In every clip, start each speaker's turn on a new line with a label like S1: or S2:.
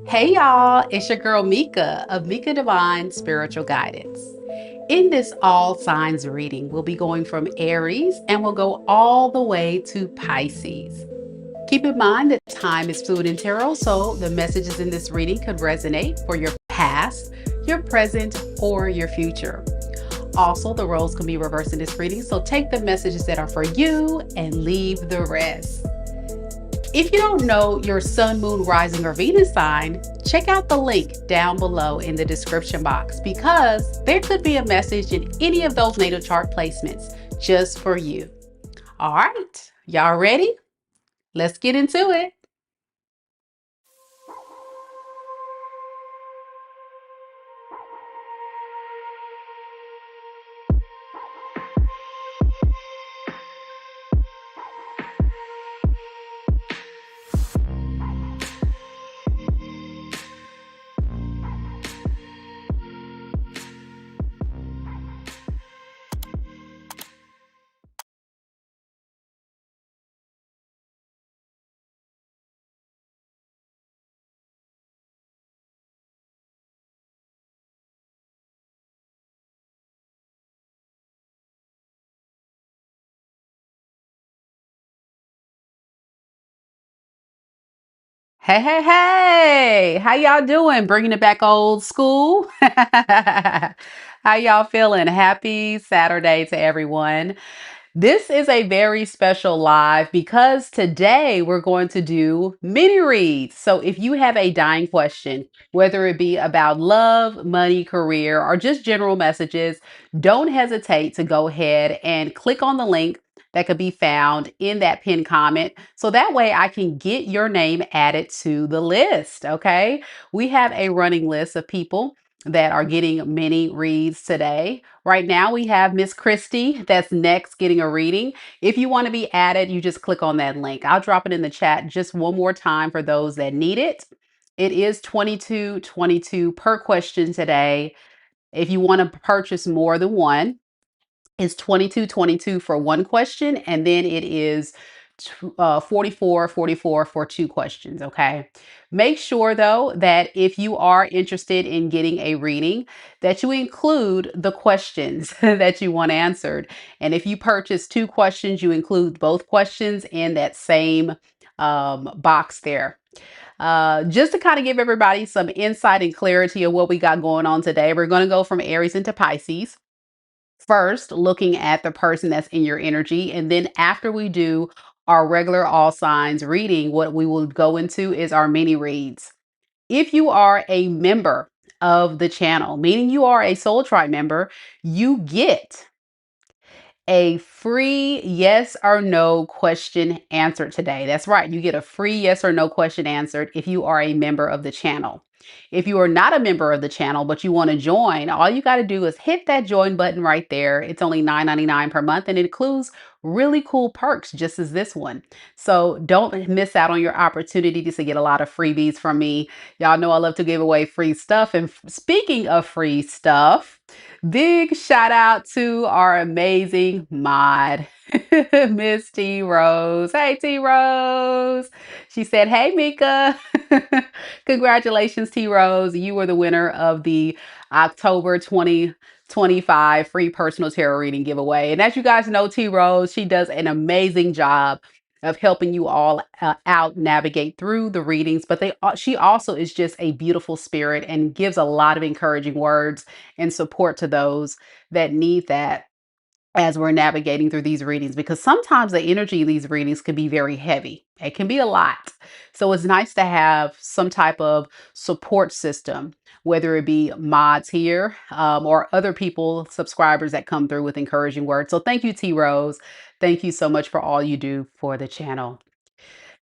S1: Hey y'all, it's your girl Mika of Mika Divine Spiritual Guidance. In this all signs reading, we'll be going from Aries and we'll go all the way to Pisces. Keep in mind that time is fluid in tarot, so the messages in this reading could resonate for your past, your present, or your future. Also, the roles can be reversed in this reading, so take the messages that are for you and leave the rest. If you don't know your sun, moon, rising, or Venus sign, check out the link down below in the description box because there could be a message in any of those natal chart placements just for you. All right, y'all ready? Let's get into it. Hey, hey, hey, how y'all doing? Bringing it back old school? How y'all feeling? Happy Saturday to everyone. This is a very special live because today we're going to do mini reads. So if you have a dying question, whether it be about love, money, career, or just general messages, don't hesitate to go ahead and click on the link that could be found in that pinned comment. So that way I can get your name added to the list. Okay. We have a running list of people that are getting mini reads today. Right now, we have Miss Christy that's next getting a reading. If you want to be added, you just click on that link. I'll drop it in the chat just one more time for those that need it. It is 22.22 per question today. If you want to purchase more than one, it's 22.22 for one question, and then it is 44.44 for two questions. Okay. Make sure though that if you are interested in getting a reading, that you include the questions that you want answered. And if you purchase two questions, you include both questions in that same box there. Just to kind of give everybody some insight and clarity of what we got going on today, we're going to go from Aries into Pisces. First, looking at the person that's in your energy. And then after we do our regular all signs reading, what we will go into is our mini reads. If you are a member of the channel, meaning you are a Soul Tribe member, you get a free yes or no question answered today. That's right. You get a free yes or no question answered if you are a member of the channel. If you are not a member of the channel, but you want to join, all you got to do is hit that join button right there. It's only $9.99 per month and it includes really cool perks just as this one. So don't miss out on your opportunity to get a lot of freebies from me. Y'all know I love to give away free stuff. And speaking of free stuff, big shout out to our amazing mod, Miss T Rose. Hey, T Rose. She said, "Hey, Mika." Congratulations, T Rose. You were the winner of the October 2025 free personal tarot reading giveaway. And as you guys know, T Rose, she does an amazing job of helping you all out navigate through the readings, but she also is just a beautiful spirit and gives a lot of encouraging words and support to those that need that as we're navigating through these readings, because sometimes the energy in these readings can be very heavy. It can be a lot. So it's nice to have some type of support system, whether it be mods here or other people, subscribers that come through with encouraging words. So thank you, T Rose. Thank you so much for all you do for the channel.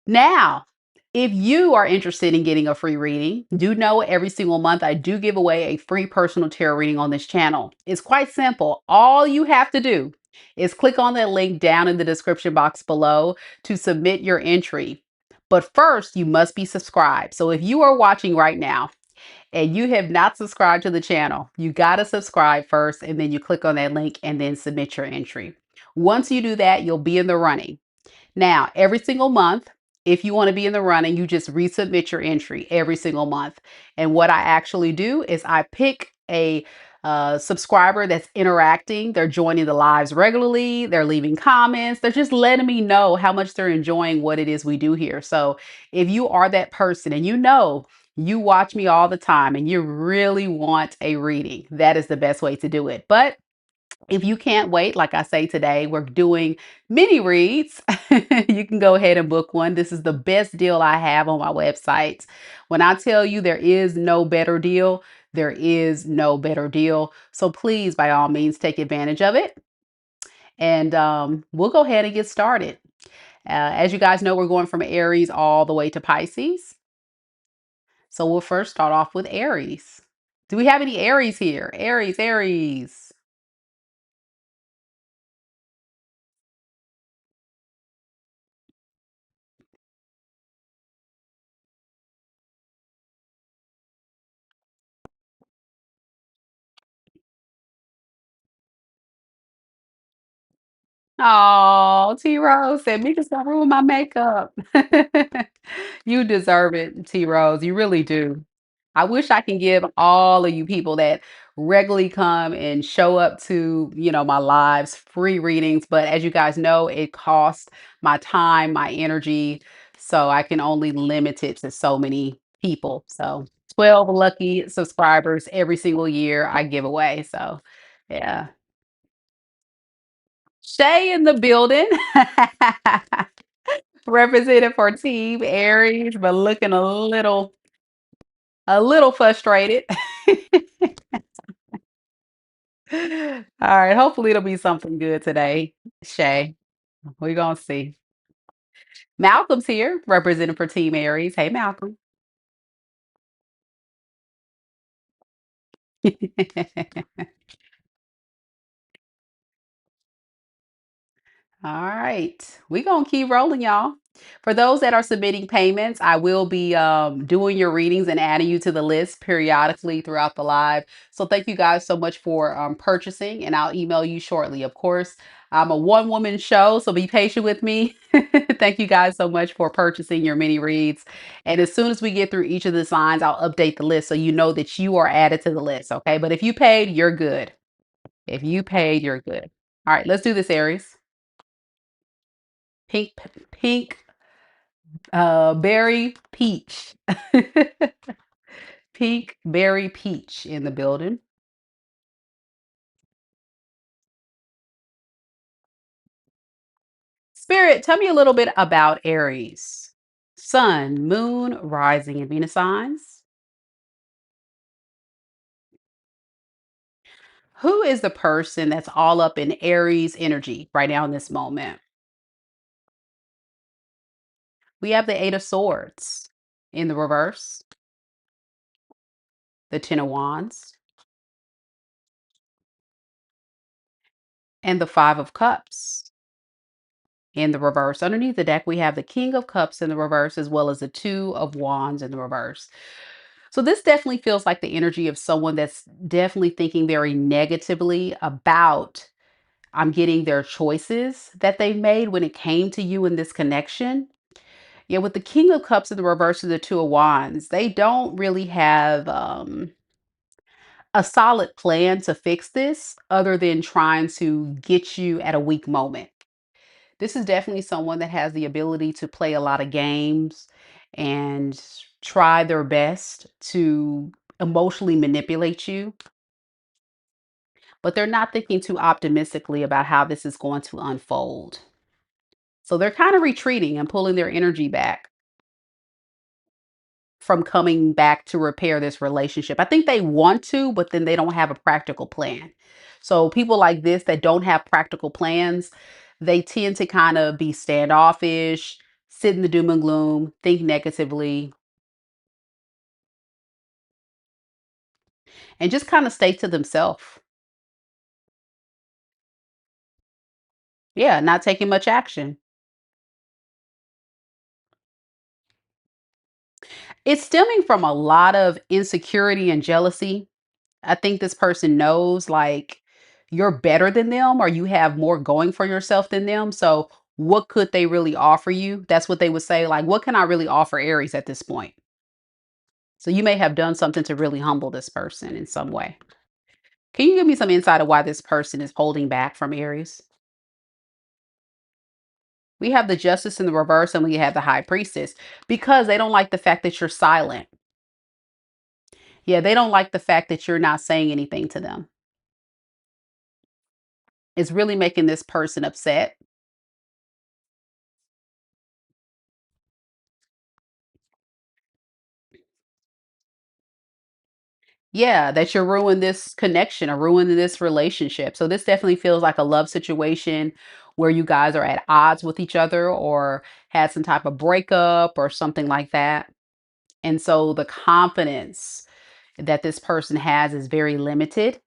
S1: Now, if you are interested in getting a free reading, do know every single month I do give away a free personal tarot reading on this channel. It's quite simple. All you have to do is click on that link down in the description box below to submit your entry. But first, you must be subscribed. So if you are watching right now and you have not subscribed to the channel, you got to subscribe first and then you click on that link and then submit your entry. Once you do that, you'll be in the running. Now, every single month, If you want to be in the running, you just resubmit your entry every single month. And what I actually do is I pick a subscriber that's interacting. They're joining the lives regularly. They're leaving comments. They're just letting me know how much they're enjoying what it is we do here. So if you are that person and you know you watch me all the time and you really want a reading, that is the best way to do it. But if you can't wait, like I say today, we're doing mini reads. You can go ahead and book one. This is the best deal I have on my website. When I tell you there is no better deal, there is no better deal. So please, by all means, take advantage of it. And we'll go ahead and get started. As you guys know, we're going from Aries all the way to Pisces. So we'll first start off with Aries. Do we have any Aries here? Aries, Aries. Oh, T Rose said Mika's gonna ruin my makeup. You deserve it, T Rose. You really do. I wish I can give all of you people that regularly come and show up to, my lives free readings, but as you guys know, it costs my time, my energy, so I can only limit it to so many people. So 12 lucky subscribers every single year I give away. So yeah. Shay in the building. Represented for Team Aries, but looking a little frustrated. All right, hopefully it'll be something good today, Shay. We're gonna see. Malcolm's here, representing for Team Aries. Hey, Malcolm. All right, we're gonna keep rolling, y'all. For those that are submitting payments, I will be doing your readings and adding you to the list periodically throughout the live. So thank you guys so much for purchasing, and I'll email you shortly. Of course, I'm a one-woman show, so be patient with me. Thank you guys so much for purchasing your mini reads. And as soon as we get through each of the signs, I'll update the list so you know that you are added to the list. Okay, but if you paid, you're good. If you paid, you're good. All right, let's do this, Aries. Pink berry peach. Pink berry peach in the building. Spirit, tell me a little bit about Aries. Sun, moon, rising, and Venus signs. Who is the person that's all up in Aries energy right now in this moment? We have the Eight of Swords in the reverse, the Ten of Wands, and the Five of Cups in the reverse. Underneath the deck, we have the King of Cups in the reverse, as well as the Two of Wands in the reverse. So this definitely feels like the energy of someone that's definitely thinking very negatively about I'm getting their choices that they made when it came to you in this connection. Yeah, with the King of Cups in the reverse of the Two of Wands, they don't really have a solid plan to fix this other than trying to get you at a weak moment. This is definitely someone that has the ability to play a lot of games and try their best to emotionally manipulate you, but they're not thinking too optimistically about how this is going to unfold. So they're kind of retreating and pulling their energy back from coming back to repair this relationship. I think they want to, but then they don't have a practical plan. So people like this that don't have practical plans, they tend to kind of be standoffish, sit in the doom and gloom, think negatively, and just kind of stay to themselves. Yeah, not taking much action. It's stemming from a lot of insecurity and jealousy. I think this person knows like you're better than them or you have more going for yourself than them. So what could they really offer you? That's what they would say. Like, what can I really offer Aries at this point? So you may have done something to really humble this person in some way. Can you give me some insight of why this person is holding back from Aries? We have the justice in the reverse and we have the high priestess because they don't like the fact that you're silent. Yeah, they don't like the fact that you're not saying anything to them. It's really making this person upset. Yeah, that you're ruining this connection or ruining this relationship. So this definitely feels like a love situation where you guys are at odds with each other or had some type of breakup or something like that. And so the confidence that this person has is very limited.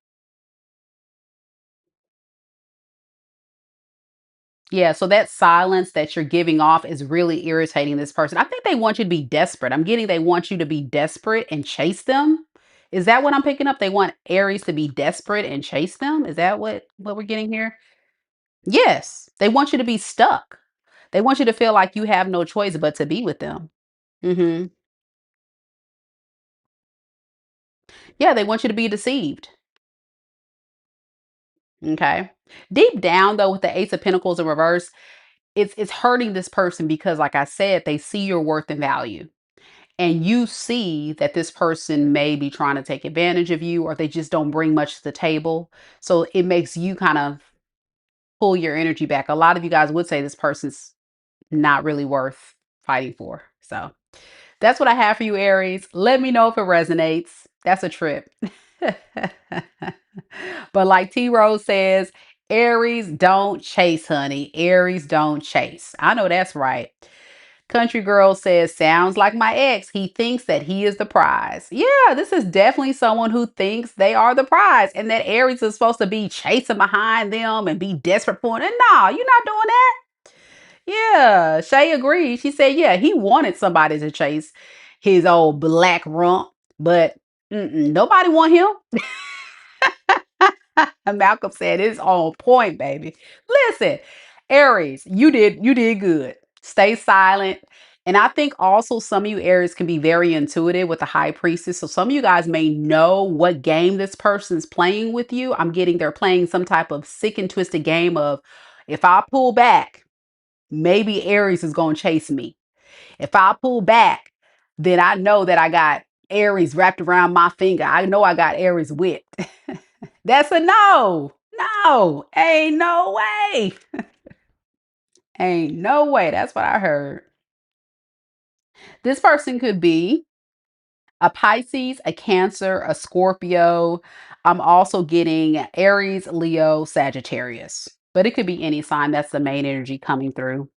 S1: Yeah, so that silence that you're giving off is really irritating this person. I think they want you to be desperate. I'm getting they want you to be desperate and chase them. Is that what I'm picking up? They want Aries to be desperate and chase them? Is that what we're getting here? Yes, they want you to be stuck. They want you to feel like you have no choice but to be with them. Mhm. Yeah, they want you to be deceived. Okay. Deep down though with the Ace of Pentacles in reverse, it's hurting this person because like I said, they see your worth and value. And you see that this person may be trying to take advantage of you or they just don't bring much to the table. So it makes you kind of pull your energy back. A lot of you guys would say this person's not really worth fighting for. So that's what I have for you, Aries. Let me know if it resonates. That's a trip. But like T Rose says, Aries don't chase, honey. Aries don't chase. I know that's right. Country Girl says, sounds like my ex. He thinks that he is the prize. Yeah, this is definitely someone who thinks they are the prize and that Aries is supposed to be chasing behind them and be desperate for it. And no, you're not doing that. Yeah, Shay agreed. She said, yeah, he wanted somebody to chase his old black rump, but nobody want him. And Malcolm said it's on point, baby. Listen, Aries, you did good. Stay silent. And I think also some of you Aries can be very intuitive with the high priestess. So some of you guys may know what game this person's playing with you. I'm getting they're playing some type of sick and twisted game of if I pull back, maybe Aries is going to chase me. If I pull back, then I know that I got Aries wrapped around my finger. I know I got Aries whipped. That's a no. No, ain't no way. Ain't no way. That's what I heard. This person could be a Pisces, a Cancer, a Scorpio. I'm also getting Aries, Leo, Sagittarius. But it could be any sign. That's the main energy coming through.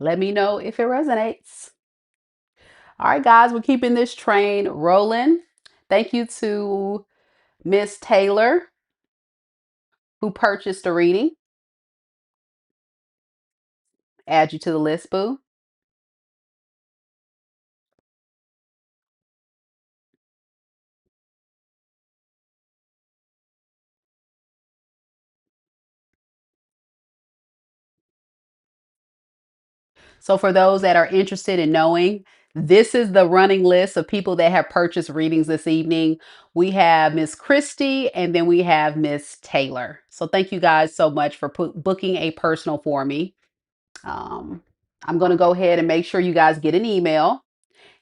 S1: Let me know if it resonates. All right, guys, we're keeping this train rolling. Thank you to Miss Taylor who purchased a reading. Add you to the list, boo. So for those that are interested in knowing, this is the running list of people that have purchased readings this evening. We have Miss Christy and then we have Miss Taylor. So thank you guys so much for booking a personal for me. Um, I'm going to go ahead and make sure you guys get an email.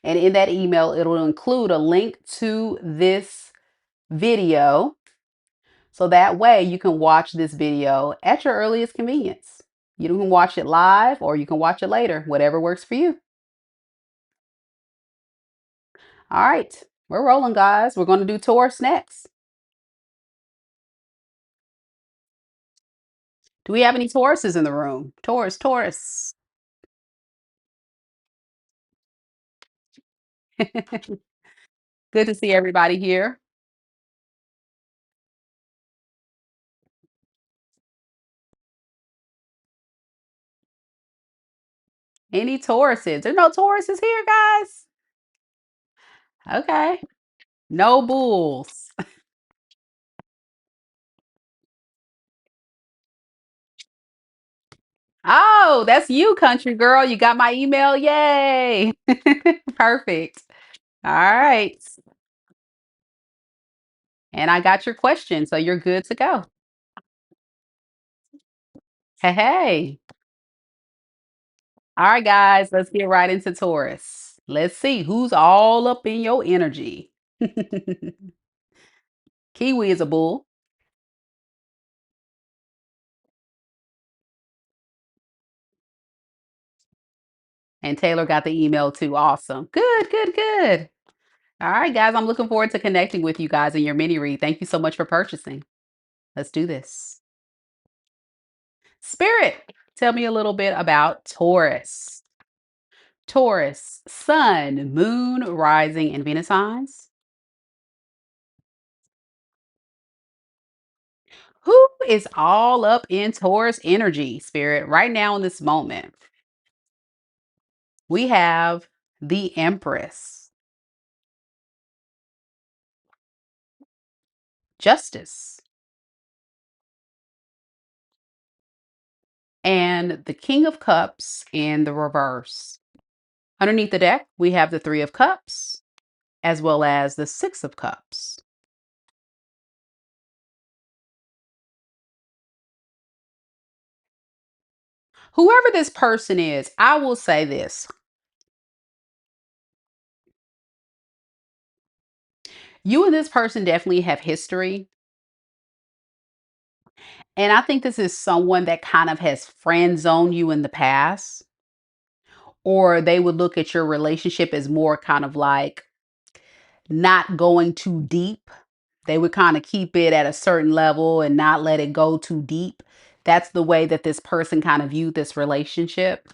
S1: And in that email, it'll include a link to this video. So that way you can watch this video at your earliest convenience. You can watch it live or you can watch it later, whatever works for you. All right, we're rolling, guys. We're going to do Taurus next. Do we have any Tauruses in the room? Taurus, Taurus. Good to see everybody here. Any Tauruses? There's no Tauruses here, guys. Okay. No bulls. Oh, that's you, country girl. You got my email. Yay. Perfect. All right. And I got your question, so you're good to go. Hey, hey. All right, guys, let's get right into Taurus. Let's see who's all up in your energy. Kiwi is a bull, and Taylor got the email too. Awesome. Good, good, good. All right, guys, I'm looking forward to connecting with you guys in your mini read. Thank you so much for purchasing. Let's do this. Spirit, tell me a little bit about Taurus. Taurus, sun, moon, rising, and Venus signs. Who is all up in Taurus energy, Spirit, right now in this moment? We have the Empress, Justice, and the King of Cups in the reverse. Underneath the deck, we have the Three of Cups as well as the Six of Cups. Whoever this person is, I will say this. You and this person definitely have history. And I think this is someone that kind of has friend zoned you in the past, or they would look at your relationship as more kind of like not going too deep. They would kind of keep it at a certain level and not let it go too deep. That's the way that this person kind of viewed this relationship.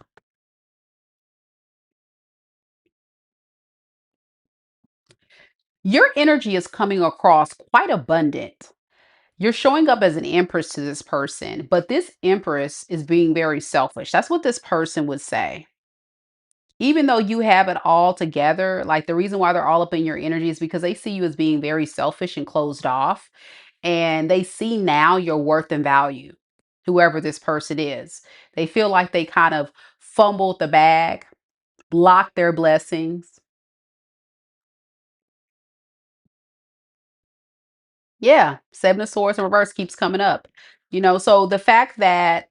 S1: Your energy is coming across quite abundant. You're showing up as an empress to this person, but this empress is being very selfish. That's what this person would say. Even though you have it all together, like the reason why they're all up in your energy is because they see you as being very selfish and closed off. And they see now your worth and value, whoever this person is. They feel like they kind of fumbled the bag, blocked their blessings. Yeah, Seven of Swords in reverse keeps coming up. So the fact that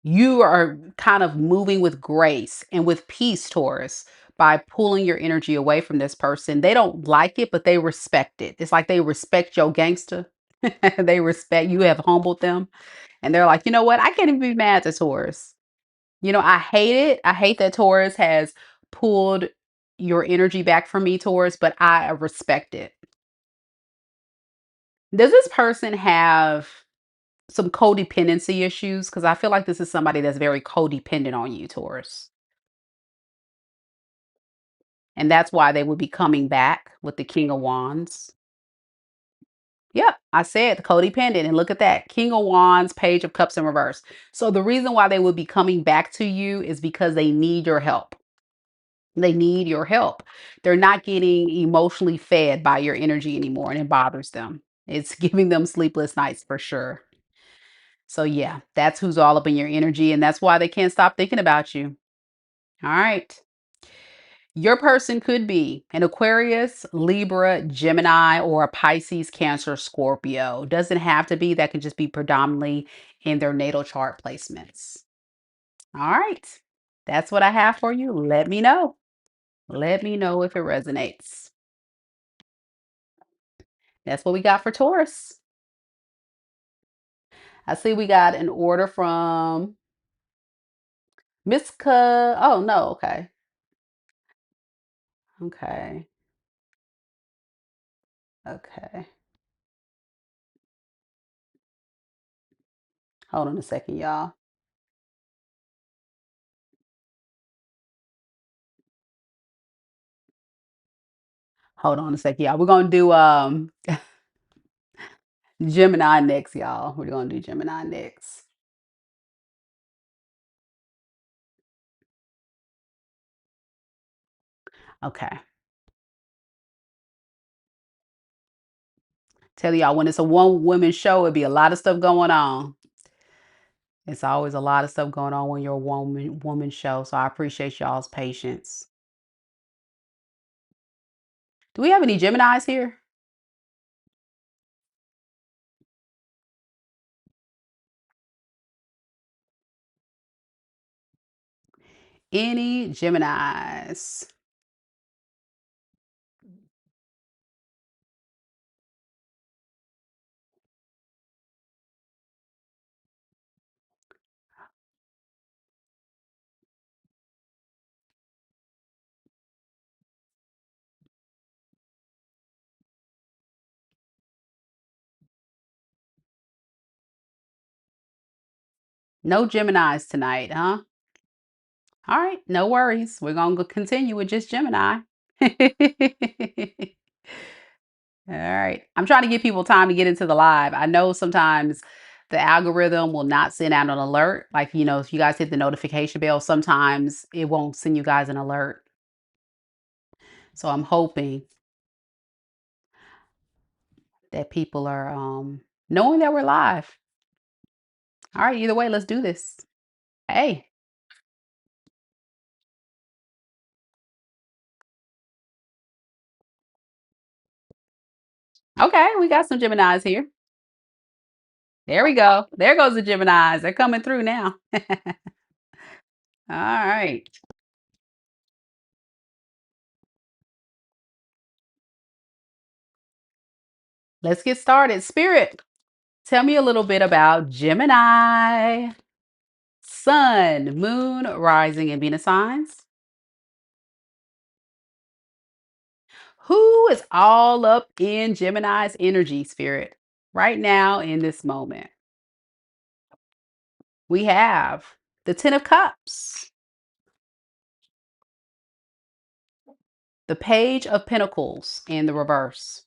S1: you are kind of moving with grace and with peace, Taurus, by pulling your energy away from this person. They don't like it, but they respect it. It's like they respect your gangster. They respect you have humbled them. And they're like, you know what? I can't even be mad at Taurus. I hate it. I hate that Taurus has pulled your energy back from me, Taurus, but I respect it. Does this person have some codependency issues? Because I feel like this is somebody that's very codependent on you, Taurus. And that's why they would be coming back with the King of Wands. Yep, I said codependent. And look at that King of Wands, Page of Cups in reverse. So the reason why they would be coming back to you is because they need your help. They need your help. They're not getting emotionally fed by your energy anymore, and it bothers them. It's giving them sleepless nights for sure. So, yeah, that's who's all up in your energy, and that's why they can't stop thinking about you. All right. Your person could be an Aquarius, Libra, Gemini, or a Pisces, Cancer, Scorpio. Doesn't have to be, that could just be predominantly in their natal chart placements. All right. That's what I have for you. Let me know. Let me know if it resonates. That's what we got for Taurus. I see we got an order from Miss Oh, no. Okay. Okay. Okay. Hold on a second, y'all. Hold on a second, y'all. We're going to do Gemini next, y'all. We're going to do Gemini next. Okay. Tell y'all, when it's a one woman show, it'd be a lot of stuff going on. It's always a lot of stuff going on when you're a woman show, so I appreciate y'all's patience. Do we have any Geminis here? Any Geminis? No Geminis tonight, huh? All right, no worries. We're going to continue with just Gemini. All right. I'm trying to give people time to get into the live. I know sometimes the algorithm will not send out an alert. Like, if you guys hit the notification bell, sometimes it won't send you guys an alert. So I'm hoping that people are knowing that we're live. All right, either way, let's do this. Hey, okay, we got some Geminis here. There we go. There goes the Geminis. They're coming through now. All right. Let's get started. Spirit, tell me a little bit about Gemini. Sun, moon, rising, and Venus signs. Who is all up in Gemini's energy, Spirit, right now in this moment? We have the Ten of Cups, the Page of Pentacles in the reverse,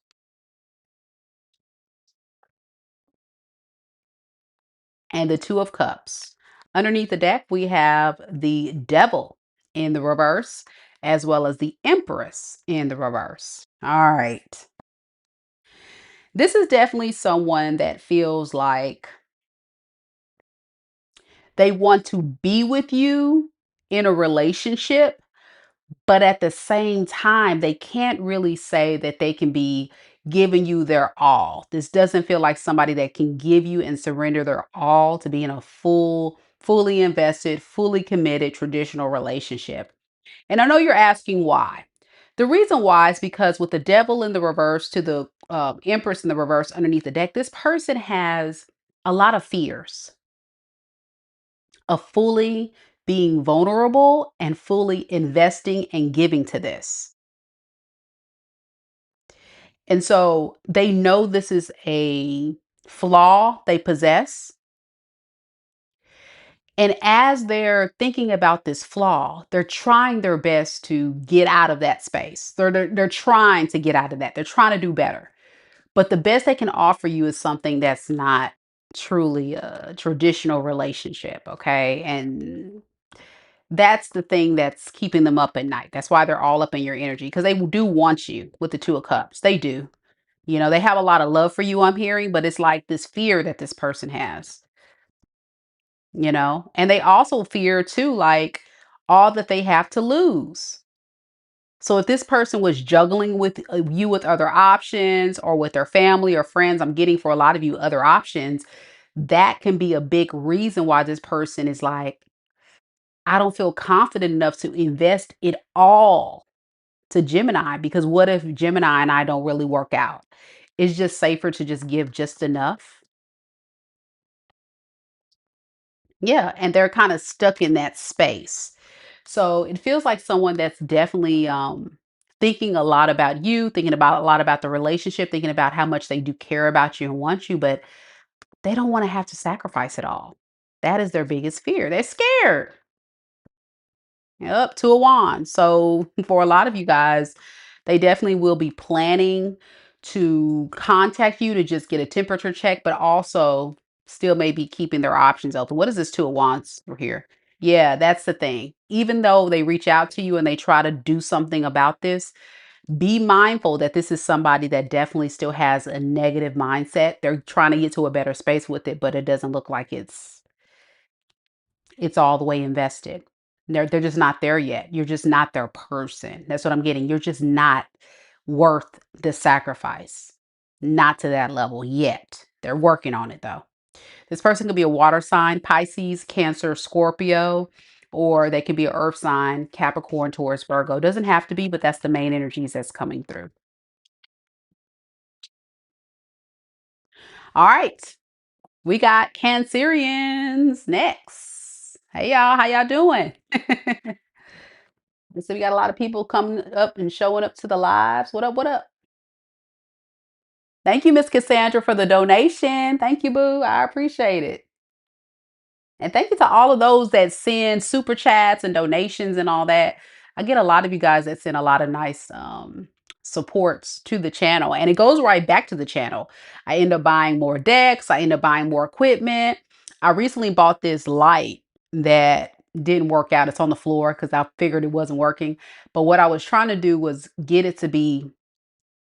S1: and the Two of Cups. Underneath the deck, we have the Devil in the reverse, as well as the Empress in the reverse. All right. This is definitely someone that feels like they want to be with you in a relationship, but at the same time, they can't really say that they can be giving you their all. This doesn't feel like somebody that can give you and surrender their all to be in a fully invested, fully committed traditional relationship. And I know you're asking why. The reason why is because with the devil in the reverse to the empress in the reverse underneath the deck, this person has a lot of fears of fully being vulnerable and fully investing and giving to this. And so they know this is a flaw they possess. And as they're thinking about this flaw, they're trying their best to get out of that space. They're trying to get out of that. They're trying to do better. But the best they can offer you is something that's not truly a traditional relationship. Okay. And that's the thing that's keeping them up at night. That's why they're all up in your energy because they do want you with the Two of Cups. They do. They have a lot of love for you, I'm hearing, but it's like this fear that this person has, and they also fear too, like all that they have to lose. So if this person was juggling with you with other options or with their family or friends, I'm getting for a lot of you other options, that can be a big reason why this person is like, I don't feel confident enough to invest it all to Gemini because what if Gemini and I don't really work out? It's just safer to just give just enough. Yeah, and they're kind of stuck in that space. So it feels like someone that's definitely thinking a lot about you, thinking about a lot about the relationship, thinking about how much they do care about you and want you, but they don't want to have to sacrifice it all. That is their biggest fear. They're scared. Up to a wand. So for a lot of you guys, they definitely will be planning to contact you to just get a temperature check, but also still maybe keeping their options open. What is this Two of Wands for here? Yeah, that's the thing. Even though they reach out to you and they try to do something about this, be mindful that this is somebody that definitely still has a negative mindset. They're trying to get to a better space with it, but it doesn't look like It's all the way invested. They're just not there yet. You're just not their person. That's what I'm getting. You're just not worth the sacrifice. Not to that level yet. They're working on it though. This person could be a water sign, Pisces, Cancer, Scorpio, or they could be an earth sign, Capricorn, Taurus, Virgo. Doesn't have to be, but that's the main energies that's coming through. All right. We got Cancerians next. Hey y'all, how y'all doing? So we got a lot of people coming up and showing up to the lives. What up? What up? Thank you, Miss Cassandra, for the donation. Thank you, boo. I appreciate it. And thank you to all of those that send super chats and donations and all that. I get a lot of you guys that send a lot of nice supports to the channel, and it goes right back to the channel. I end up buying more decks. I end up buying more equipment. I recently bought this light that didn't work out. It's on the floor because I figured it wasn't working. But what I was trying to do was get it to be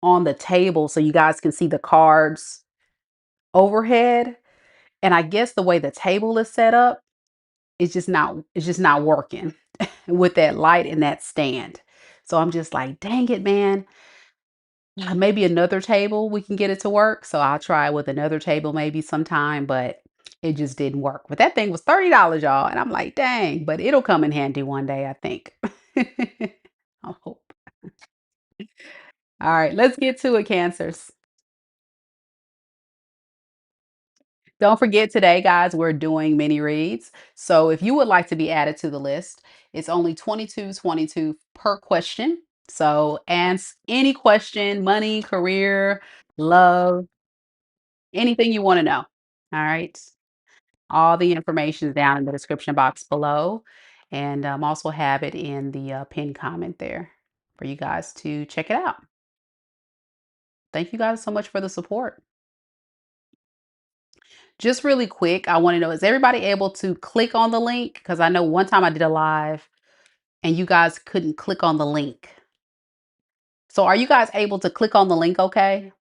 S1: on the table so you guys can see the cards overhead. And I guess the way the table is set up, it's just not working with that light and that stand. So I'm just like, dang it, man. Maybe another table we can get it to work. So I'll try with another table maybe sometime, but it just didn't work. But that thing was $30, y'all. And I'm like, dang, but it'll come in handy one day, I think. I hope. All right, let's get to it, Cancers. Don't forget today, guys, we're doing mini reads. So if you would like to be added to the list, it's only 22.22 per question. So ask any question, money, career, love, anything you want to know. All right. All the information is down in the description box below. And also have it in the pinned comment there for you guys to check it out. Thank you guys so much for the support. Just really quick, I want to know, is everybody able to click on the link? Because I know one time I did a live and you guys couldn't click on the link. So are you guys able to click on the link okay?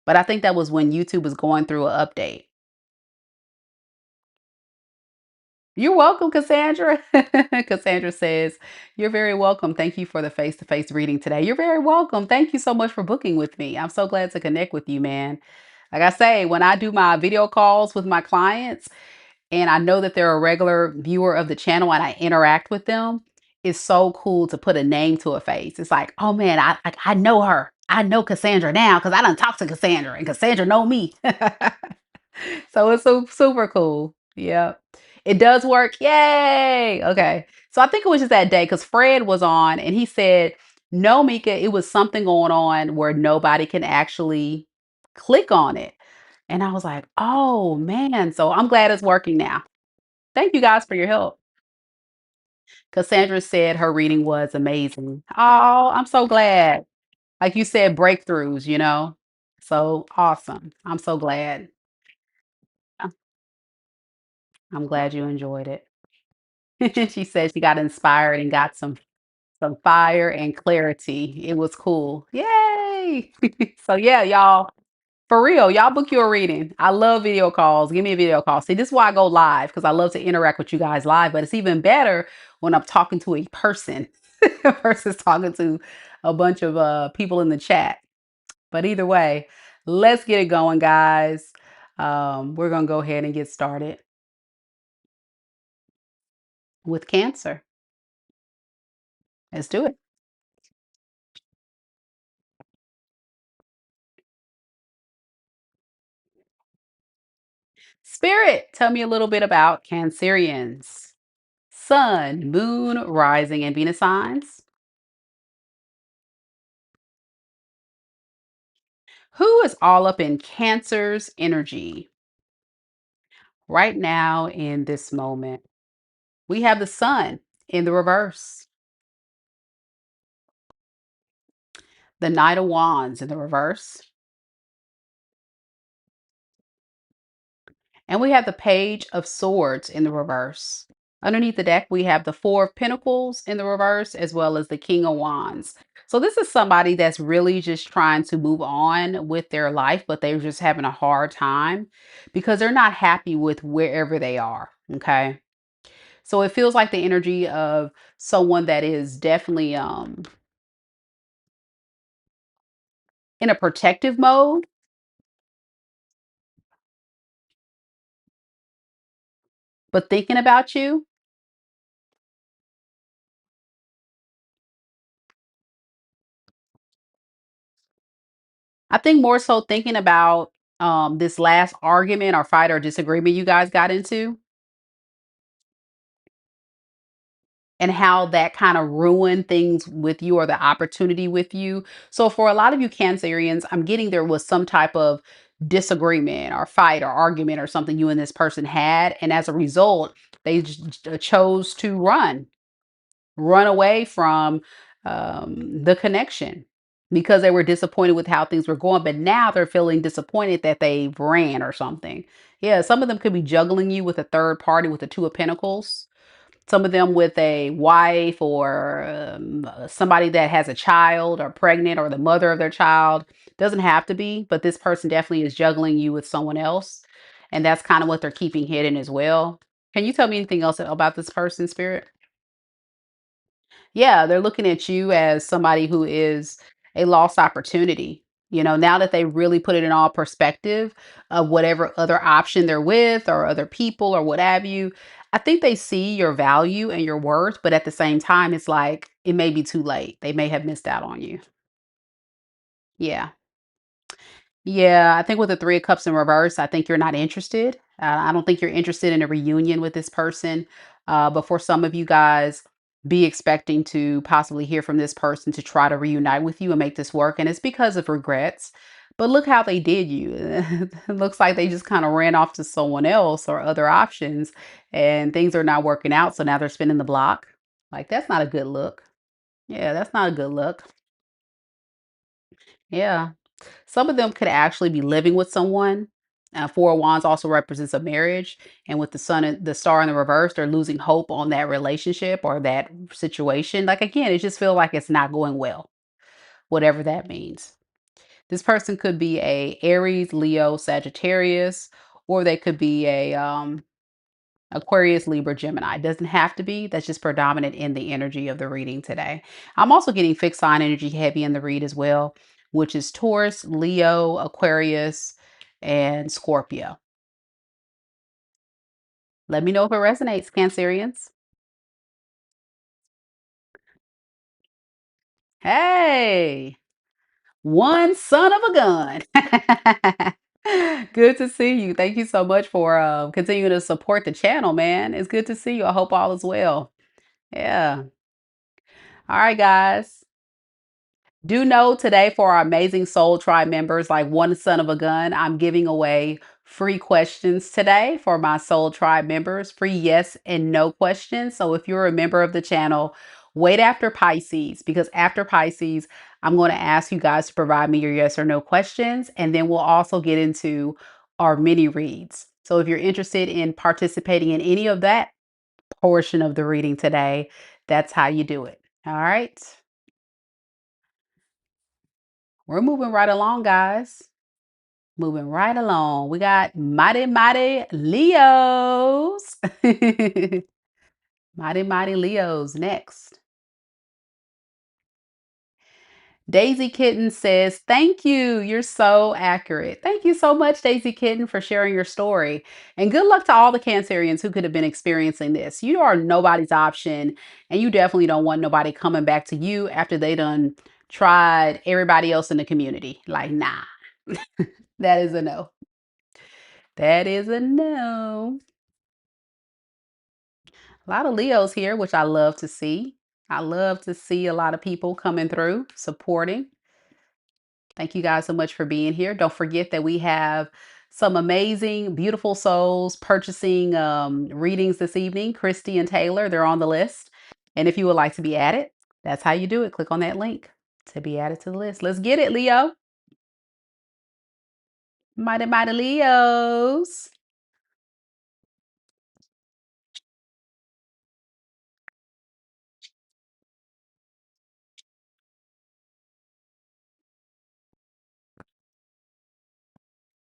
S1: But I think that was when YouTube was going through an update. You're welcome, Cassandra. Cassandra says, you're very welcome. Thank you for the face-to-face reading today. You're very welcome. Thank you so much for booking with me. I'm so glad to connect with you, man. Like I say, when I do my video calls with my clients, and I know that they're a regular viewer of the channel and I interact with them, it's so cool to put a name to a face. It's like, oh man, I know her. I know Cassandra now because I done talked to Cassandra and Cassandra know me. So it's so super cool. Yep. It does work. Yay. Okay. So I think it was just that day because Fred was on and he said, no, Mika, it was something going on where nobody can actually click on it. And I was like, oh man. So I'm glad it's working now. Thank you guys for your help. Cassandra said her reading was amazing. Oh, I'm so glad. Like you said, breakthroughs, you know? So awesome. I'm so glad. I'm I'm glad you enjoyed it. She said she got inspired and got some fire and clarity. It was cool. Yay! So yeah, y'all, for real, y'all book your reading. I love video calls. Give me a video call. See, this is why I go live because I love to interact with you guys live, but it's even better when I'm talking to a person versus talking to a bunch of people in the chat. But either way, let's get it going, guys. We're gonna go ahead and get started with Cancer. Let's do it. Spirit, tell me a little bit about Cancerians. Sun, Moon, Rising, and Venus signs. Who is all up in Cancer's energy right now in this moment? We have the Sun in the reverse, the Knight of Wands in the reverse, and we have the Page of Swords in the reverse. Underneath the deck, we have the Four of Pentacles in the reverse, as well as the King of Wands. So this is somebody that's really just trying to move on with their life, but they're just having a hard time because they're not happy with wherever they are. Okay. So it feels like the energy of someone that is definitely in a protective mode, but thinking about you. I think more so thinking about this last argument or fight or disagreement you guys got into, and how that kind of ruined things with you or the opportunity with you. So for a lot of you Cancerians, I'm getting there was some type of disagreement or fight or argument or something you and this person had, and as a result, they chose to run away from the connection because they were disappointed with how things were going. But now they're feeling disappointed that they ran or something. Yeah, some of them could be juggling you with a third party with the Two of Pentacles, some of them with a wife or somebody that has a child or pregnant or the mother of their child. Doesn't have to be, but this person definitely is juggling you with someone else. And that's kind of what they're keeping hidden as well. Can you tell me anything else about this person, Spirit? Yeah, they're looking at you as somebody who is a lost opportunity. You know, now that they really put it in all perspective of whatever other option they're with or other people or what have you, I think they see your value and your worth, but at the same time, it's like it may be too late. They may have missed out on you. Yeah. Yeah, I think with the Three of Cups in reverse, I think you're not interested. I don't think you're interested in a reunion with this person. But for some of you guys, be expecting to possibly hear from this person to try to reunite with you and make this work. And it's because of regrets. But look how they did you. It looks like they just kind of ran off to someone else or other options, and things are not working out. So now they're spinning the block. Like, that's not a good look. Yeah, that's not a good look. Yeah. Some of them could actually be living with someone. Four of Wands also represents a marriage, and with the sun and the star in the reverse, they're losing hope on that relationship or that situation. Like again, it just feels like it's not going well, whatever that means. This person could be a Aries, Leo, Sagittarius, or they could be a Aquarius, Libra, Gemini. It doesn't have to be. That's just predominant in the energy of the reading today. I'm also getting fixed sign energy heavy in the read as well, which is Taurus, Leo, Aquarius, and Scorpio. Let me know if it resonates, Cancerians. Hey, one son of a gun. Good to see you. Thank you so much for continuing to support the channel, man. It's good to see you. I hope all is well. Yeah. All right, guys. Do know today for our amazing Soul Tribe members, like one son of a gun, I'm giving away free questions today for my Soul Tribe members, free yes and no questions. So if you're a member of the channel, wait after Pisces, because after Pisces, I'm going to ask you guys to provide me your yes or no questions. And then we'll also get into our mini reads. So if you're interested in participating in any of that portion of the reading today, that's how you do it. All right. We're moving right along, guys. Moving right along. We got mighty, mighty Leos. Mighty, mighty Leos next. Daisy Kitten says, thank you. You're so accurate. Thank you so much, Daisy Kitten, for sharing your story. And good luck to all the Cancerians who could have been experiencing this. You are nobody's option, and you definitely don't want nobody coming back to you after they done tried everybody else in the community. Like, nah, that is a no. That is a no. A lot of Leos here, which I love to see. I love to see a lot of people coming through, supporting. Thank you guys so much for being here. Don't forget that we have some amazing, beautiful souls purchasing readings this evening. Christy and Taylor, they're on the list. And if you would like to be added, that's how you do it. Click on that link to be added to the list. Let's get it, Leo. Mighty, mighty Leos.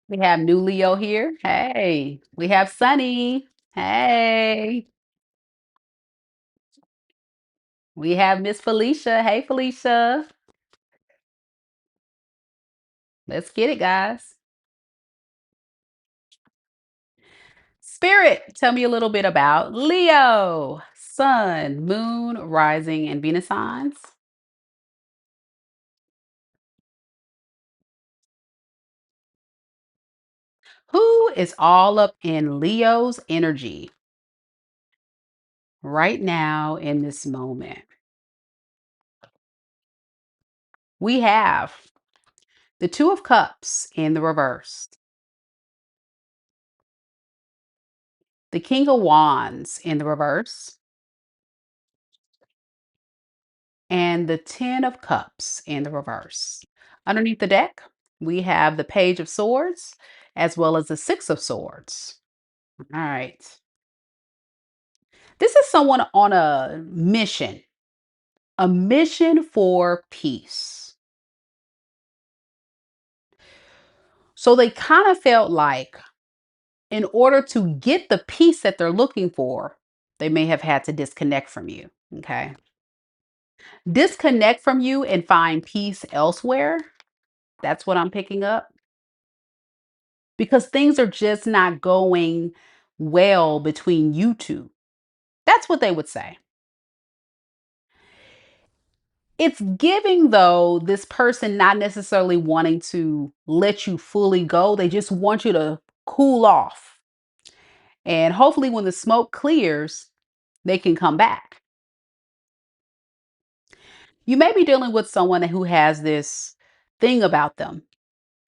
S1: We have new Leo here. Hey, we have Sunny. Hey. We have Miss Felicia. Hey, Felicia. Let's get it, guys. Spirit, tell me a little bit about Leo, Sun, Moon, Rising, and Venus signs. Who is all up in Leo's energy right now in this moment? We have the Two of Cups in the reverse, the King of Wands in the reverse, and the Ten of Cups in the reverse. Underneath the deck, we have the Page of Swords as well as the Six of Swords. All right. This is someone on a mission for peace. So they kind of felt like in order to get the peace that they're looking for, they may have had to disconnect from you. Okay. Disconnect from you and find peace elsewhere. That's what I'm picking up because things are just not going well between you two. That's what they would say. It's giving, though, this person not necessarily wanting to let you fully go. They just want you to cool off. And hopefully, when the smoke clears, they can come back. You may be dealing with someone who has this thing about them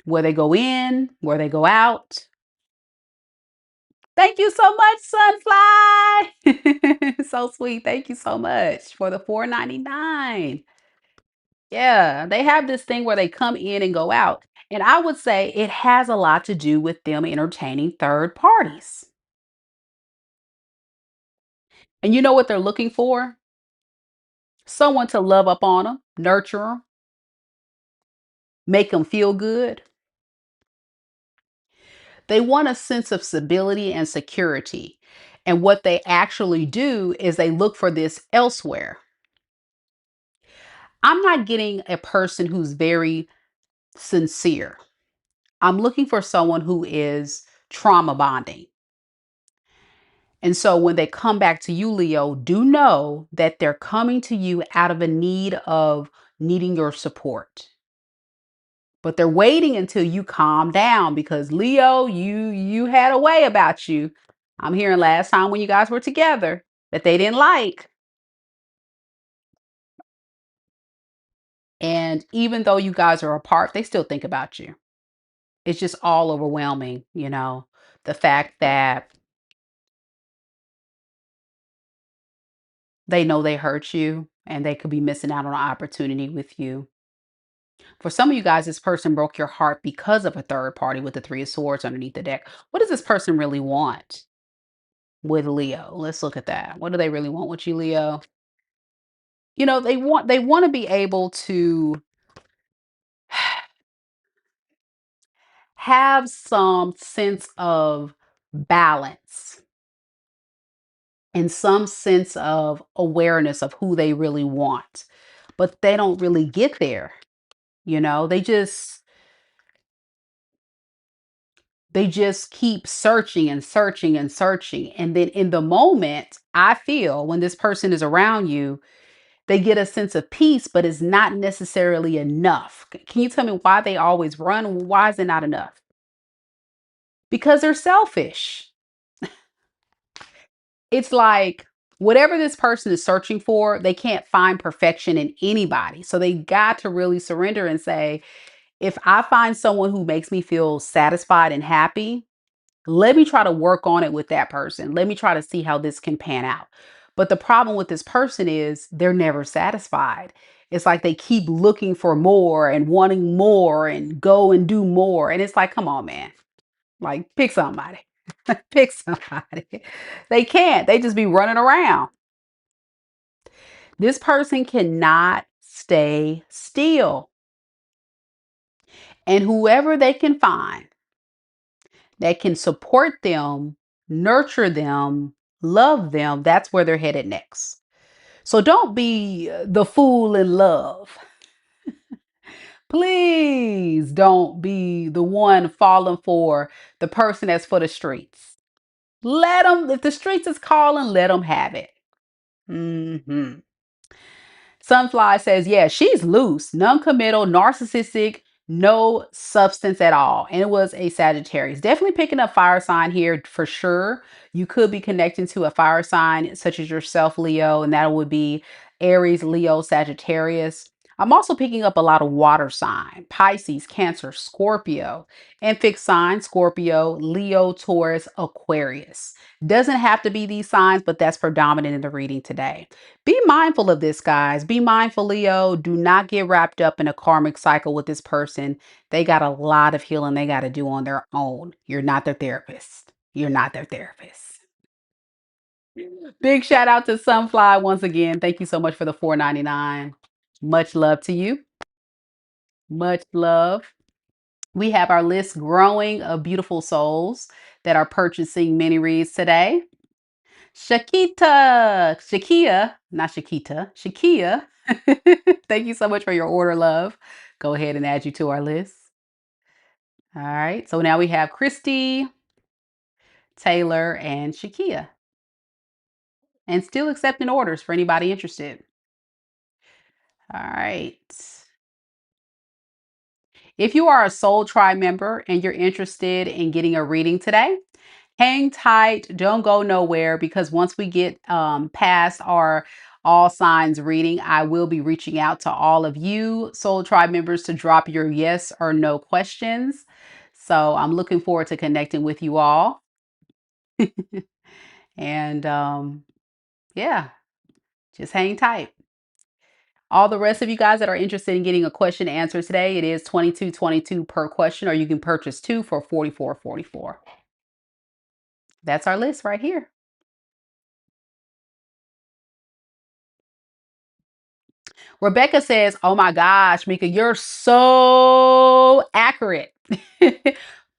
S1: where they go in, where they go out. Thank you so much, Sunfly. So sweet. Thank you so much for the 4.99. Yeah, they have this thing where they come in and go out. And I would say it has a lot to do with them entertaining third parties. And you know what they're looking for? Someone to love up on them, nurture them, make them feel good. They want a sense of stability and security. And what they actually do is they look for this elsewhere. I'm not getting a person who's very sincere. I'm looking for someone who is trauma bonding. And so when they come back to you, Leo, do know that they're coming to you out of a need of needing your support. But they're waiting until you calm down because Leo, you had a way about you. I'm hearing last time when you guys were together that they didn't like. And even though you guys are apart, they still think about you. It's just all overwhelming. The fact that they know they hurt you and they could be missing out on an opportunity with you. For some of you guys, this person broke your heart because of a third party with the Three of Swords underneath the deck. What does this person really want with Leo? Let's look at that. What do they really want with you, Leo? They want to be able to have some sense of balance and some sense of awareness of who they really want. But they don't really get there. They just keep searching and searching and searching. And then in the moment, I feel when this person is around you, they get a sense of peace, but it's not necessarily enough. Can you tell me why they always run? Why is it not enough? Because they're selfish. It's like whatever this person is searching for, they can't find perfection in anybody. So they got to really surrender and say, if I find someone who makes me feel satisfied and happy, let me try to work on it with that person. Let me try to see how this can pan out. But the problem with this person is they're never satisfied. It's like they keep looking for more and wanting more and go and do more. And it's like, come on, man. Like, pick somebody. Pick somebody. They can't. They just be running around. This person cannot stay still. And whoever they can find that can support them, nurture them, love them, that's where they're headed next. So don't be the fool in love. Please don't be the one falling for the person that's for the streets. Let them, if the streets is calling, let them have it. Hmm. Sunfly says, yeah, she's loose, non-committal, narcissistic, no substance at all. And it was a Sagittarius. Definitely picking up fire sign here for sure. You could be connecting to a fire sign such as yourself, Leo, and that would be Aries, Leo, Sagittarius. I'm also picking up a lot of water sign, Pisces, Cancer, Scorpio, and fixed sign, Scorpio, Leo, Taurus, Aquarius. Doesn't have to be these signs, but that's predominant in the reading today. Be mindful of this, guys. Be mindful, Leo. Do not get wrapped up in a karmic cycle with this person. They got a lot of healing they got to do on their own. You're not their therapist. You're not their therapist. Big shout out to Sunfly once again. Thank you so much for the $4.99. Much love to you. Much love. We have our list growing of beautiful souls that are purchasing mini reads today. Shakia, not Shakita, Shakia. Thank you so much for your order, love. Go ahead and add you to our list. All right. So now we have Christy, Taylor, and Shakia. And still accepting orders for anybody interested. All right. If you are a Soul Tribe member and you're interested in getting a reading today, hang tight. Don't go nowhere because once we get past our all signs reading, I will be reaching out to all of you Soul Tribe members to drop your yes or no questions. So I'm looking forward to connecting with you all. And yeah, just hang tight. All the rest of you guys that are interested in getting a question answered today, it is $22.22 per question, or you can purchase two for $44.44. That's our list right here. Rebecca says, oh my gosh, Mika, you're so accurate.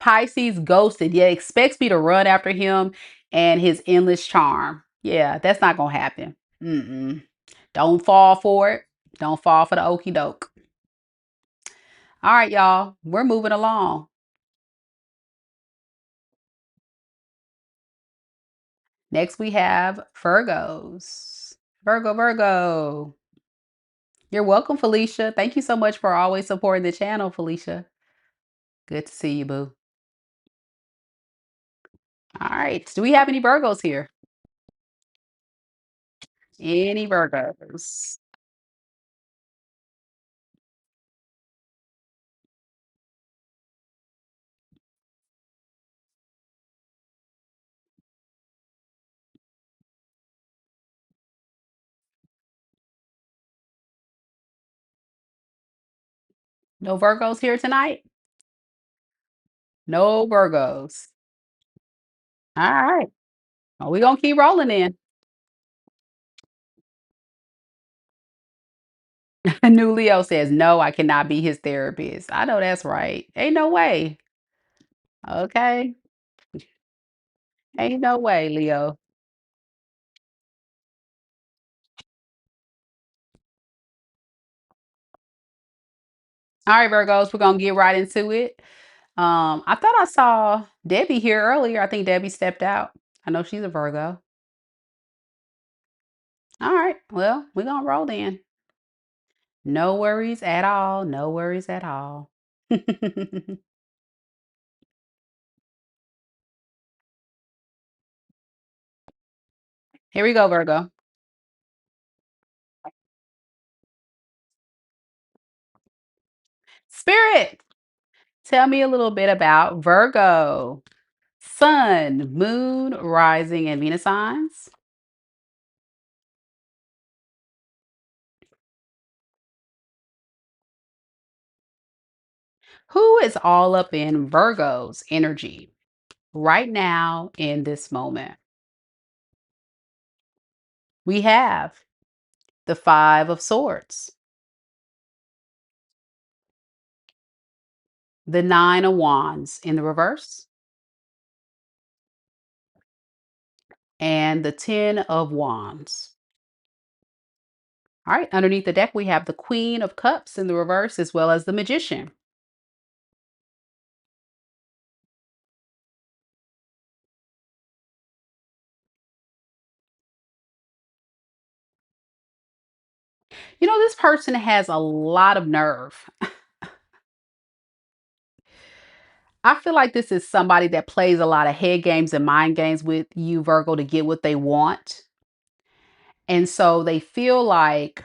S1: Pisces ghosted. Yeah, expects me to run after him and his endless charm. Yeah, that's not going to happen. Mm-mm. Don't fall for it. Don't fall for the okie doke. All right, y'all. We're moving along. Next, we have Virgos. Virgo. You're welcome, Felicia. Thank you so much for always supporting the channel, Felicia. Good to see you, boo. All right. Do we have any Virgos here? Any Virgos? No Virgos here tonight? No Virgos. All right. Well, we're going to keep rolling in. New Leo says, no, I cannot be his therapist. I know that's right. Ain't no way. Okay. Ain't no way, Leo. All right, Virgos, we're going to get right into it. I thought I saw Debbie here earlier. I think Debbie stepped out. I know she's a Virgo. All right. Well, we're going to roll in. No worries at all. No worries at all. Here we go, Virgo. Spirit, tell me a little bit about Virgo. Sun, moon, rising, and Venus signs. Who is all up in Virgo's energy right now in this moment? We have the Five of Swords, the Nine of Wands in the reverse, and the Ten of Wands. All right, underneath the deck, we have the Queen of Cups in the reverse as well as the Magician. This person has a lot of nerve. I feel like this is somebody that plays a lot of head games and mind games with you, Virgo, to get what they want. And so they feel like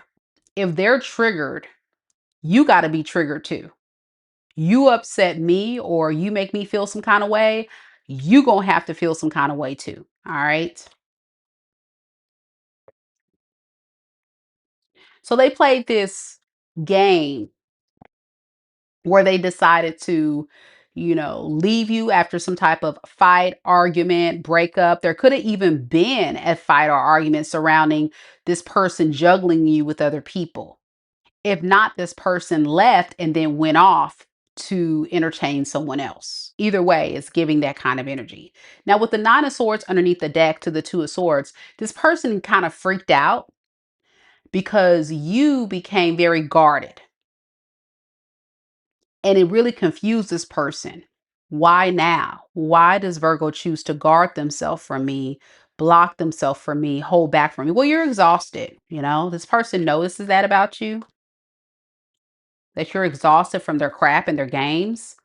S1: if they're triggered, you got to be triggered too. You upset me or you make me feel some kind of way, you going to have to feel some kind of way too. All right. So they played this game where they decided to, leave you after some type of fight, argument, breakup. There could have even been a fight or argument surrounding this person juggling you with other people. If not, this person left and then went off to entertain someone else. Either way, it's giving that kind of energy. Now, with the Nine of Swords underneath the deck to the Two of Swords, this person kind of freaked out because you became very guarded. And it really confused this person. Why now? Why does Virgo choose to guard themselves from me, block themselves from me, hold back from me? Well, you're exhausted. This person notices that about you, that you're exhausted from their crap and their games.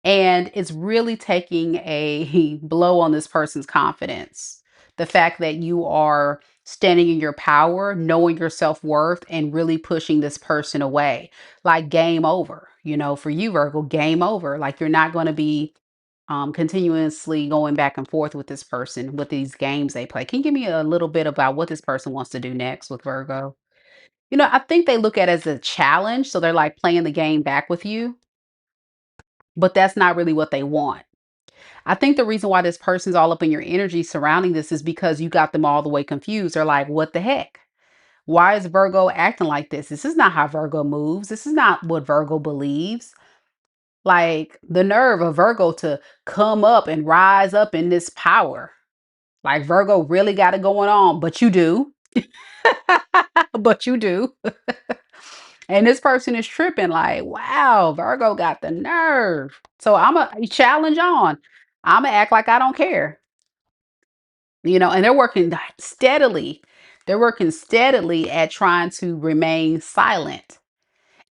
S1: And it's really taking a blow on this person's confidence. The fact that you are standing in your power, knowing your self worth, and really pushing this person away. Like game over, for you, Virgo, game over. Like you're not going to be continuously going back and forth with this person with these games they play. Can you give me a little bit about what this person wants to do next with Virgo? I think they look at it as a challenge. So they're like playing the game back with you, but that's not really what they want. I think the reason why this person's all up in your energy surrounding this is because you got them all the way confused. They're like, what the heck? Why is Virgo acting like this? This is not how Virgo moves. This is not what Virgo believes. Like the nerve of Virgo to come up and rise up in this power. Like Virgo really got it going on, but you do. But you do. And this person is tripping like, wow, Virgo got the nerve. So I'm a challenge on. I'm gonna act like I don't care. And they're working steadily. They're working steadily at trying to remain silent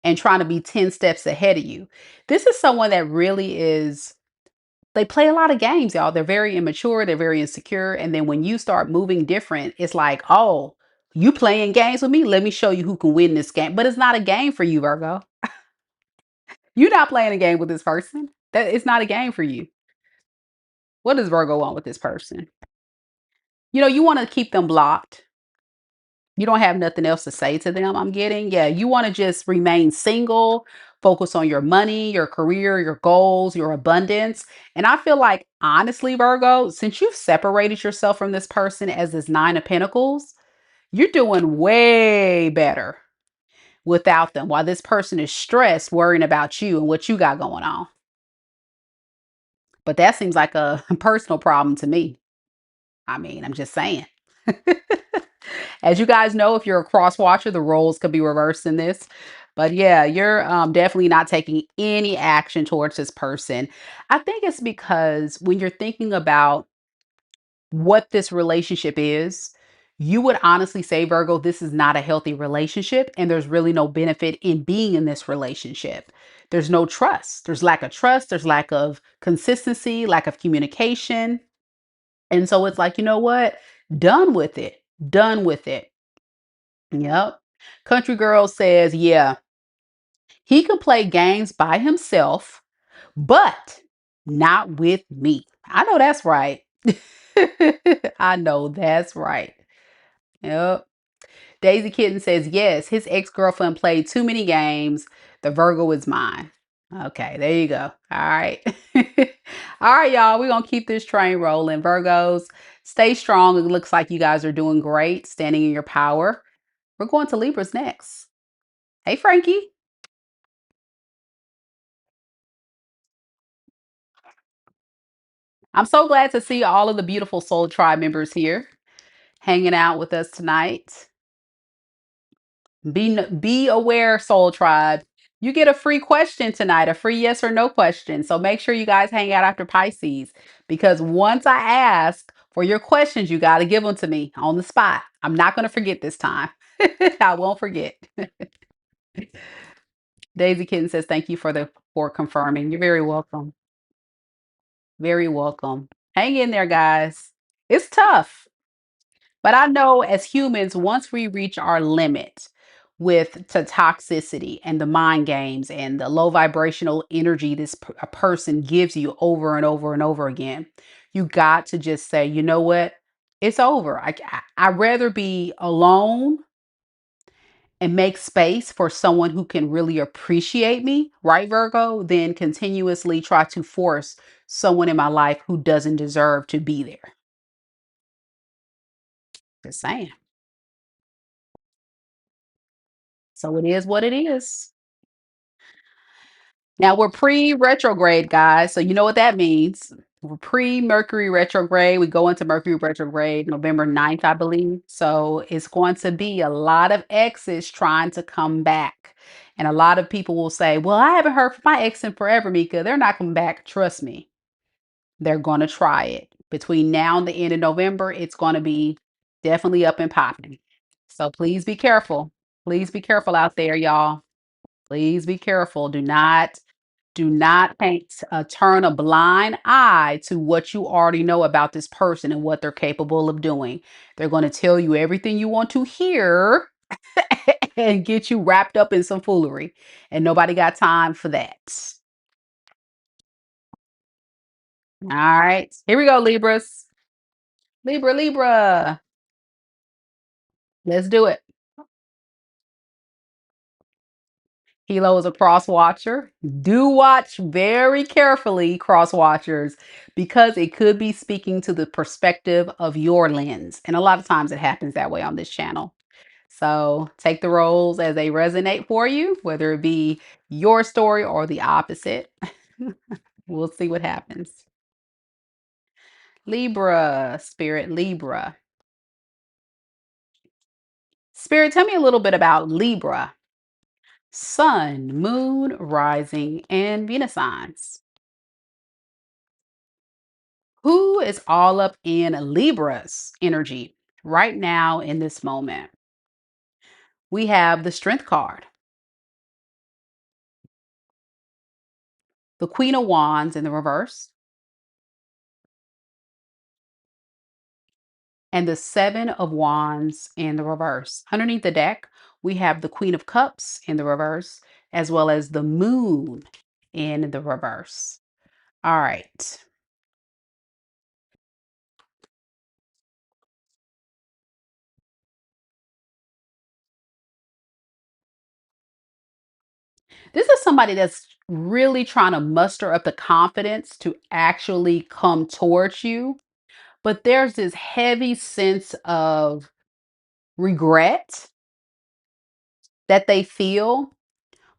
S1: and trying to be 10 steps ahead of you. This is someone that really is, they play a lot of games, y'all. They're very immature, they're very insecure. And then when you start moving different, it's like, oh, you playing games with me? Let me show you who can win this game. But it's not a game for you, Virgo. You're not playing a game with this person. That it's not a game for you. What does Virgo want with this person? You want to keep them blocked. You don't have nothing else to say to them, I'm getting. Yeah, you want to just remain single, focus on your money, your career, your goals, your abundance. And I feel like, honestly, Virgo, since you've separated yourself from this person as this Nine of Pentacles, you're doing way better without them while this person is stressed worrying about you and what you got going on. But that seems like a personal problem to me. I mean, I'm just saying. As you guys know, if you're a cross watcher, the roles could be reversed in this. But yeah, you're definitely not taking any action towards this person. I think it's because when you're thinking about what this relationship is, you would honestly say, Virgo, this is not a healthy relationship, and there's really no benefit in being in this relationship. There's no trust. There's lack of trust. There's lack of consistency, lack of communication. And so it's like, you know what? Done with it. Done with it. Yep. Country Girl says, yeah, he can play games by himself, but not with me. I know that's right. I know that's right. Yep. Daisy Kitten says, yes, his ex girlfriend played too many games. The Virgo is mine. Okay, there you go. All right. All right, y'all. We're going to keep this train rolling. Virgos, stay strong. It looks like you guys are doing great, standing in your power. We're going to Libras next. Hey, Frankie. I'm so glad to see all of the beautiful Soul Tribe members here hanging out with us tonight. Be aware, Soul Tribe. You get a free question tonight, a free yes or no question. So make sure you guys hang out after Pisces because once I ask for your questions, you got to give them to me on the spot. I'm not going to forget this time. I won't forget. Daisy Kitten says, thank you for confirming. You're very welcome. Very welcome. Hang in there, guys. It's tough. But I know as humans, once we reach our limit with the toxicity and the mind games and the low vibrational energy a person gives you over and over and over again, you got to just say, you know what? It's over. I'd rather be alone and make space for someone who can really appreciate me, right, Virgo, than continuously try to force someone in my life who doesn't deserve to be there. Just saying. So it is what it is. Now we're pre-retrograde, guys. So you know what that means. We're pre-Mercury retrograde. We go into Mercury retrograde November 9th, I believe. So it's going to be a lot of exes trying to come back. And a lot of people will say, well, I haven't heard from my ex in forever, Mika. They're not coming back. Trust me. They're going to try it. Between now and the end of November, it's going to be definitely up and popping. So please be careful. Please be careful out there, y'all. Please be careful. Do not turn a blind eye to what you already know about this person and what they're capable of doing. They're going to tell you everything you want to hear and get you wrapped up in some foolery. And nobody got time for that. All right. Here we go, Libras. Libra, Libra. Let's do it. Hilo is a cross watcher. Do watch very carefully, cross watchers, because it could be speaking to the perspective of your lens. And a lot of times it happens that way on this channel. So take the roles as they resonate for you, whether it be your story or the opposite. We'll see what happens. Libra, Spirit, Libra. Spirit, tell me a little bit about Libra. Sun, Moon, Rising, and Venus signs. Who is all up in Libra's energy right now in this moment? We have the Strength card, the Queen of Wands in the reverse, and the Seven of Wands in the reverse. Underneath the deck, we have the Queen of Cups in the reverse, as well as the Moon in the reverse. All right. This is somebody that's really trying to muster up the confidence to actually come towards you. But there's this heavy sense of regret that they feel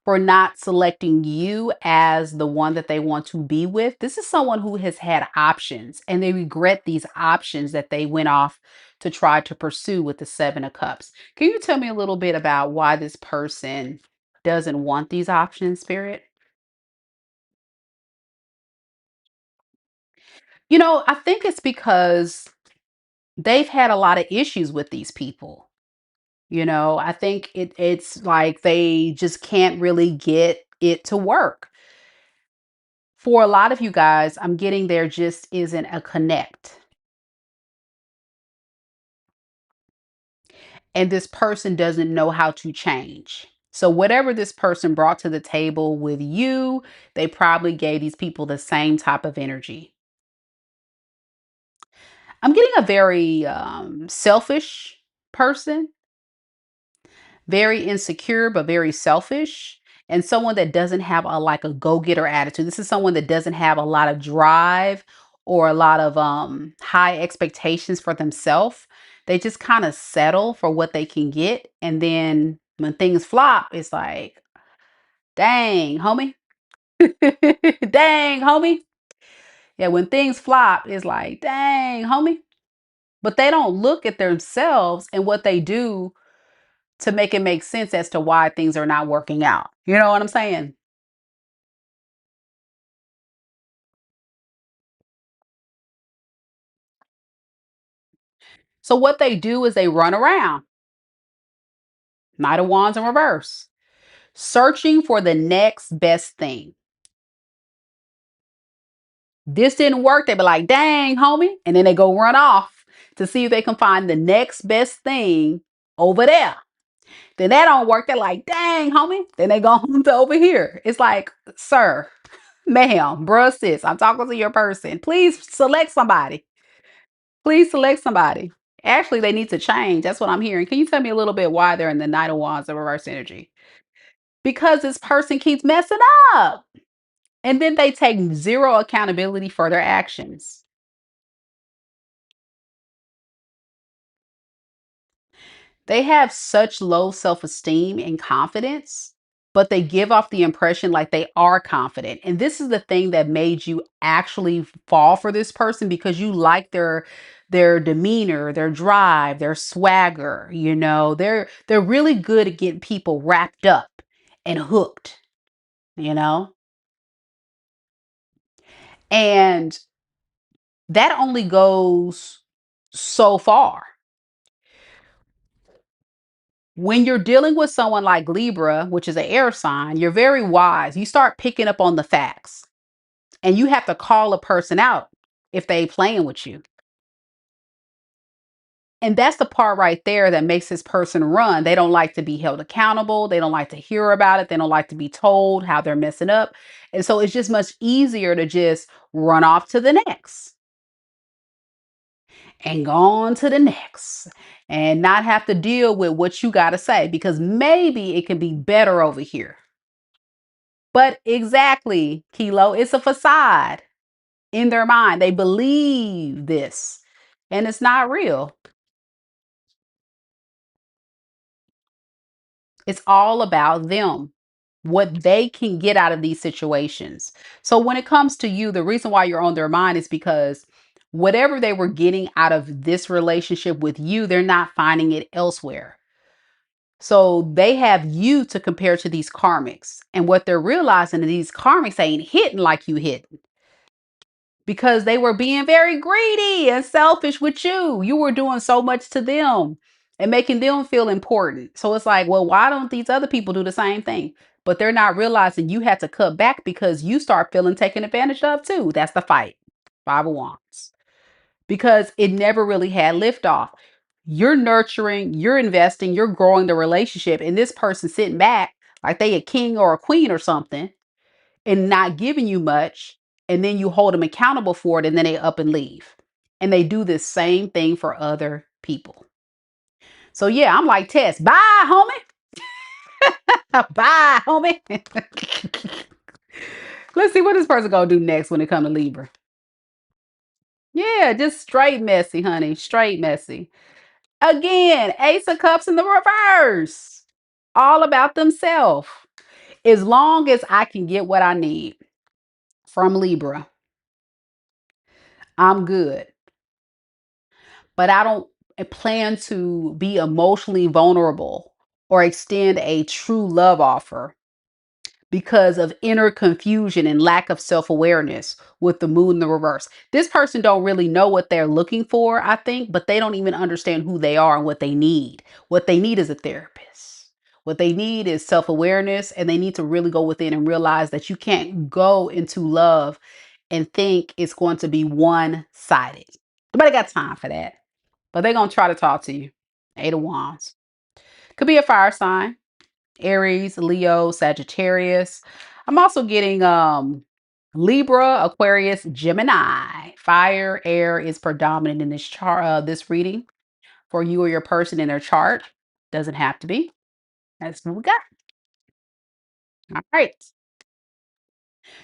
S1: for not selecting you as the one that they want to be with. This is someone who has had options and they regret these options that they went off to try to pursue with the Seven of Cups. Can you tell me a little bit about why this person doesn't want these options, Spirit? I think it's because they've had a lot of issues with these people. I think it's like they just can't really get it to work. For a lot of you guys, I'm getting there just isn't a connect. And this person doesn't know how to change. So whatever this person brought to the table with you, they probably gave these people the same type of energy. I'm getting a very selfish person, very insecure, but very selfish. And someone that doesn't have a go-getter attitude. This is someone that doesn't have a lot of drive or a lot of high expectations for themselves. They just kind of settle for what they can get. And then when things flop, it's like, dang, homie. Dang, homie. Yeah, when things flop, it's like, dang, homie. But they don't look at themselves and what they do to make it make sense as to why things are not working out. You know what I'm saying? So what they do is they run around, Knight of Wands in reverse, searching for the next best thing. This didn't work. They be like, dang, homie. And then they go run off to see if they can find the next best thing over there. Then that don't work. They're like, dang, homie. Then they go home to over here. It's like, sir, ma'am, bruh, sis, I'm talking to your person. Please select somebody. Please select somebody. Actually, they need to change. That's what I'm hearing. Can you tell me a little bit why they're in the Knight of Wands of reverse energy? Because this person keeps messing up. And then they take zero accountability for their actions. They have such low self esteem and confidence, but they give off the impression like they are confident. And this is the thing that made you actually fall for this person because you like their demeanor, their drive, their swagger, you know. They're really good at getting people wrapped up and hooked, you know? And that only goes so far. When you're dealing with someone like Libra, which is an air sign, you're very wise. You start picking up on the facts and you have to call a person out if they playing with you. And that's the part right there that makes this person run. They don't like to be held accountable. They don't like to hear about it. They don't like to be told how they're messing up. And so it's just much easier to just run off to the next and go on to the next and not have to deal with what you got to say because maybe it can be better over here. But exactly, Kilo, it's a facade in their mind. They believe this and it's not real. It's all about them, what they can get out of these situations. So when it comes to you, the reason why you're on their mind is because whatever they were getting out of this relationship with you, they're not finding it elsewhere. So they have you to compare to these karmics. And what they're realizing is these karmics ain't hitting like you hit because they were being very greedy and selfish with you. You were doing so much to them and making them feel important. So it's like, well, why don't these other people do the same thing? But they're not realizing you had to cut back because you start feeling taken advantage of too. That's the fight. Five of Wands. Because it never really had liftoff. You're nurturing, you're investing, you're growing the relationship, and this person sitting back like they a king or a queen or something and not giving you much, and then you hold them accountable for it, and then they up and leave. And they do this same thing for other people. So yeah, I'm like Tess, bye, homie. Bye, homie. Let's see what this person gonna do next when it comes to Libra. Yeah, just straight messy, honey. Straight messy. Again, Ace of Cups in the reverse. All about themselves. As long as I can get what I need from Libra, I'm good. But I don't plan to be emotionally vulnerable or extend a true love offer because of inner confusion and lack of self-awareness with the moon in the reverse. This person don't really know what they're looking for, I think, but they don't even understand who they are and what they need. What they need is a therapist. What they need is self-awareness, and they need to really go within and realize that you can't go into love and think it's going to be one-sided. Nobody got time for that. But they're going to try to talk to you. Eight of Wands. Could be a fire sign. Aries, Leo, Sagittarius. I'm also getting Libra, Aquarius, Gemini. Fire, air is predominant in this chart, this reading for you or your person in their chart. Doesn't have to be. That's what we got. All right.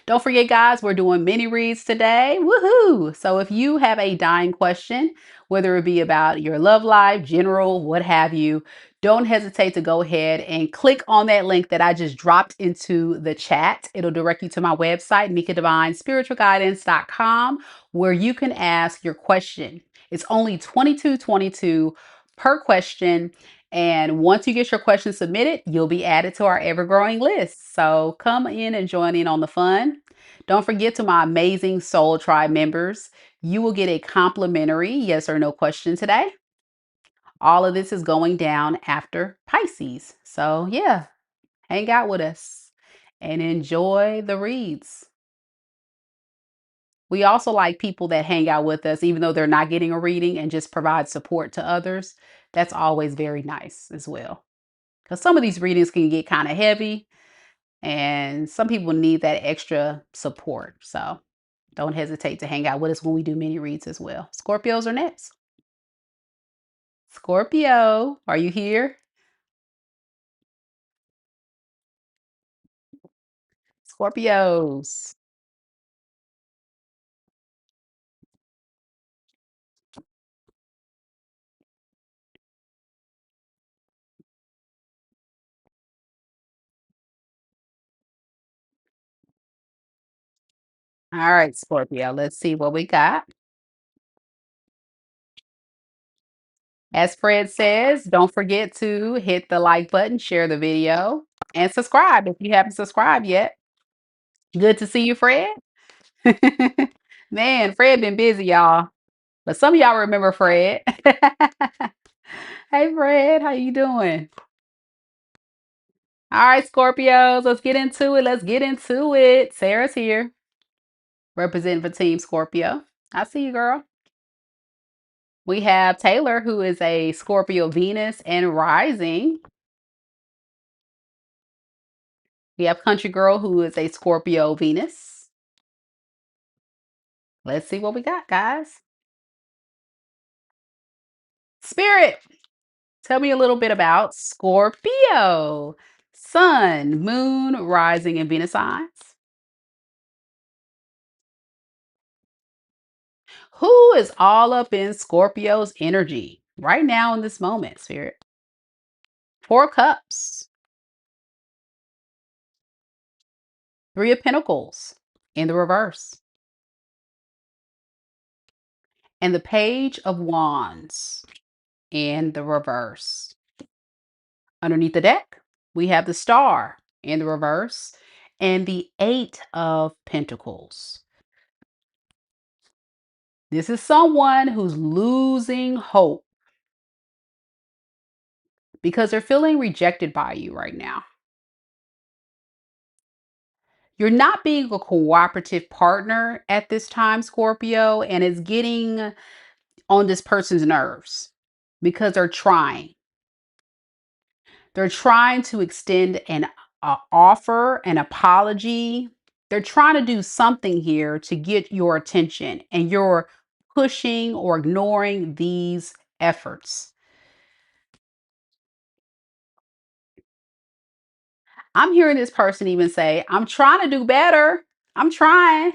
S1: Don't forget, guys, we're doing mini reads today. Woohoo! So if you have a dying question, whether it be about your love life, general, what have you, don't hesitate to go ahead and click on that link that I just dropped into the chat. It'll direct you to my website, mikadivinespiritualguidance.com, where you can ask your question. It's only $22.22 per question. And once you get your question submitted, you'll be added to our ever-growing list. So come in and join in on the fun. Don't forget, to my amazing Soul Tribe members, you will get a complimentary yes or no question today. All of this is going down after Pisces. So yeah, hang out with us and enjoy the reads. We also like people that hang out with us, even though they're not getting a reading, and just provide support to others. That's always very nice as well. Because some of these readings can get kind of heavy and some people need that extra support. So don't hesitate to hang out with us when we do mini reads as well. Scorpios are next. Scorpio, are you here? Scorpios. All right, Scorpio, let's see what we got. As Fred says, don't forget to hit the like button, share the video, and subscribe if you haven't subscribed yet. Good to see you, Fred. Man, Fred been busy, y'all. But some of y'all remember Fred. Hey, Fred, how you doing? All right, Scorpios, let's get into it. Let's get into it. Sarah's here, representing for Team Scorpio. I see you, girl. We have Taylor, who is a Scorpio Venus and rising. We have Country Girl, who is a Scorpio Venus. Let's see what we got, guys. Spirit, tell me a little bit about Scorpio. Sun, Moon, Rising, and Venus signs. Who is all up in Scorpio's energy right now in this moment, Spirit? Four Cups, Three of Pentacles in the reverse, and the Page of Wands in the reverse. Underneath the deck, we have the Star in the reverse and the Eight of Pentacles. This is someone who's losing hope because they're feeling rejected by you right now. You're not being a cooperative partner at this time, Scorpio, and it's getting on this person's nerves because they're trying. They're trying to extend an offer, an apology. They're trying to do something here to get your attention, and you're pushing or ignoring these efforts. I'm hearing this person even say, I'm trying to do better. I'm trying.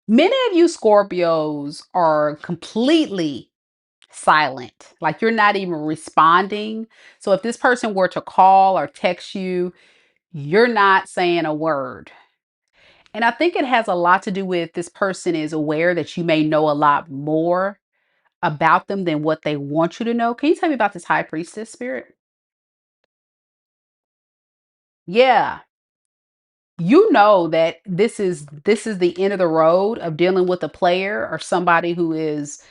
S1: Many of you Scorpios are completely silent. Like you're not even responding. So if this person were to call or text you, you're not saying a word. And I think it has a lot to do with this person is aware that you may know a lot more about them than what they want you to know. Can you tell me about this high priestess spirit? Yeah. You know that this is the end of the road of dealing with a player or somebody who is,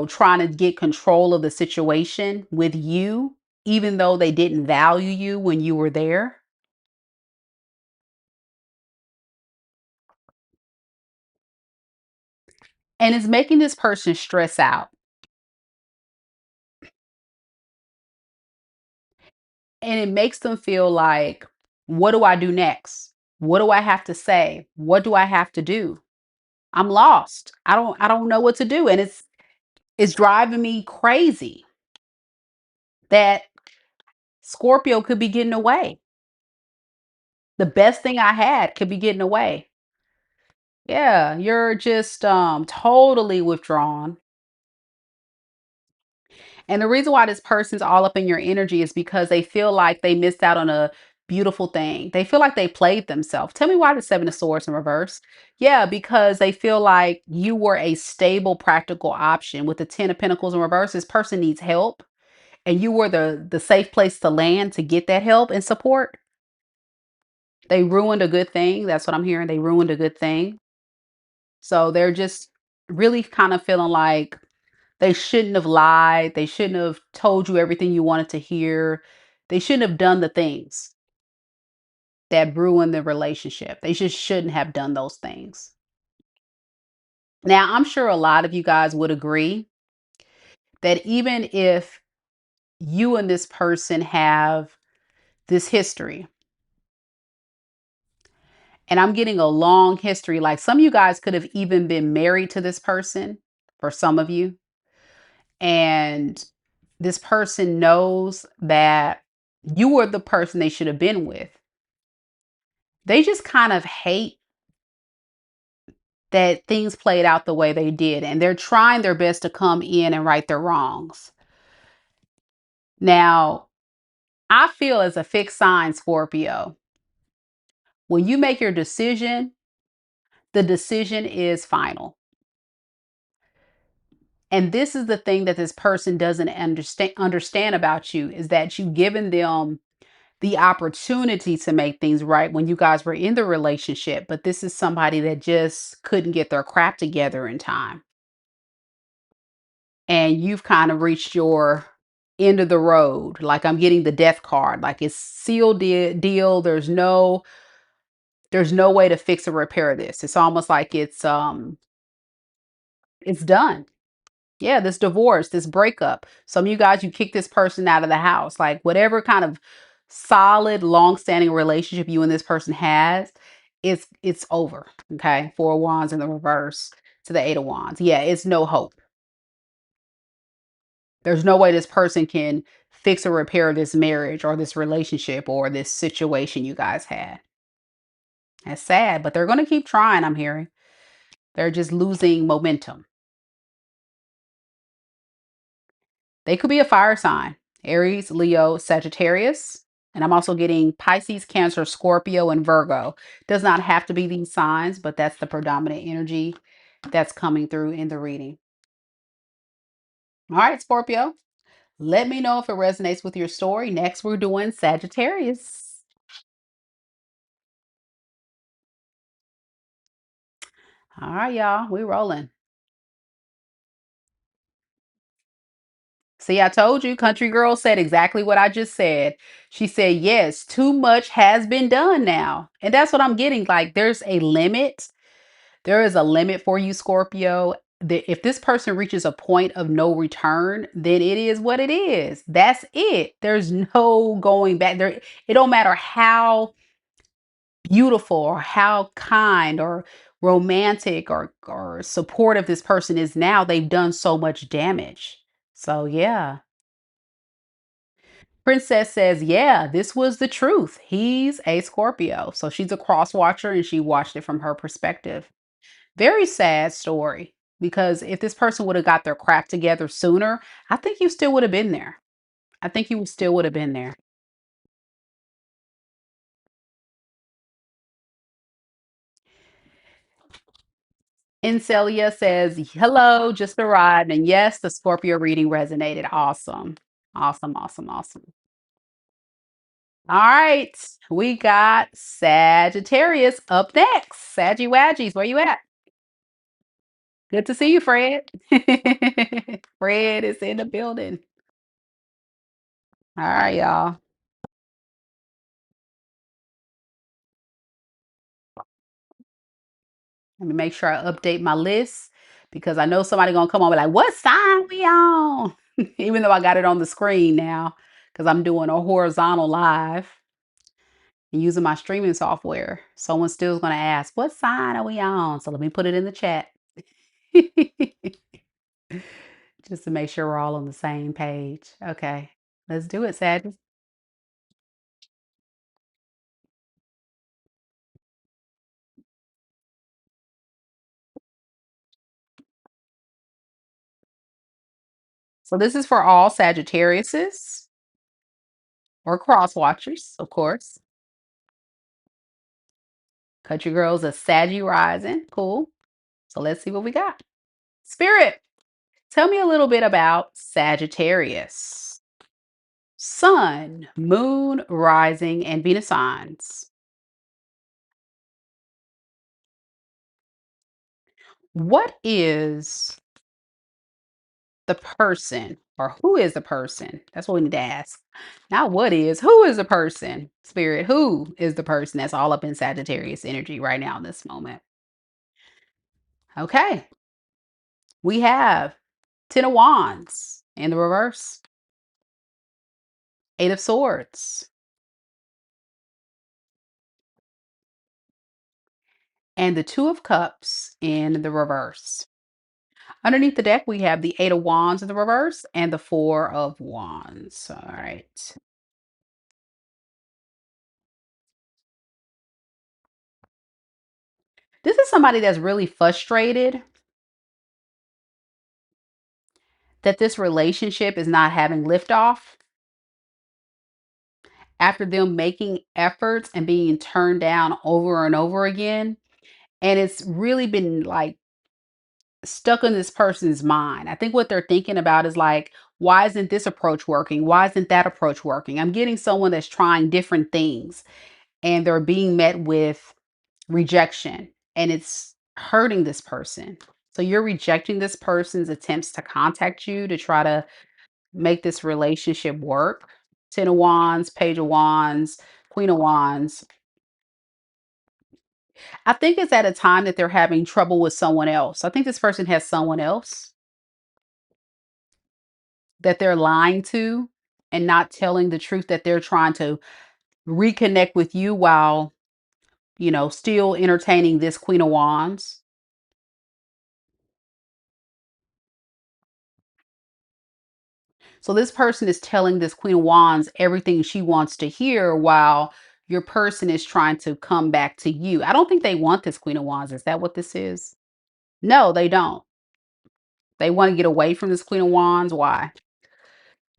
S1: trying to get control of the situation with you, even though they didn't value you when you were there. And it's making this person stress out. And it makes them feel like, what do I do next? What do I have to say? What do I have to do? I'm lost. I don't know what to do. And It's driving me crazy that Scorpio could be getting away. The best thing I had could be getting away. Yeah, you're just totally withdrawn. And the reason why this person's all up in your energy is because they feel like they missed out on a beautiful thing. They feel like they played themselves. Tell me why the Seven of Swords in reverse. Yeah, because they feel like you were a stable, practical option. With the Ten of Pentacles in reverse, this person needs help, and you were the safe place to land to get that help and support. They ruined a good thing. That's what I'm hearing. They ruined a good thing. So they're just really kind of feeling like they shouldn't have lied. They shouldn't have told you everything you wanted to hear. They shouldn't have done the things that ruined the relationship. They just shouldn't have done those things. Now, I'm sure a lot of you guys would agree that even if you and this person have this history, and I'm getting a long history, like some of you guys could have even been married to this person, for some of you, and this person knows that you were the person they should have been with. They just kind of hate that things played out the way they did, and they're trying their best to come in and right their wrongs. Now, I feel as a fixed sign Scorpio, when you make your decision, the decision is final. And this is the thing that this person doesn't understand about you, is that you've given them the opportunity to make things right when you guys were in the relationship, but this is somebody that just couldn't get their crap together in time. And you've kind of reached your end of the road. Like I'm getting the death card, like it's sealed deal. There's no way to fix or repair this. It's almost like it's done. Yeah, this divorce, this breakup. Some of you guys, you kick this person out of the house. Like whatever kind of solid, long-standing relationship you and this person has, it's over. Okay. Four of Wands in the reverse to the Eight of Wands. Yeah, it's no hope. There's no way this person can fix or repair this marriage or this relationship or this situation you guys had. That's sad, but they're going to keep trying, I'm hearing. They're just losing momentum. They could be a fire sign: Aries, Leo, Sagittarius. And I'm also getting Pisces, Cancer, Scorpio, and Virgo. Does not have to be these signs, but that's the predominant energy that's coming through in the reading. All right, Scorpio. Let me know if it resonates with your story. Next, we're doing Sagittarius. All right, y'all. We rolling. See, I told you, country girl said exactly what I just said. She said, yes, too much has been done now. And that's what I'm getting. Like, there's a limit. There is a limit for you, Scorpio. If this person reaches a point of no return, then it is what it is. That's it. There's no going back there. It don't matter how beautiful or how kind or romantic or supportive this person is now. They've done so much damage. So yeah. Princess says, yeah, this was the truth. He's a Scorpio. So she's a cross watcher and she watched it from her perspective. Very sad story, because if this person would have got their crap together sooner, I think you still would have been there. I think you still would have been there. Incelia says, hello, just arrived. And yes, the Scorpio reading resonated. Awesome. Awesome, awesome, awesome. All right. We got Sagittarius up next. Saggy Waggies, where you at? Good to see you, Fred. Fred is in the building. All right, y'all. Let me make sure I update my list, because I know somebody gonna come on and be like, what sign we on? Even though I got it on the screen now, because I'm doing a horizontal live and using my streaming software. Someone still is gonna ask, what sign are we on? So let me put it in the chat. Just Just to make sure we're all on the same page. Okay. Let's do it, Sag. So this is for all Sagittariuses or cross watchers, of course. Cut your girls a Saggy rising. Cool. So let's see what we got. Spirit, tell me a little bit about Sagittarius. Sun, moon, rising, and Venus signs. What is the person or who is the person? That's what we need to ask. Not what is, who is the person? Spirit, who is the person that's all up in Sagittarius energy right now in this moment? Okay. We have Ten of Wands in the reverse, Eight of Swords, and the Two of Cups in the reverse. Underneath the deck, we have the Eight of Wands in the reverse and the Four of Wands. All right. This is somebody that's really frustrated that this relationship is not having liftoff after them making efforts and being turned down over and over again. And it's really been like stuck in this person's mind. I think what they're thinking about is like, why isn't this approach working? Why isn't that approach working? I'm getting someone that's trying different things and they're being met with rejection and it's hurting this person. So you're rejecting this person's attempts to contact you to try to make this relationship work. Ten of Wands, Page of Wands, Queen of Wands. I think it's at a time that they're having trouble with someone else. I think this person has someone else that they're lying to and not telling the truth that they're trying to reconnect with you while, still entertaining this Queen of Wands. So this person is telling this Queen of Wands everything she wants to hear while your person is trying to come back to you. I don't think they want this Queen of Wands. Is that what this is? No, they don't. They want to get away from this Queen of Wands. Why?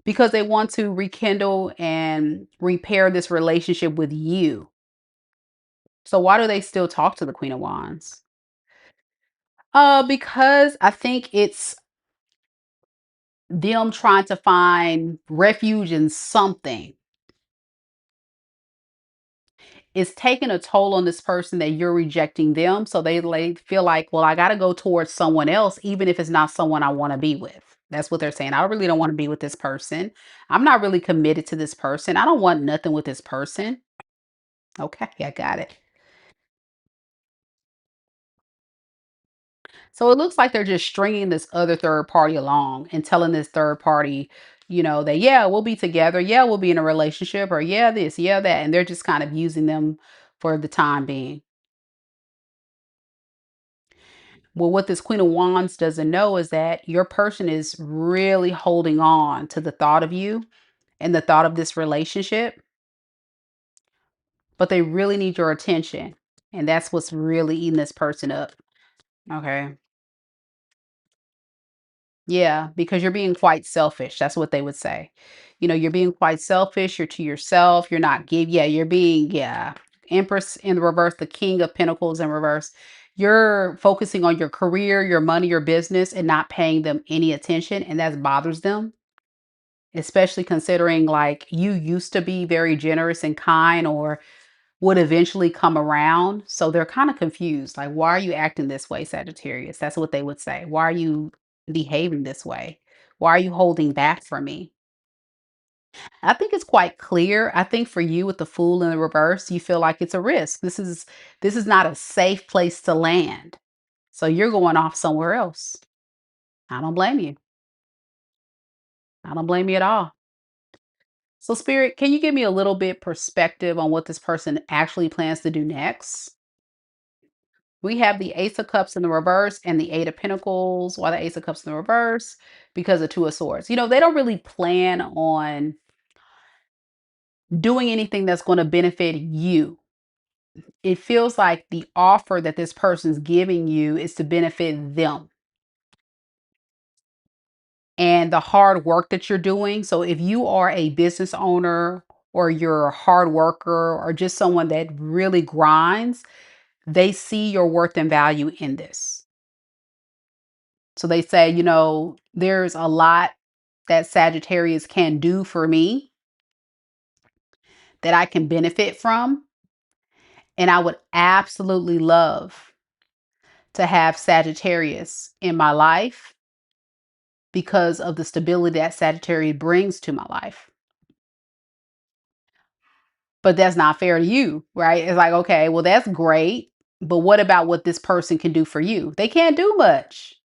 S1: Because they want to rekindle and repair this relationship with you. So why do they still talk to the Queen of Wands? Because I think it's them trying to find refuge in something. It's taking a toll on this person that you're rejecting them. So they feel like, well, I got to go towards someone else, even if it's not someone I want to be with. That's what they're saying. I really don't want to be with this person. I'm not really committed to this person. I don't want nothing with this person. Okay, I got it. So it looks like they're just stringing this other third party along and telling this third party, that, yeah, we'll be together. Yeah, we'll be in a relationship or yeah, this, yeah, that. And they're just kind of using them for the time being. Well, what this Queen of Wands doesn't know is that your person is really holding on to the thought of you and the thought of this relationship, but they really need your attention. And that's what's really eating this person up. Okay. Yeah, because you're being quite selfish. That's what they would say. You're being quite selfish. You're to yourself. You're not yeah, you're being, yeah. Empress in the reverse, the King of Pentacles in reverse. You're focusing on your career, your money, your business, and not paying them any attention. And that bothers them, especially considering like you used to be very generous and kind or would eventually come around. So they're kind of confused. Like, why are you acting this way, Sagittarius? That's what they would say. Why are you behaving this way? Why are you holding back from me? I think it's quite clear. I think for you with the Fool in the reverse, you feel like it's a risk. This is not a safe place to land. So you're going off somewhere else. I don't blame you. I don't blame you at all. So Spirit, can you give me a little bit perspective on what this person actually plans to do next? We have the Ace of Cups in the reverse and the Eight of Pentacles. Why the Ace of Cups in the reverse? Because of Two of Swords. You know, they don't really plan on doing anything that's going to benefit you. It feels like the offer that this person's giving you is to benefit them and the hard work that you're doing. So if you are a business owner or you're a hard worker or just someone that really grinds, they see your worth and value in this. So they say, you know, there's a lot that Sagittarius can do for me that I can benefit from. And I would absolutely love to have Sagittarius in my life because of the stability that Sagittarius brings to my life. But that's not fair to you, right? It's like, okay, well, that's great. But what about what this person can do for you? They can't do much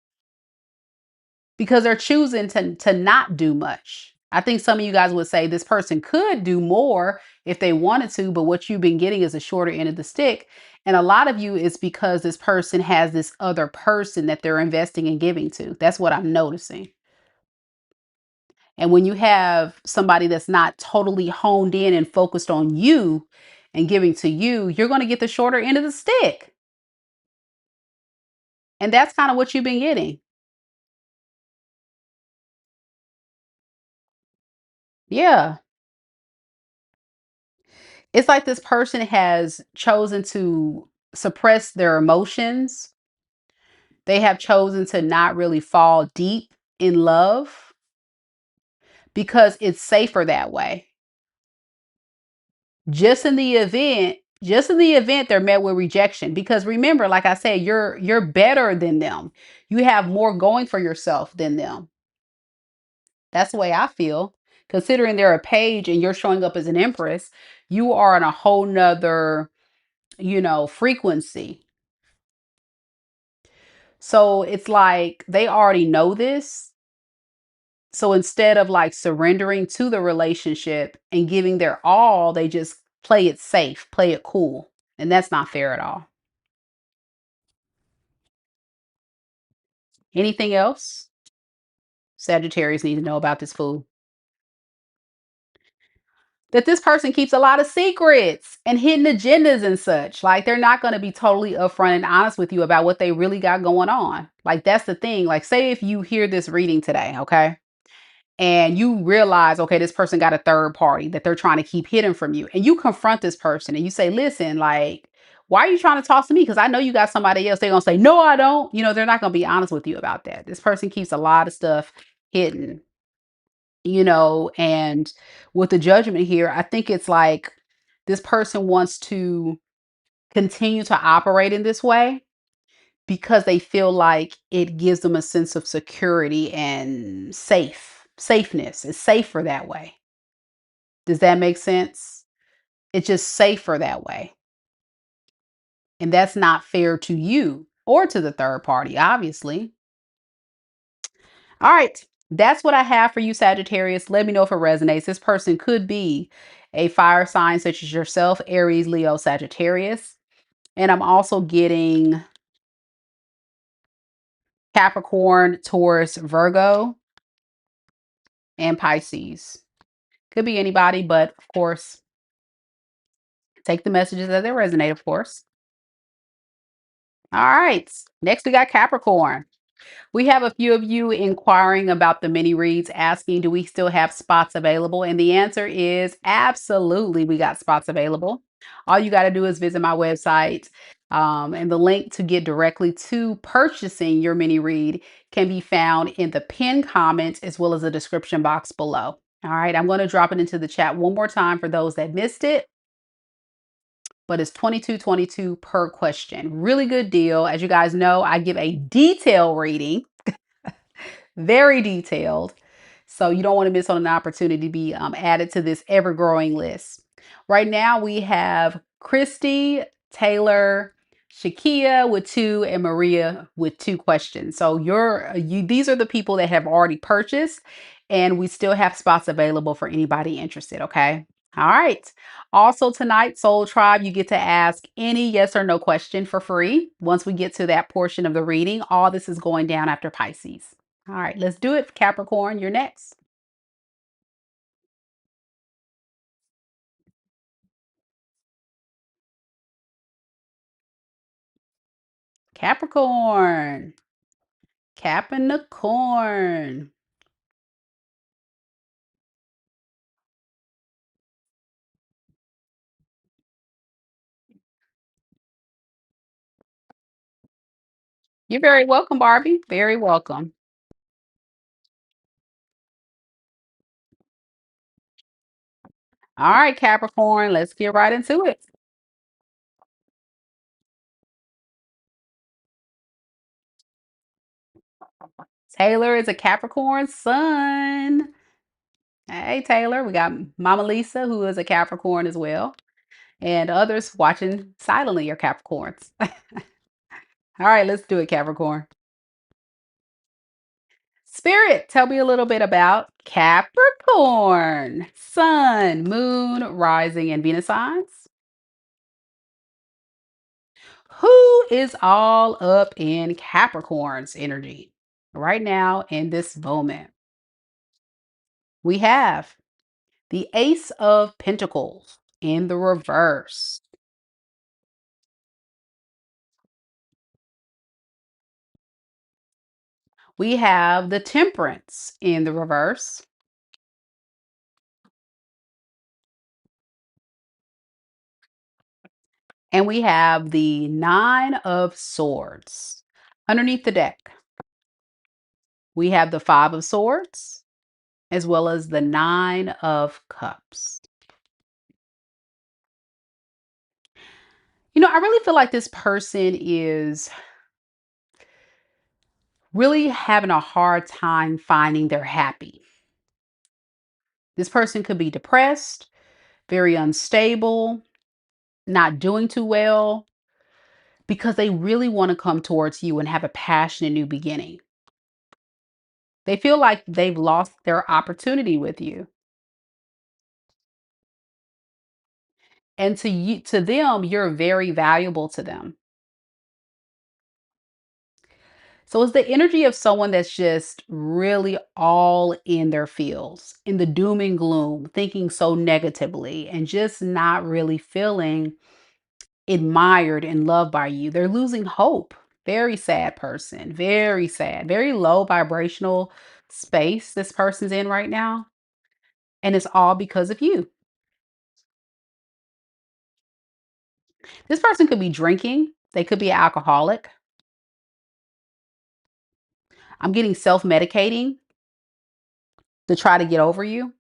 S1: because they're choosing to not do much. I think some of you guys would say this person could do more if they wanted to, but what you've been getting is a shorter end of the stick. And a lot of you is because this person has this other person that they're investing and giving to. That's what I'm noticing. And when you have somebody that's not totally honed in and focused on you and giving to you, you're going to get the shorter end of the stick. And that's kind of what you've been getting. Yeah. It's like this person has chosen to suppress their emotions. They have chosen to not really fall deep in love because it's safer that way. Just in the event they're met with rejection, because remember, like I said, you're better than them. You have more going for yourself than them. That's the way I feel. Considering they're a page and you're showing up as an empress, you are on a whole nother, frequency. So it's like they already know this. So instead of like surrendering to the relationship and giving their all, they just play it safe, play it cool. And that's not fair at all. Anything else Sagittarius need to know about this fool? That this person keeps a lot of secrets and hidden agendas and such. Like they're not going to be totally upfront and honest with you about what they really got going on. Like that's the thing. Like say if you hear this reading today, okay? And you realize, okay, this person got a third party that they're trying to keep hidden from you. And you confront this person and you say, listen, like, why are you trying to talk to me? Because I know you got somebody else. They're going to say, no, I don't. They're not going to be honest with you about that. This person keeps a lot of stuff hidden, and with the judgment here, I think it's like this person wants to continue to operate in this way because they feel like it gives them a sense of security and safeness. It's safer that way. Does that make sense? It's just safer that way. And that's not fair to you or to the third party, obviously. All right. That's what I have for you, Sagittarius. Let me know if it resonates. This person could be a fire sign such as yourself, Aries, Leo, Sagittarius. And I'm also getting Capricorn, Taurus, Virgo, and Pisces. Could be anybody, but of course, take the messages as they resonate, of course. All right. Next, we got Capricorn. We have a few of you inquiring about the mini reads, asking, do we still have spots available? And the answer is absolutely, we got spots available. All you got to do is visit my website. And the link to get directly to purchasing your mini read can be found in the pinned comments as well as the description box below. All right, I'm going to drop it into the chat one more time for those that missed it. But it's $22.22 per question. Really good deal. As you guys know, I give a detailed reading, very detailed. So you don't want to miss on an opportunity to be added to this ever-growing list. Right now we have Christy, Taylor, Shakia with 2, and Maria with 2 questions. So these are the people that have already purchased, and we still have spots available for anybody interested. Okay. All right. Also, tonight, Soul Tribe, you get to ask any yes or no question for free. Once we get to that portion of the reading, all this is going down after Pisces. All right, let's do it. Capricorn, you're next. Capricorn, capping the corn. You're very welcome, Barbie. Very welcome. All right, Capricorn, let's get right into it. Taylor is a Capricorn sun. Hey, Taylor, we got Mama Lisa, who is a Capricorn as well, and others watching silently are Capricorns. All right, let's do it, Capricorn. Spirit, tell me a little bit about Capricorn, Sun, Moon, Rising, and Venus signs. Who is all up in Capricorn's energy right now in this moment? We have the Ace of Pentacles in the reverse. We have the Temperance in the reverse. And we have the Nine of Swords. Underneath the deck, we have the Five of Swords as well as the Nine of Cups. I really feel like this person is really having a hard time finding their happy. This person could be depressed, very unstable, not doing too well because they really want to come towards you and have a passionate new beginning. They feel like they've lost their opportunity with you. And to them, you're very valuable to them. So it's the energy of someone that's just really all in their fields, in the doom and gloom, thinking so negatively and just not really feeling admired and loved by you. They're losing hope. Very sad person. Very sad. Very low vibrational space this person's in right now. And it's all because of you. This person could be drinking. They could be an alcoholic. I'm getting self-medicating to try to get over you,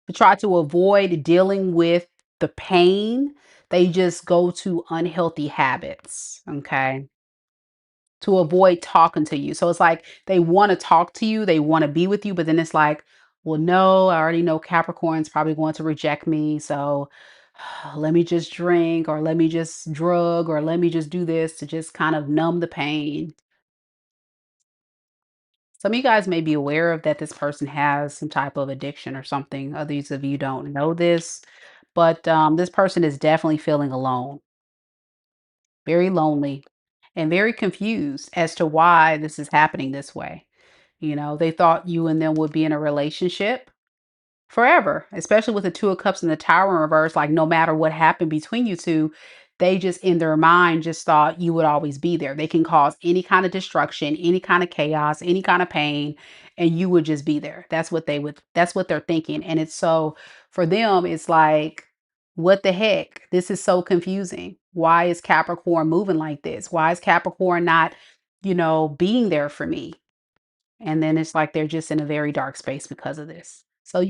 S1: to try to avoid dealing with the pain. They just go to unhealthy habits, okay, to avoid talking to you. So it's like they want to talk to you, they want to be with you, but then it's like, well, no, I already know Capricorn's probably going to reject me. So let me just drink, or let me just drug, or let me just do this to just kind of numb the pain. Some of you guys may be aware of that this person has some type of addiction or something. Others of you don't know this, but this person is definitely feeling alone, very lonely, and very confused as to why this is happening this way. They thought you and them would be in a relationship forever, especially with the Two of Cups and the Tower in reverse. Like, no matter what happened between you two, they just in their mind just thought you would always be there. They can cause any kind of destruction, any kind of chaos, any kind of pain, and you would just be there. That's what they're thinking. And it's so, for them, it's like, what the heck? This is so confusing. Why is Capricorn moving like this? Why is Capricorn not, being there for me? And then it's like they're just in a very dark space because of this. So it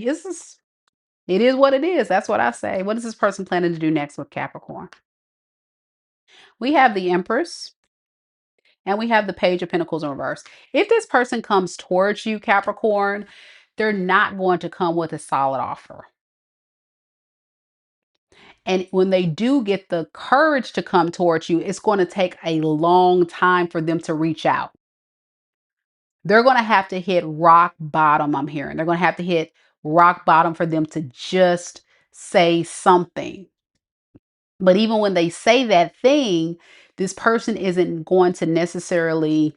S1: is what it is. That's what I say. What is this person planning to do next with Capricorn? We have the Empress and we have the Page of Pentacles in reverse. If this person comes towards you, Capricorn, they're not going to come with a solid offer. And when they do get the courage to come towards you, it's going to take a long time for them to reach out. They're going to have to hit rock bottom, I'm hearing. They're going to have to hit rock bottom for them to just say something. But even when they say that thing, this person isn't going to necessarily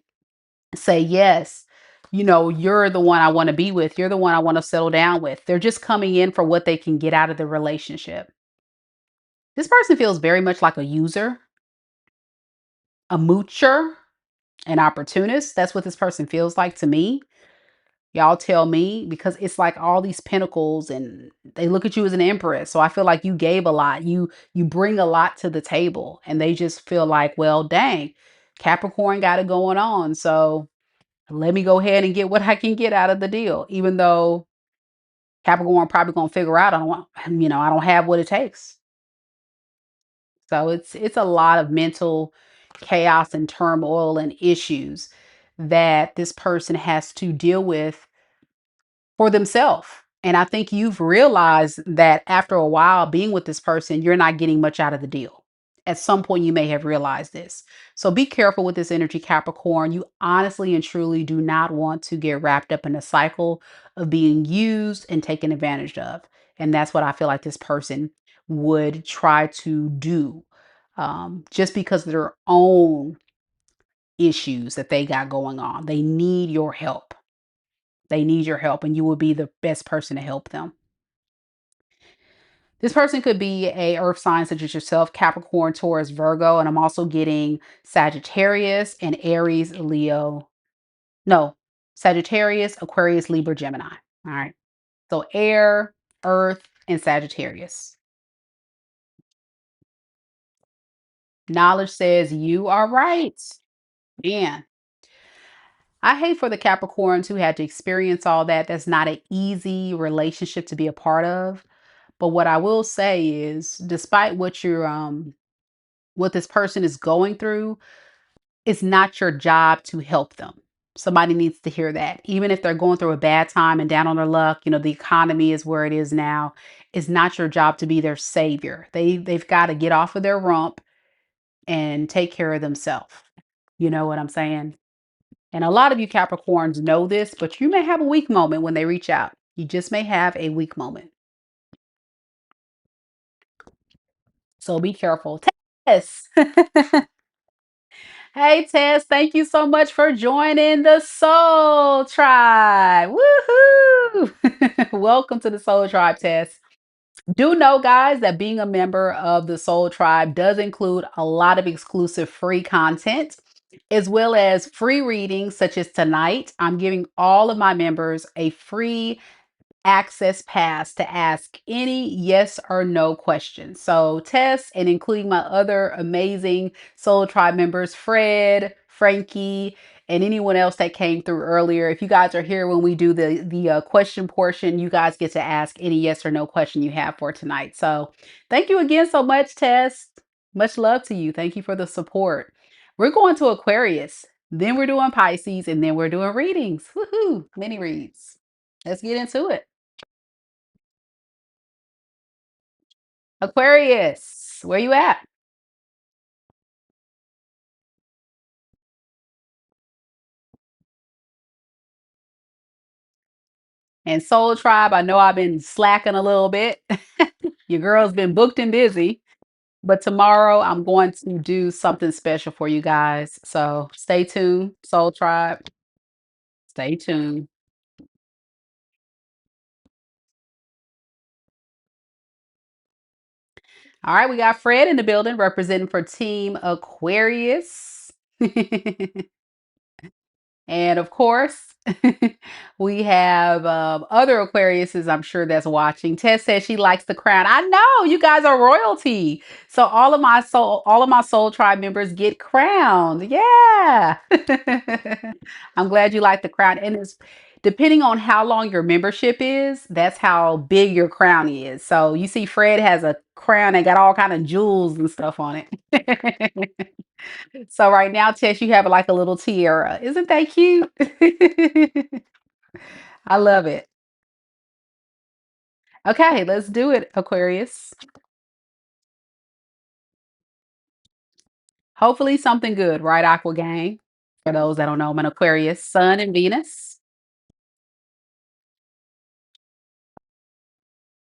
S1: say, yes, you're the one I want to be with. You're the one I want to settle down with. They're just coming in for what they can get out of the relationship. This person feels very much like a user, a moocher, an opportunist. That's what this person feels like to me. Y'all tell me, because it's like all these pentacles and they look at you as an empress. So I feel like you gave a lot. You bring a lot to the table and they just feel like, well, dang, Capricorn got it going on. So let me go ahead and get what I can get out of the deal. Even though Capricorn probably gonna figure out I don't have what it takes. So it's a lot of mental chaos and turmoil and issues that this person has to deal with for themselves. And I think you've realized that after a while being with this person, you're not getting much out of the deal. At some point, you may have realized this. So be careful with this energy, Capricorn. You honestly and truly do not want to get wrapped up in a cycle of being used and taken advantage of. And that's what I feel like this person would try to do, just because of their own issues that they got going on. They need your help. They need your help, and you will be the best person to help them. This person could be a earth sign such as yourself, Capricorn, Taurus, Virgo, and I'm also getting Sagittarius and Aries, Leo. No, Sagittarius, Aquarius, Libra, Gemini. All right. So air, earth, and Sagittarius. Knowledge says you are right. Man, I hate for the Capricorns who had to experience all that. That's not an easy relationship to be a part of. But what I will say is, despite what this person is going through, it's not your job to help them. Somebody needs to hear that. Even if they're going through a bad time and down on their luck, the economy is where it is now. It's not your job to be their savior. They've got to get off of their rump and take care of themselves. You know what I'm saying? And a lot of you Capricorns know this, but you may have a weak moment when they reach out. You just may have a weak moment. So be careful. Tess. Hey, Tess, thank you so much for joining the Soul Tribe. Woohoo! Welcome to the Soul Tribe, Tess. Do know, guys, that being a member of the Soul Tribe does include a lot of exclusive free content, as well as free readings, such as tonight. I'm giving all of my members a free access pass to ask any yes or no questions. So Tess, and including my other amazing Soul Tribe members, Fred, Frankie, and anyone else that came through earlier. If you guys are here when we do the question portion, you guys get to ask any yes or no question you have for tonight. So thank you again so much, Tess. Much love to you. Thank you for the support. We're going to Aquarius, then we're doing Pisces, and then we're doing readings. Woohoo! Mini reads. Let's get into it. Aquarius, where you at? And Soul Tribe, I know I've been slacking a little bit. Your girl's been booked and busy, but tomorrow I'm going to do something special for you guys. So stay tuned, Soul Tribe. Stay tuned. All right, we got Fred in the building representing for Team Aquarius. And of course, we have other Aquariuses, I'm sure, that's watching. Tess says she likes the crown. I know you guys are royalty. So all of my soul tribe members get crowned. Yeah. I'm glad you like the crown. And it's depending on how long your membership is, that's how big your crown is. So you see Fred has a crown that got all kind of jewels and stuff on it. So right now, Tess, you have like a little tiara. Isn't that cute? I love it. Okay, let's do it, Aquarius. Hopefully something good, right, Aqua Gang? For those that don't know, I'm an Aquarius, Sun and Venus.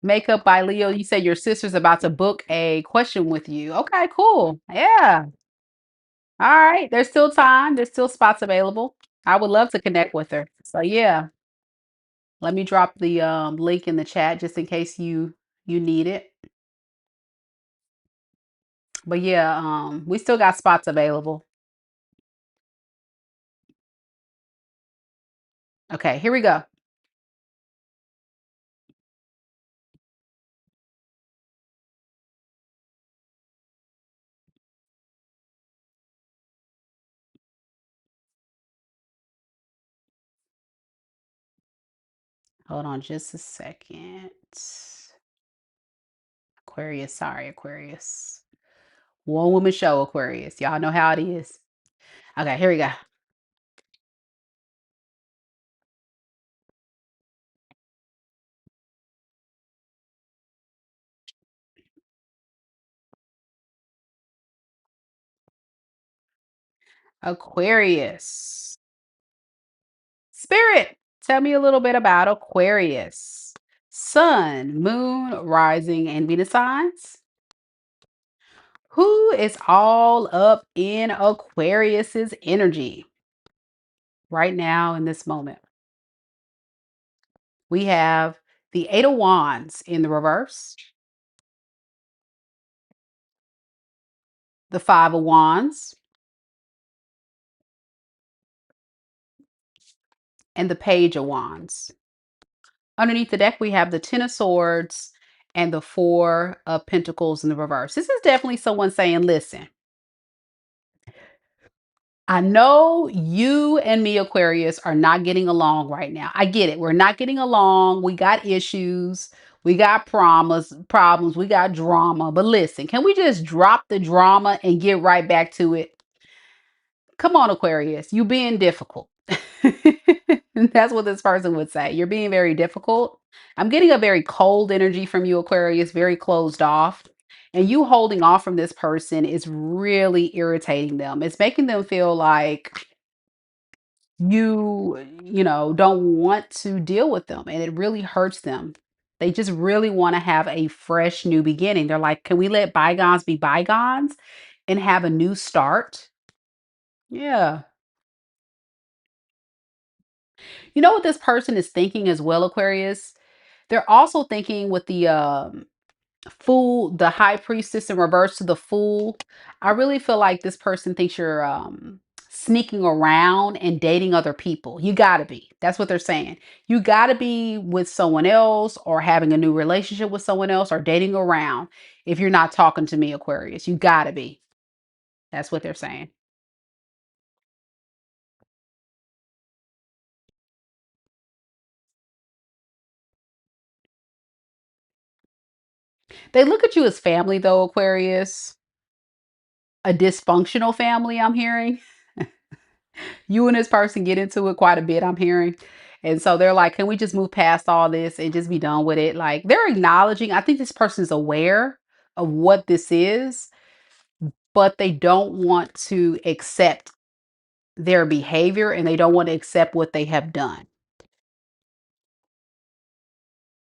S1: Makeup by Leo. You say your sister's about to book a question with you. Okay, cool. Yeah. All right. There's still time. There's still spots available. I would love to connect with her. So yeah, let me drop the link in the chat just in case you need it. But yeah, we still got spots available. Okay, here we go. Hold on just a second. Aquarius, sorry, Aquarius. One woman show, Aquarius. Y'all know how it is. Okay, here we go. Aquarius. Spirit, tell me a little bit about Aquarius. Sun, moon, rising, and Venus signs. Who is all up in Aquarius's energy right now in this moment? We have the Eight of Wands in the reverse, the Five of Wands, and the Page of Wands. Underneath the deck, we have the Ten of Swords and the Four of Pentacles in the reverse. This is definitely someone saying, listen, I know you and me, Aquarius, are not getting along right now. I get it. We're not getting along. We got issues. We got problems. We got drama. But listen, can we just drop the drama and get right back to it? Come on, Aquarius. You being difficult. That's what this person would say. You're being very difficult. I'm getting a very cold energy from you, Aquarius, very closed off. And you holding off from this person is really irritating them. It's making them feel like you don't want to deal with them, and it really hurts them. They just really want to have a fresh new beginning. They're like, can we let bygones be bygones and have a new start? Yeah. You know what this person is thinking as well, Aquarius? They're also thinking with the fool, the high priestess in reverse to the fool. I really feel like this person thinks you're sneaking around and dating other people. You got to be. That's what they're saying. You got to be with someone else or having a new relationship with someone else or dating around if you're not talking to me, Aquarius. You got to be. That's what they're saying. They look at you as family though, Aquarius. A dysfunctional family, I'm hearing. You and this person get into it quite a bit, I'm hearing. And so they're like, can we just move past all this and just be done with it? Like they're acknowledging, I think this person is aware of what this is, but they don't want to accept their behavior and they don't want to accept what they have done.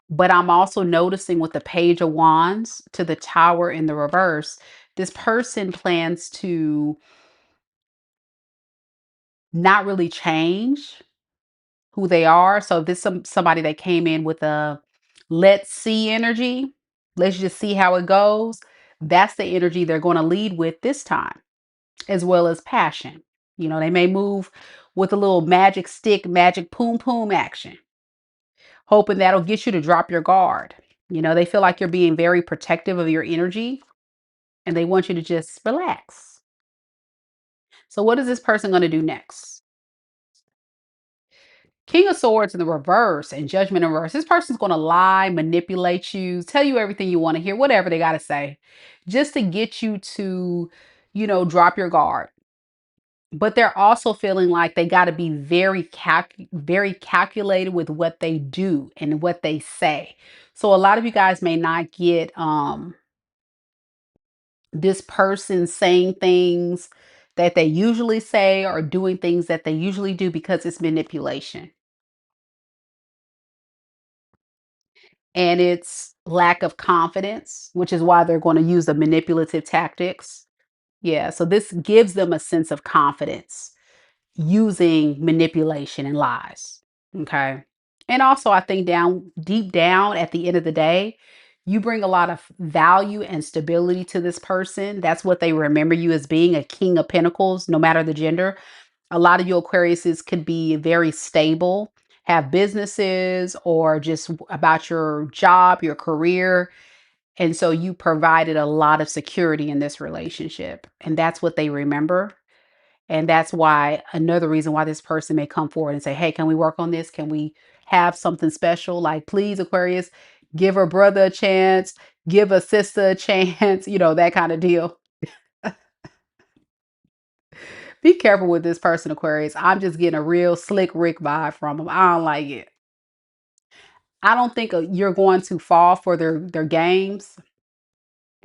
S1: But I'm also noticing with the Page of Wands to the Tower in the reverse, this person plans to not really change who they are. So if this somebody that came in with a let's see energy, let's just see how it goes. That's the energy they're going to lead with this time, as well as passion. They may move with a little magic stick, magic poom poom action, hoping that'll get you to drop your guard. They feel like you're being very protective of your energy and they want you to just relax. So, what is this person going to do next? King of Swords in the reverse and Judgment in reverse. This person's going to lie, manipulate you, tell you everything you want to hear, whatever they got to say, just to get you to, drop your guard. But they're also feeling like they got to be very calculated with what they do and what they say. So a lot of you guys may not get this person saying things that they usually say or doing things that they usually do because it's manipulation. and it's lack of confidence, which is why they're going to use the manipulative tactics. Yeah, so this gives them a sense of confidence using manipulation and lies. Okay. And also, I think deep down at the end of the day, you bring a lot of value and stability to this person. That's what they remember you as, being a king of pentacles, no matter the gender. A lot of you Aquariuses could be very stable, have businesses, or just about your job, your career. And so you provided a lot of security in this relationship. And that's what they remember. And that's why, another reason why this person may come forward and say, hey, can we work on this? Can we have something special? Like, please, Aquarius, give a brother a chance, give a sister a chance, that kind of deal. Be careful with this person, Aquarius. I'm just getting a real slick Rick vibe from them. I don't like it. I don't think you're going to fall for their games,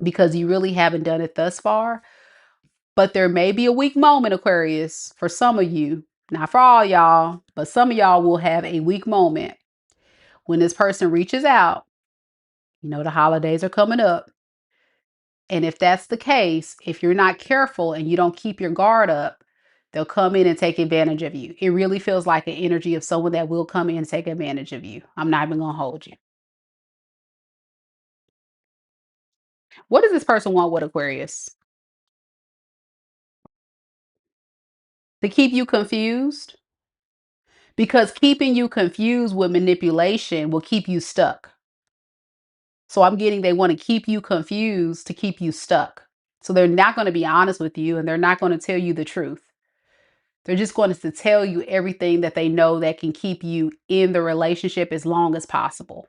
S1: because you really haven't done it thus far. But there may be a weak moment, Aquarius, for some of you. Not for all y'all, but some of y'all will have a weak moment when this person reaches out. The holidays are coming up. And if that's the case, if you're not careful and you don't keep your guard up, they'll come in and take advantage of you. It really feels like an energy of someone that will come in and take advantage of you. I'm not even going to hold you. What does this person want with Aquarius? To keep you confused? Because keeping you confused with manipulation will keep you stuck. So I'm getting, they want to keep you confused to keep you stuck. So they're not going to be honest with you, and they're not going to tell you the truth. They're just going to tell you everything that they know that can keep you in the relationship as long as possible.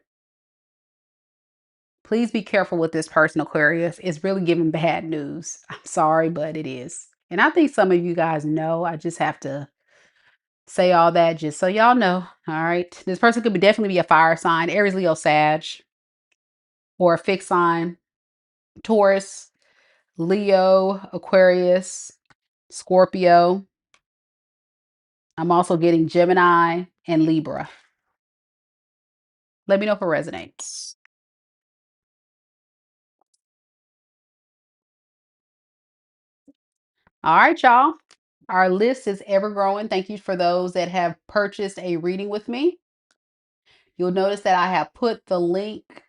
S1: Please be careful with this person, Aquarius. It's really giving bad news. I'm sorry, but it is. And I think some of you guys know. I just have to say all that just so y'all know. All right. This person could definitely be a fire sign, Aries, Leo, Sag, or a fixed sign, Taurus, Leo, Aquarius, Scorpio. I'm also getting Gemini and Libra. Let me know if it resonates. All right, y'all. Our list is ever growing. Thank you for those that have purchased a reading with me. You'll notice that I have put the link.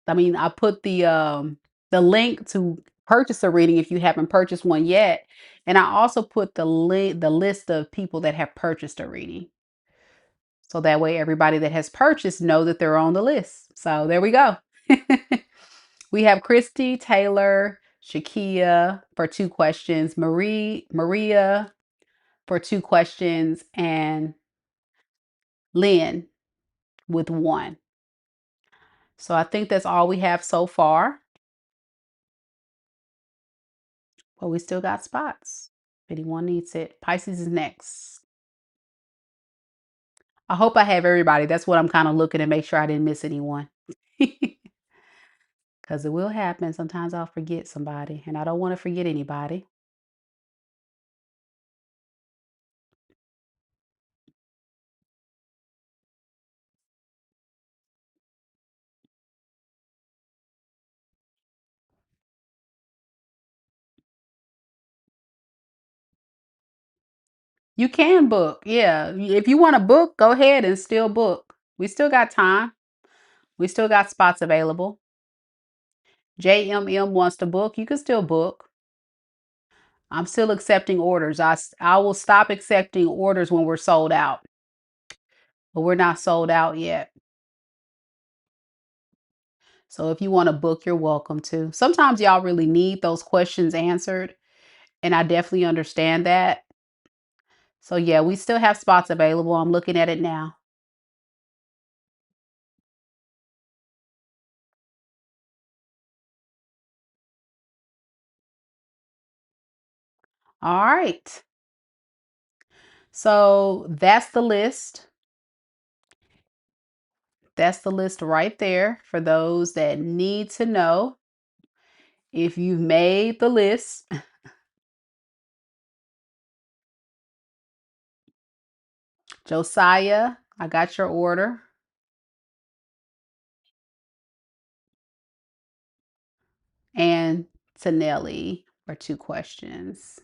S1: I put the link to purchase a reading if you haven't purchased one yet. And I also put the list of people that have purchased a reading. So that way everybody that has purchased know that they're on the list. So there we go. We have Christy, Taylor, Shakia for 2 questions, Maria for 2 questions, and Lynn with 1. So I think that's all we have so far. But we still got spots. If anyone needs it. Pisces is next. I hope I have everybody. That's what I'm kind of looking to make sure I didn't miss anyone. Because it will happen. Sometimes I'll forget somebody, and I don't want to forget anybody. You can book. Yeah. If you want to book, go ahead and still book. We still got time. We still got spots available. JMM wants to book. You can still book. I'm still accepting orders. I will stop accepting orders when we're sold out. But we're not sold out yet. So if you want to book, you're welcome to. Sometimes y'all really need those questions answered, and I definitely understand that. So yeah, we still have spots available. I'm looking at it now. All right. So that's the list. That's the list right there for those that need to know if you've made the list. Josiah, I got your order. and Tennille for 2 questions.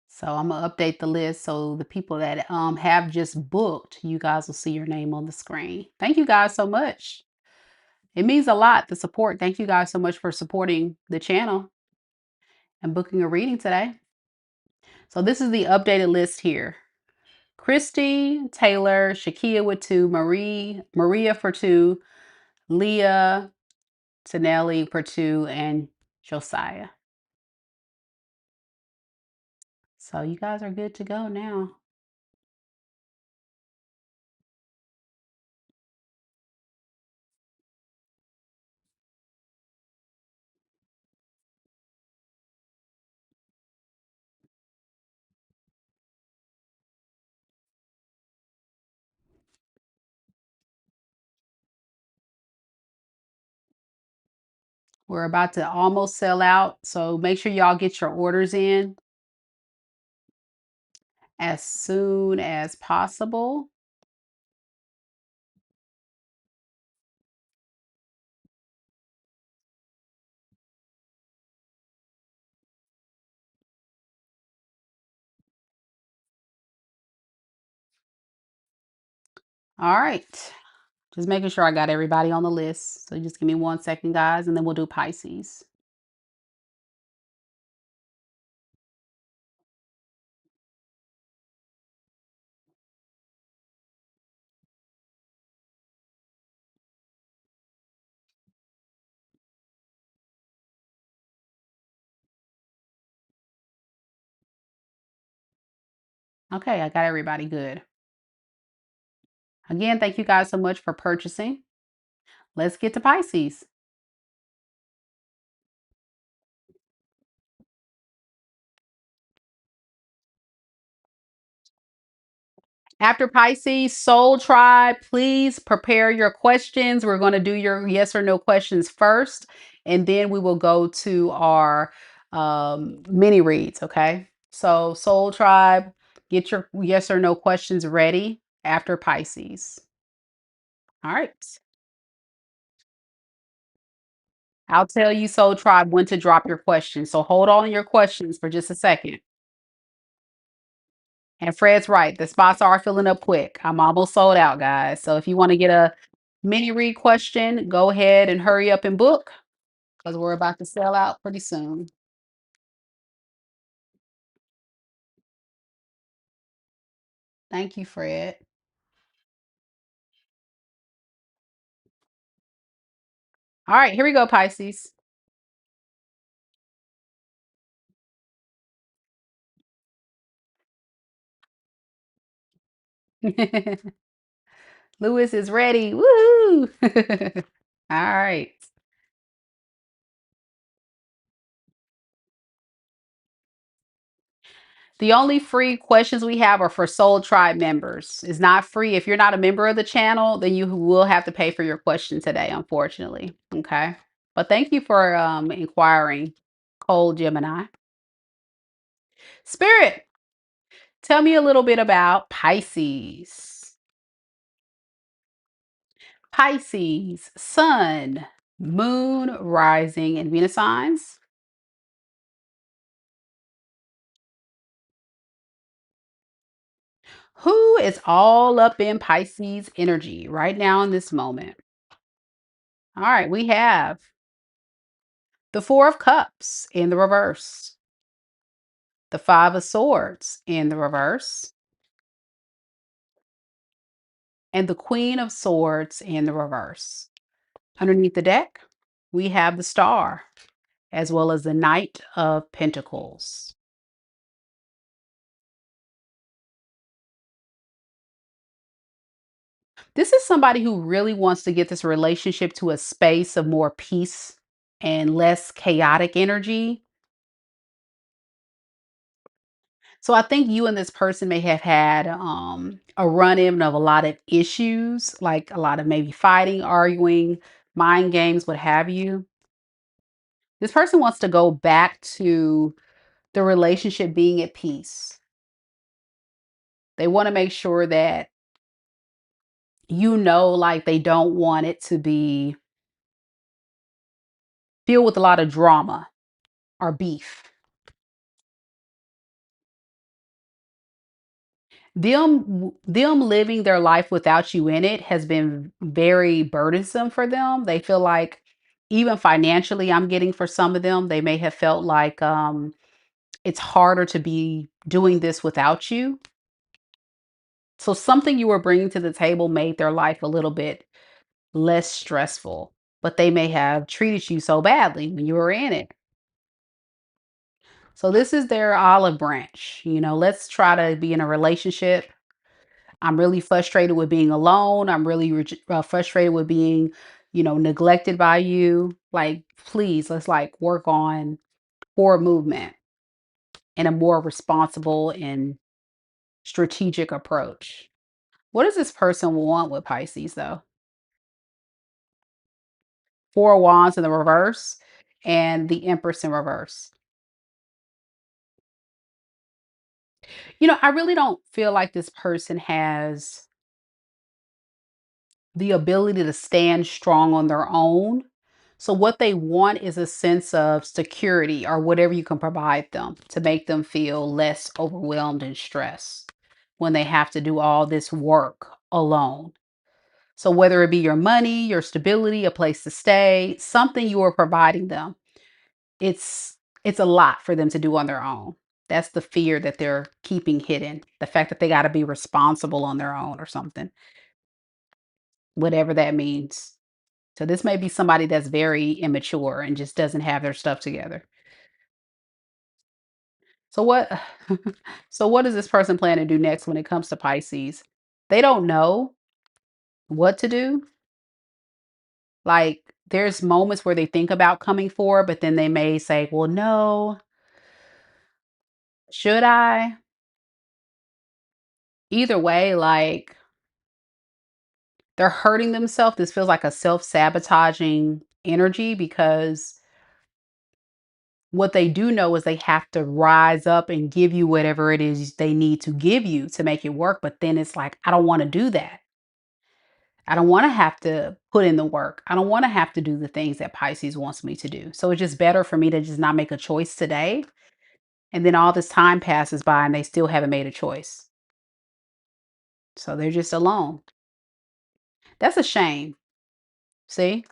S1: So I'm gonna update the list so the people that have just booked, you guys will see your name on the screen. Thank you guys so much. It means a lot, the support. Thank you guys so much for supporting the channel and booking a reading today. So this is the updated list here. Christy, Taylor, Shakia with 2, Maria for 2, Leah, Tennille for 2, and Josiah. So you guys are good to go now. We're about to almost sell out, so make sure y'all get your orders in as soon as possible. All right. Just making sure I got everybody on the list. So just give me 1 second, guys, and then we'll do Pisces. Okay, I got everybody good. Again, thank you guys so much for purchasing. Let's get to Pisces. After Pisces, Soul Tribe, please prepare your questions. We're going to do your yes or no questions first, and then we will go to our mini reads, okay? So, Soul Tribe, get your yes or no questions ready after Pisces. All right. I'll tell you, Soul Tribe, when to drop your questions. So, hold on your questions for just a second. And Fred's right. The spots are filling up quick. I'm almost sold out, guys. So if you want to get a mini read question, go ahead and hurry up and book because we're about to sell out pretty soon. Thank you, Fred. All right, here we go, Pisces. Lewis is ready. Woo! All right. The only free questions we have are for Soul Tribe members. It's not free. If you're not a member of the channel, then you will have to pay for your question today, unfortunately. Okay. But thank you for inquiring, Cold Gemini. Spirit, tell me a little bit about Pisces. Pisces, Sun, Moon, Rising, and Venus signs. Who is all up in Pisces energy right now in this moment? All right, we have the Four of Cups in the reverse, the Five of Swords in the reverse, and the Queen of Swords in the reverse. Underneath the deck, we have the Star, as well as the Knight of Pentacles. This is somebody who really wants to get this relationship to a space of more peace and less chaotic energy. So I think you and this person may have had a run in of a lot of issues, like a lot of maybe fighting, arguing, mind games, what have you. This person wants to go back to the relationship being at peace. They want to make sure that like they don't want it to be filled with a lot of drama or beef. Them living their life without you in it has been very burdensome for them. They feel like even financially, I'm getting for some of them, they may have felt like it's harder to be doing this without you. So something you were bringing to the table made their life a little bit less stressful, but they may have treated you so badly when you were in it. So this is their olive branch. Let's try to be in a relationship. I'm really frustrated with being alone. I'm really frustrated with being, neglected by you. Like, please, let's like work on forward movement and a more responsible and strategic approach. What does this person want with Pisces, though? Four of Wands in the reverse and the Empress in reverse. I really don't feel like this person has the ability to stand strong on their own. So, what they want is a sense of security or whatever you can provide them to make them feel less overwhelmed and stressed when they have to do all this work alone. So, whether it be your money, your stability, a place to stay, something you are providing them, it's a lot for them to do on their own. That's the fear that they're keeping hidden. The fact that they got to be responsible on their own or something, whatever that means. So this may be somebody that's very immature and just doesn't have their stuff together. So what so what does this person plan to do next when it comes to Pisces? They don't know what to do. Like there's moments where they think about coming forward, but then they may say, "Well, no, should I?" Either way, like they're hurting themselves. This feels like a self-sabotaging energy because what they do know is they have to rise up and give you whatever it is they need to give you to make it work. But then it's like, I don't want to do that. I don't want to have to put in the work. I don't want to have to do the things that Pisces wants me to do. So it's just better for me to just not make a choice today. And then all this time passes by and they still haven't made a choice. So they're just alone. That's a shame. See?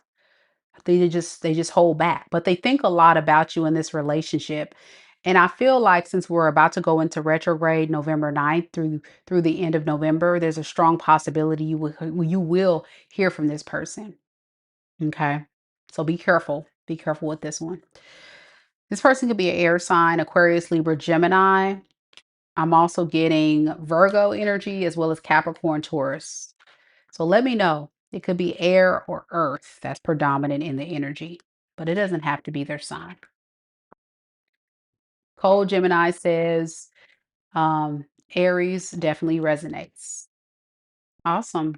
S1: They just hold back, but they think a lot about you in this relationship. And I feel like since we're about to go into retrograde November 9th through the end of November, there's a strong possibility you will hear from this person. Okay. So be careful. Be careful with this one. This person could be an air sign, Aquarius, Libra, Gemini. I'm also getting Virgo energy as well as Capricorn, Taurus. So let me know. It could be air or earth that's predominant in the energy, but it doesn't have to be their sign. Cold Gemini says um, Aries definitely resonates. Awesome.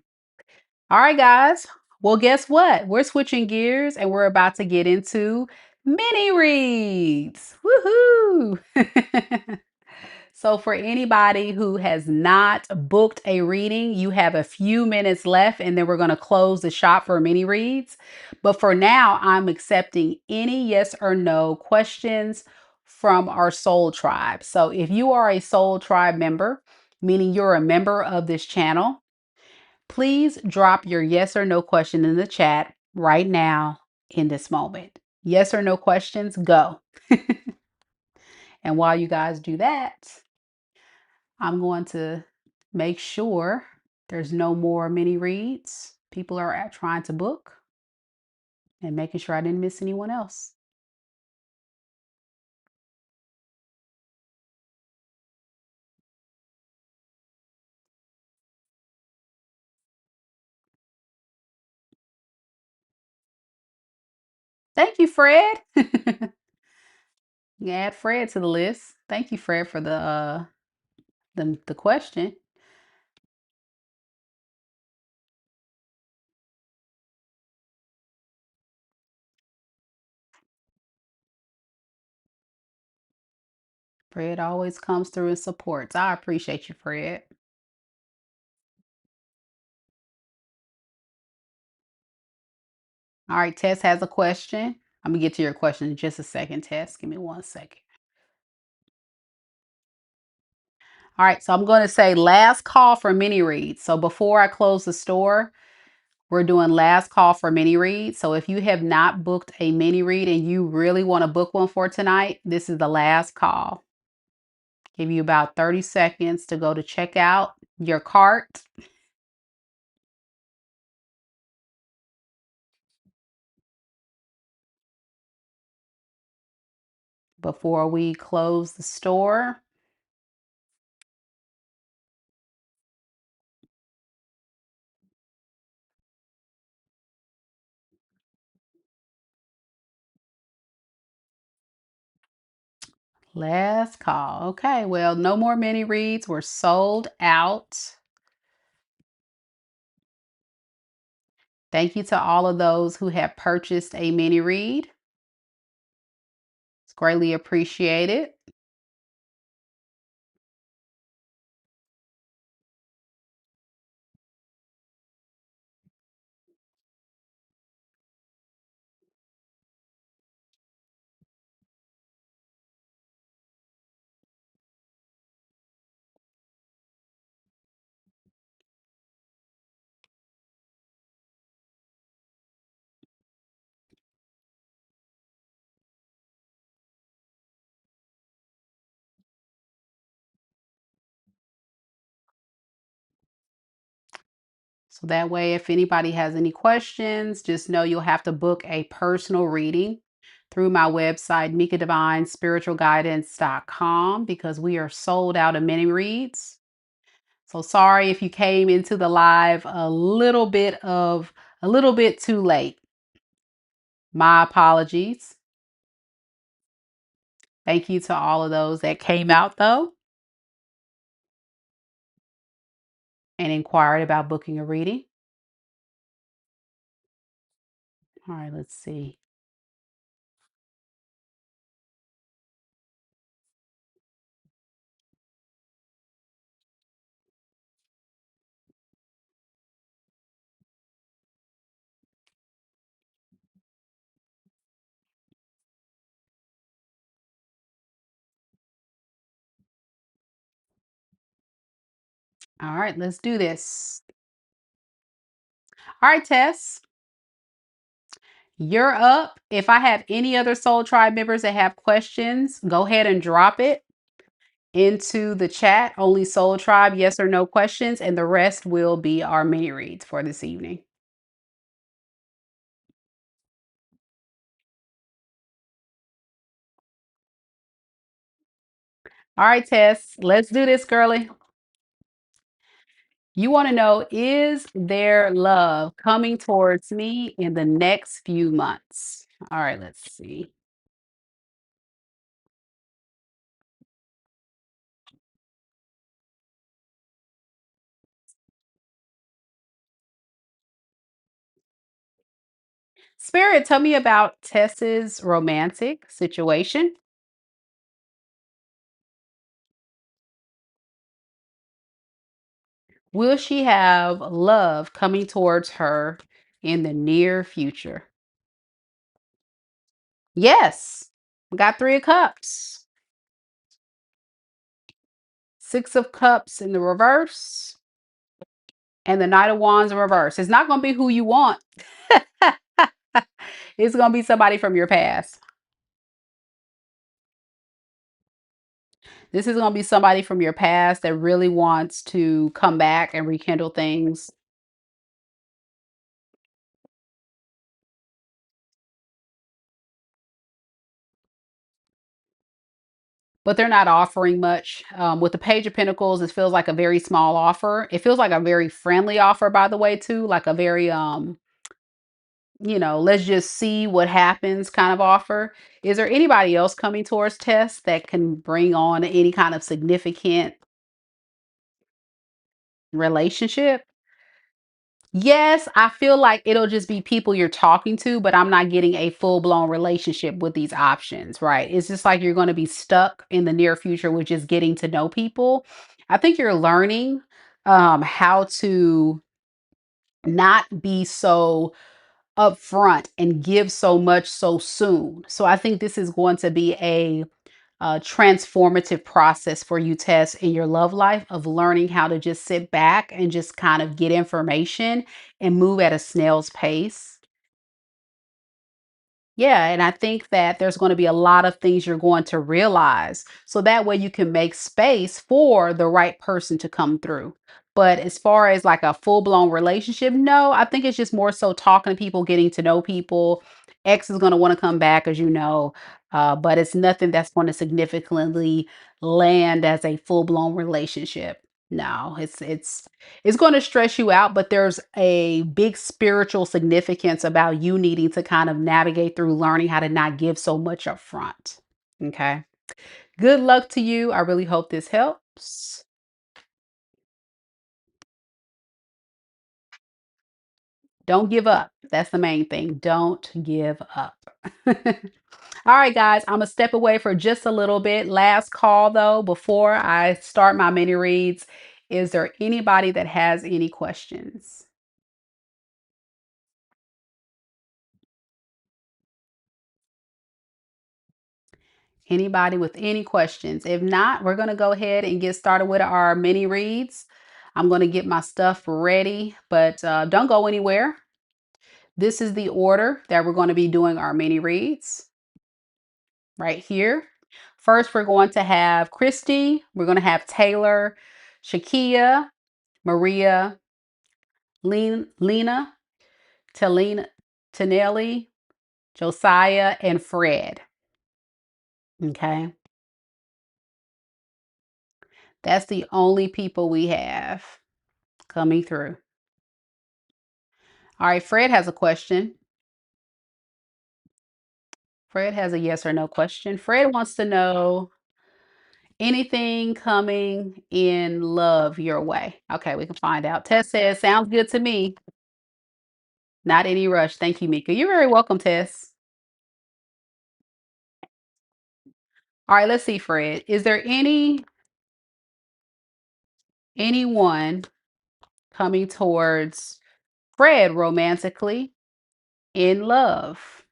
S1: All right, guys. Well, guess what? We're switching gears and we're about to get into mini reads. Woohoo! So, for anybody who has not booked a reading, you have a few minutes left and then we're going to close the shop for mini reads. But for now, I'm accepting any yes or no questions from our soul tribe. So, if you are a soul tribe member, meaning you're a member of this channel, please drop your yes or no question in the chat right now in this moment. Yes or no questions, go. And while you guys do that, I'm going to make sure there's no more mini reads. People are trying to book and making sure I didn't miss anyone else. Thank you, Fred. Add Fred to the list. Thank you, Fred, for the question. Fred always comes through and supports. I appreciate you, Fred. All right, Tess has a question. I'm gonna get to your question in just a second, Tess. Give me 1 second. All right, so I'm going to say last call for mini reads. So before I close the store, we're doing last call for mini reads. So if you have not booked a mini read and you really want to book one for tonight, this is the last call. Give you about 30 seconds to go to check out your cart. Before we close the store. Last call. Okay, well, no more mini reads. We're sold out. Thank you to all of those who have purchased a mini read. It's greatly appreciated. So that way, if anybody has any questions, just know you'll have to book a personal reading through my website, MikaDivineSpiritualGuidance.com, because we are sold out of mini reads. So sorry if you came into the live a little bit too late. My apologies. Thank you to all of those that came out though and inquired about booking a reading. All right, let's see. All right, let's do this. All right, Tess. You're up. If I have any other Soul Tribe members that have questions, go ahead and drop it into the chat. Only Soul Tribe, yes or no questions, and the rest will be our mini reads for this evening. All right, Tess, let's do this, girly. You want to know, is there love coming towards me in the next few months? All right, let's see. Spirit, tell me about Tess's romantic situation. Will she have love coming towards her in the near future? Yes. We got 3 of Cups. 6 of Cups in the reverse. And the Knight of Wands in reverse. It's not going to be who you want. It's going to be somebody from your past. This is going to be somebody from your past that really wants to come back and rekindle things. But they're not offering much. With the Page of Pentacles, it feels like a very small offer. It feels like a very friendly offer, by the way, too. Like a very, let's just see what happens kind of offer. Is there anybody else coming towards Tess that can bring on any kind of significant relationship? Yes, I feel like it'll just be people you're talking to, but I'm not getting a full-blown relationship with these options, right? It's just like you're going to be stuck in the near future with just getting to know people. I think you're learning how to not be so upfront and give so much so soon. So I think this is going to be a transformative process for you, Tess, in your love life of learning how to just sit back and just kind of get information and move at a snail's pace. Yeah, and I think that there's going to be a lot of things you're going to realize. So that way you can make space for the right person to come through. But as far as like a full-blown relationship, no, I think it's just more so talking to people, getting to know people. X is going to want to come back, as you know, but it's nothing that's going to significantly land as a full-blown relationship. No, it's going to stress you out, but there's a big spiritual significance about you needing to kind of navigate through learning how to not give so much up front. Okay. Good luck to you. I really hope this helps. Don't give up. That's the main thing. Don't give up. All right, guys, I'm going to step away for just a little bit. Last call, though, before I start my mini reads. Is there anybody that has any questions? Anybody with any questions? If not, we're going to go ahead and get started with our mini reads. I'm going to get my stuff ready, but don't go anywhere. This is the order that we're going to be doing our mini reads right here. First, we're going to have Christy. We're going to have Taylor, Shakia, Maria, Lena, Talina, Tennille, Josiah, and Fred. Okay. That's the only people we have coming through. All right, Fred has a question. Fred has a yes or no question. Fred wants to know anything coming in love your way. Okay, we can find out. Tess says, sounds good to me. Not any rush. Thank you, Mika. You're very welcome, Tess. All right, let's see, Fred. Is there anyone coming towards Fred romantically in love?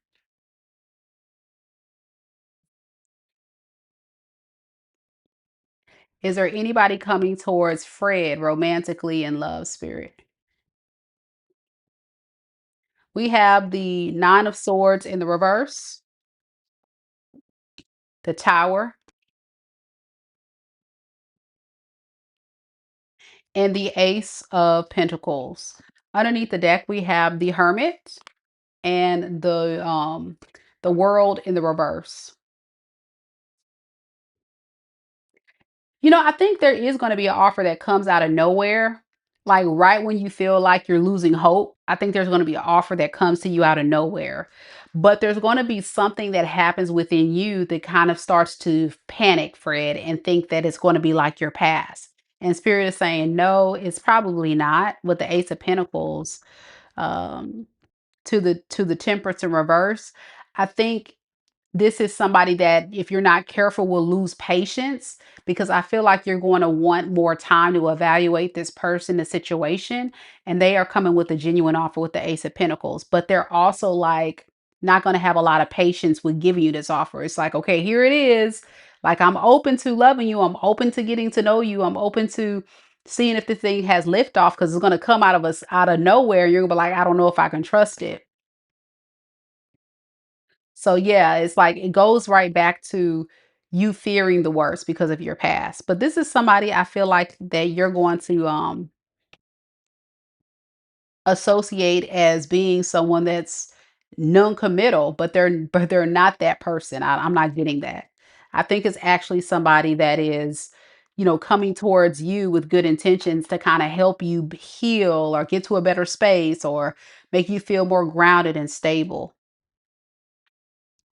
S1: Is there anybody coming towards Fred romantically in love, Spirit? We have the Nine of Swords in the reverse, the Tower, and the Ace of Pentacles. Underneath the deck, we have the Hermit and the World in the reverse. You know, I think there is going to be an offer that comes out of nowhere. Like right when you feel like you're losing hope, I think there's going to be an offer that comes to you out of nowhere. But there's going to be something that happens within you that kind of starts to panic, Fred, and think that it's going to be like your past. And Spirit is saying, no, it's probably not. With the Ace of Pentacles, um, to the Temperance in reverse, I think this is somebody that if you're not careful will lose patience, because I feel like you're going to want more time to evaluate this person, the situation, and they are coming with a genuine offer with the Ace of Pentacles, but they're also like not going to have a lot of patience with giving you this offer. It's like, okay, here it is. Like, I'm open to loving you. I'm open to getting to know you. I'm open to seeing if this thing has liftoff, because it's going to come out of us out of nowhere. You're gonna be like, I don't know if I can trust it. So yeah, it's like it goes right back to you fearing the worst because of your past. But this is somebody I feel like that you're going to associate as being someone that's non-committal, but they're not that person. I'm not getting that. I think it's actually somebody that is, coming towards you with good intentions to kind of help you heal or get to a better space or make you feel more grounded and stable.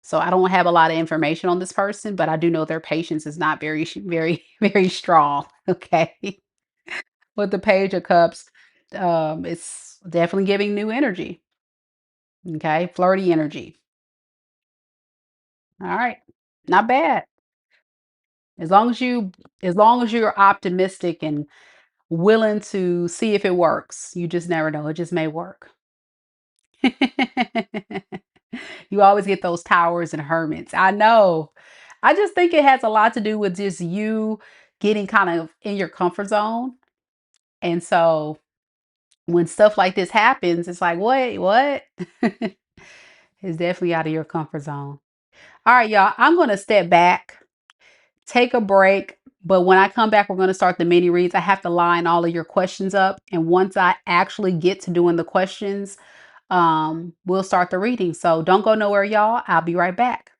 S1: So I don't have a lot of information on this person, but I do know their patience is not very, very, very strong. Okay. With the Page of Cups, it's Definitely giving new energy. Okay, flirty energy. All right, not bad. As long as you're optimistic and willing to see if it works. You just never know. It just may work. You always get those towers and hermits. I know. I just think it has a lot to do with just you getting kind of in your comfort zone. And so when stuff like this happens, it's like, wait, what? It's definitely out of your comfort zone. All right, y'all. I'm going to step back, take a break. But when I come back, we're going to start the mini reads. I have to line all of your questions up. And once I actually get to doing the questions, we'll start the reading. So don't go nowhere, y'all. I'll be right back.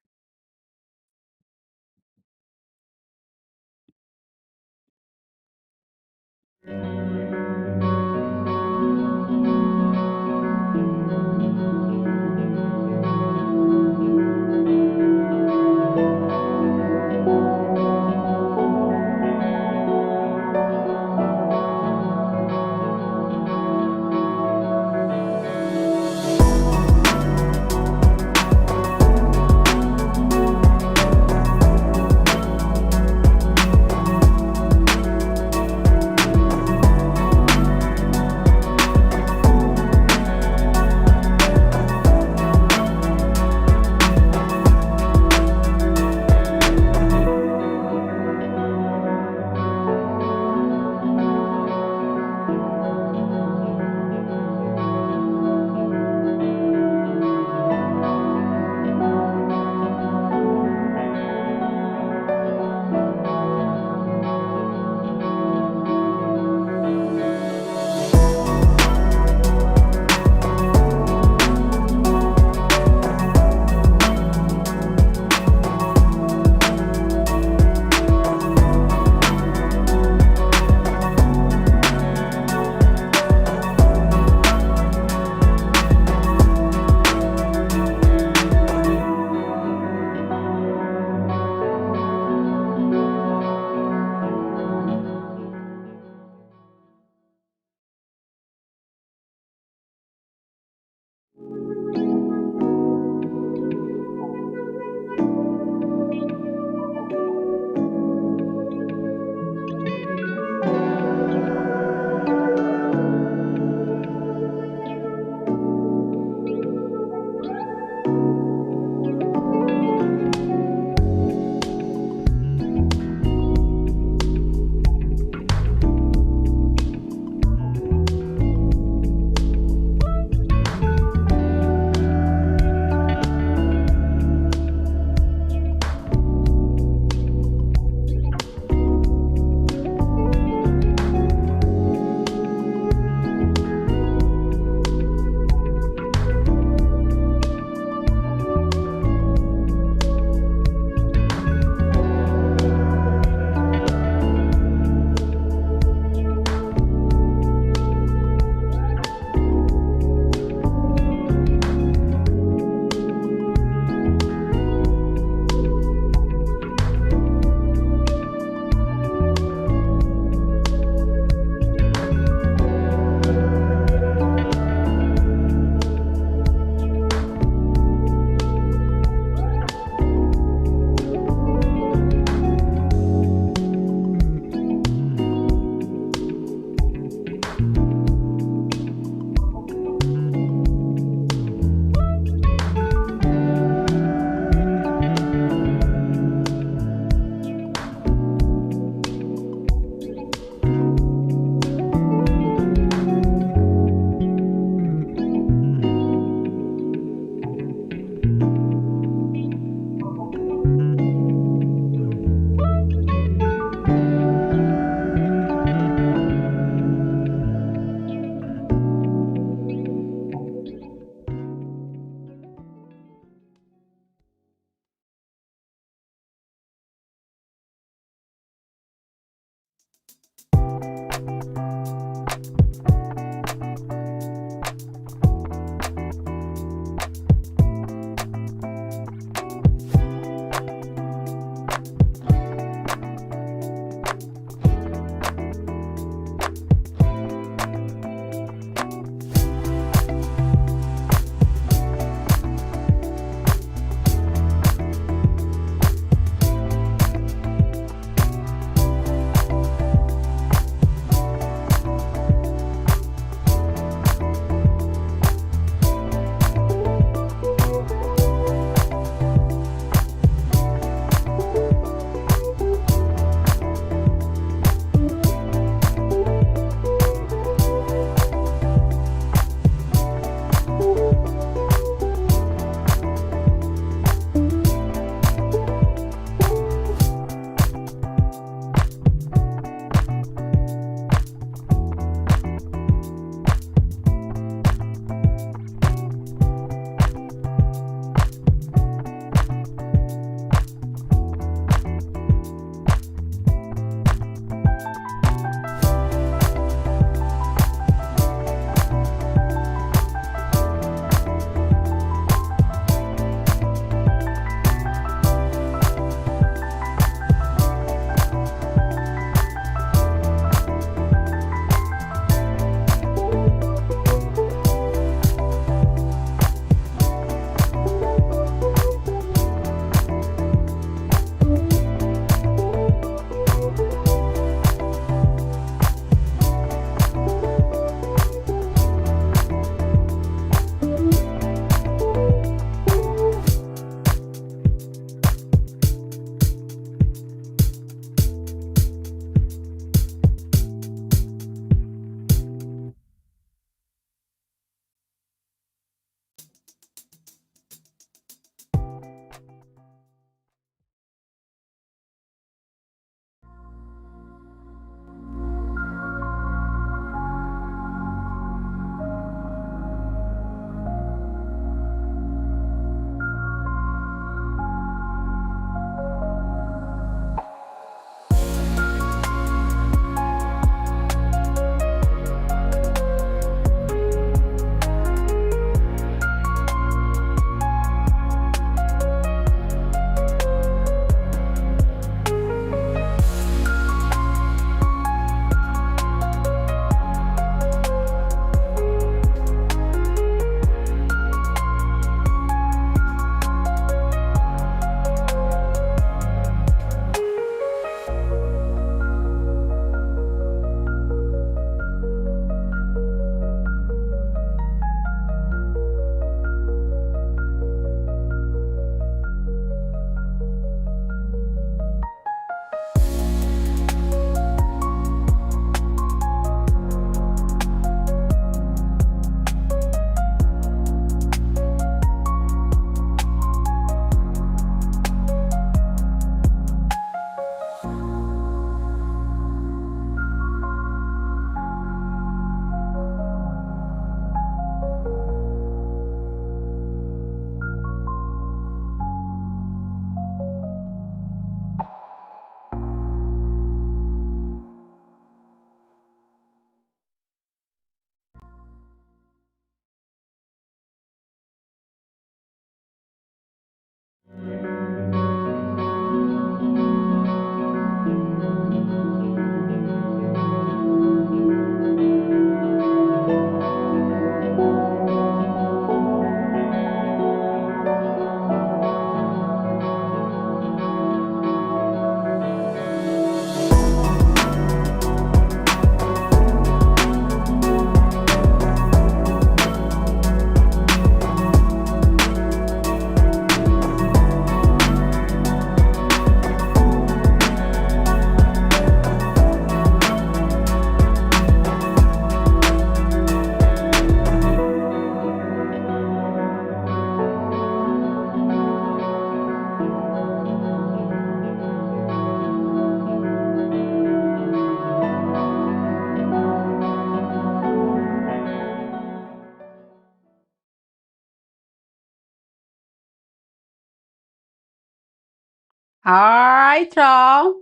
S1: All right, y'all.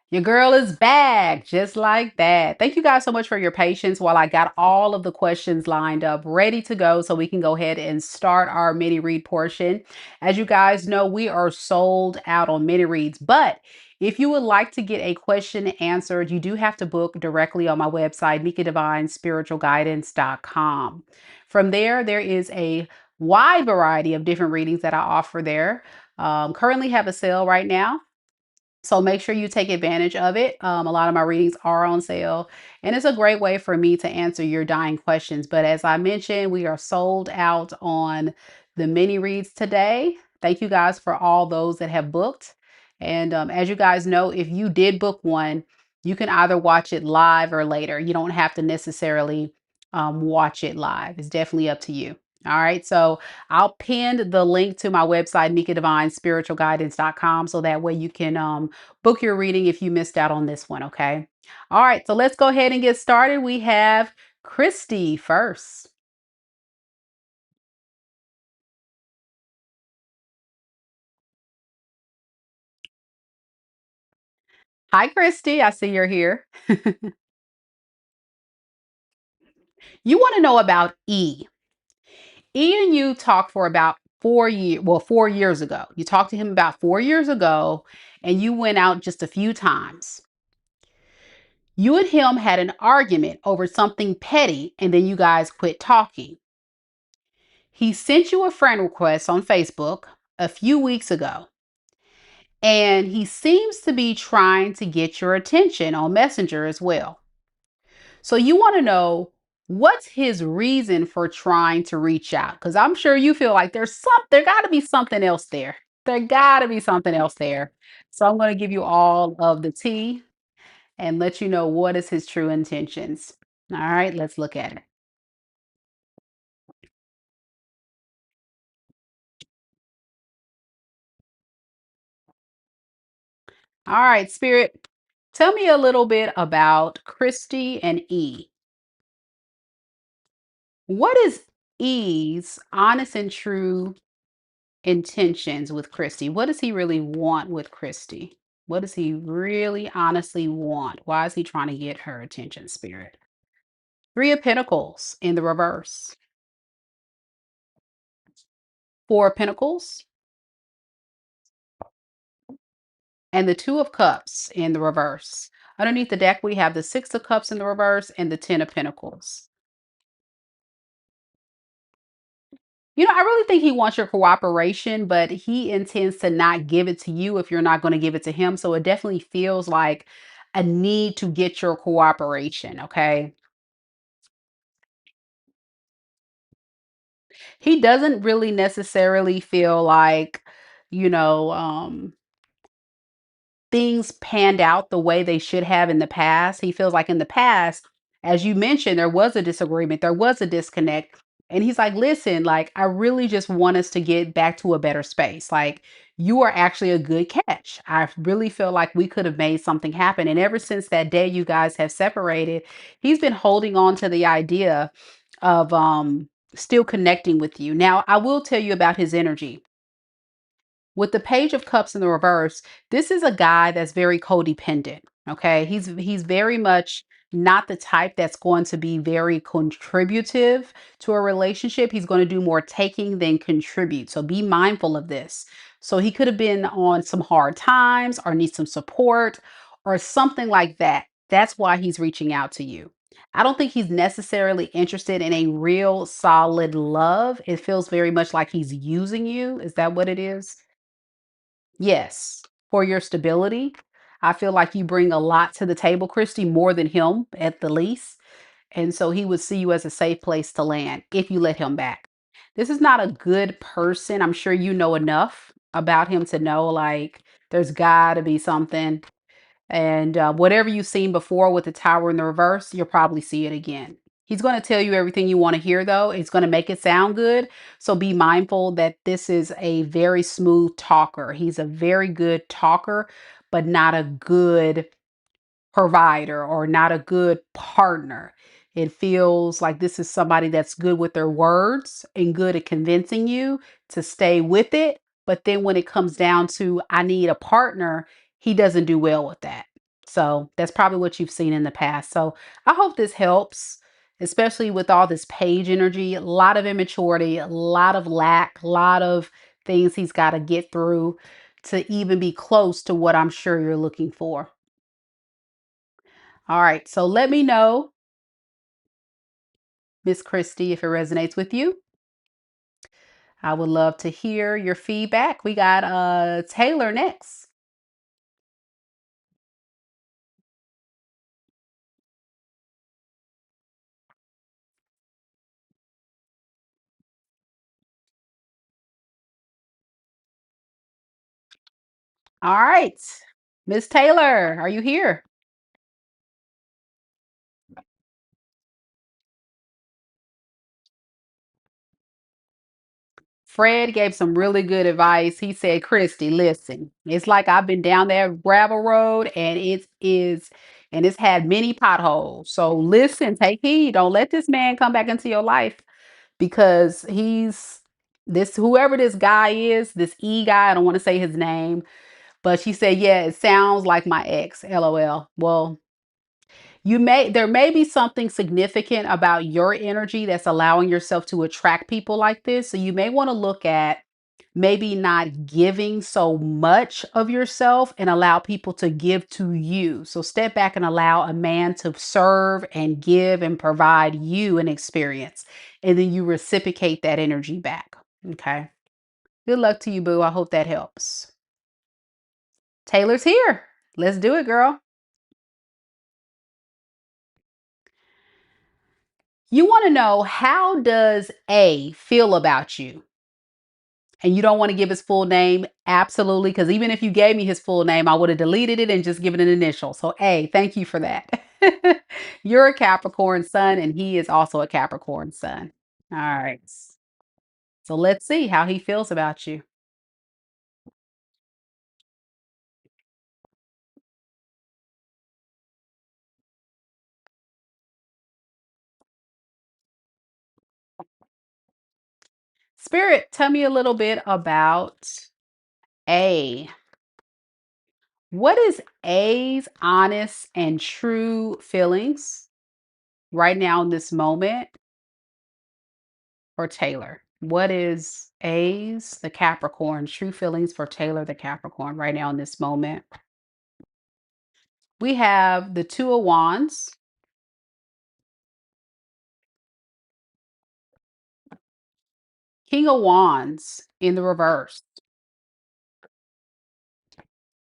S1: Your girl is back just like that. Thank you guys so much for your patience while I got all of the questions lined up, ready to go so we can go ahead and start our mini read portion. As you guys know, we are sold out on mini reads, but if you would like to get a question answered, you do have to book directly on my website, MikaDivineSpiritualGuidance.com. From there, there is a wide variety of different readings that I offer there. Currently have a sale right now, so make sure you take advantage of it. A lot of my readings are on sale, and it's a great way for me to answer your dying questions. But as I mentioned, we are sold out on the mini reads today. Thank you guys for all those that have booked. And as you guys know, if you did book one, you can either watch it live or later. You don't have to necessarily watch it live. It's definitely up to you. All right. So I'll pin the link to my website, MikaDivineSpiritualGuidance.com, so that way you can book your reading if you missed out on this one. Okay. All right. So let's go ahead and get started. We have Christy first. Hi, Christy. I see you're here. You want to know about E. E and you talked for about 4 years. Well, 4 years ago. You talked to him about 4 years ago, and you went out just a few times. You and him had an argument over something petty, and then you guys quit talking. He sent you a friend request on Facebook a few weeks ago, and he seems to be trying to get your attention on Messenger as well. So you want to know what's his reason for trying to reach out? Because I'm sure you feel like there got to be something else there. There got to be something else there. So I'm going to give you all of the tea and let you know what is his true intentions. All right, let's look at it. All right, Spirit, tell me a little bit about Christy and E. What is E's honest and true intentions with Christy? What does he really want with Christy? What does he really honestly want? Why is he trying to get her attention, Spirit? Three of Pentacles in the reverse. Four of Pentacles and the Two of Cups in the reverse. Underneath the deck, we have the Six of Cups in the reverse and the Ten of Pentacles. I really think he wants your cooperation, but he intends to not give it to you if you're not going to give it to him. So it definitely feels like a need to get your cooperation. Okay. He doesn't really necessarily feel like, you know, things panned out the way they should have in the past. He feels like in the past, as you mentioned, there was a disagreement, there was a disconnect. And he's like, listen, like, I really just want us to get back to a better space. Like, you are actually a good catch. I really feel like we could have made something happen. And ever since that day you guys have separated, he's been holding on to the idea of still connecting with you. Now, I will tell you about his energy. With the Page of Cups in the reverse, this is a guy that's very codependent. Okay. He's very much not the type that's going to be very contributive to a relationship. He's going to do more taking than contribute. So be mindful of this. So he could have been on some hard times or needs some support or something like that. That's why he's reaching out to you. I don't think he's necessarily interested in a real solid love. It feels very much like he's using you. Is that what it is? Yes, for your stability. I feel like you bring a lot to the table, Christy, more than him at the least. And so he would see you as a safe place to land if you let him back. This is not a good person. I'm sure you know enough about him to know like there's got to be something. And whatever you've seen before with the tower in the reverse, you'll probably see it again. He's going to tell you everything you want to hear, though. He's going to make it sound good. So be mindful that this is a very smooth talker. He's a very good talker, but not a good provider or not a good partner. It feels like this is somebody that's good with their words and good at convincing you to stay with it, But then when it comes down to I need a partner, he doesn't do well with that. So that's probably what you've seen in the past. So I hope this helps, especially with all this page energy, a lot of immaturity, a lot of lack, a lot of things he's got to get through to even be close to what I'm sure you're looking for. All right. So let me know, Miss Christy, if it resonates with you. I would love to hear your feedback. We got Taylor next. All right. Miss Taylor, are you here? Fred gave some really good advice. He said, Christy, listen, it's like I've been down that gravel road and it's had many potholes. So listen, take heed. Don't let this man come back into your life because he's this, whoever this guy is, this E guy, I don't want to say his name, but she said, yeah, it sounds like my ex, LOL. Well, there may be something significant about your energy that's allowing yourself to attract people like this. So you may want to look at maybe not giving so much of yourself and allow people to give to you. So step back and allow a man to serve and give and provide you an experience. And then you reciprocate that energy back. Okay. Good luck to you, boo. I hope that helps. Taylor's here. Let's do it, girl. You want to know, how does A feel about you? And you don't want to give his full name? Absolutely. Because even if you gave me his full name, I would have deleted it and just given an initial. So A, thank you for that. You're a Capricorn sun, and he is also a Capricorn sun. All right. So let's see how he feels about you. Spirit, tell me a little bit about A. What is A's honest and true feelings right now in this moment for Taylor? What is A's, the Capricorn, true feelings for Taylor, the Capricorn, right now in this moment? We have the Two of Wands, King of Wands in the reverse,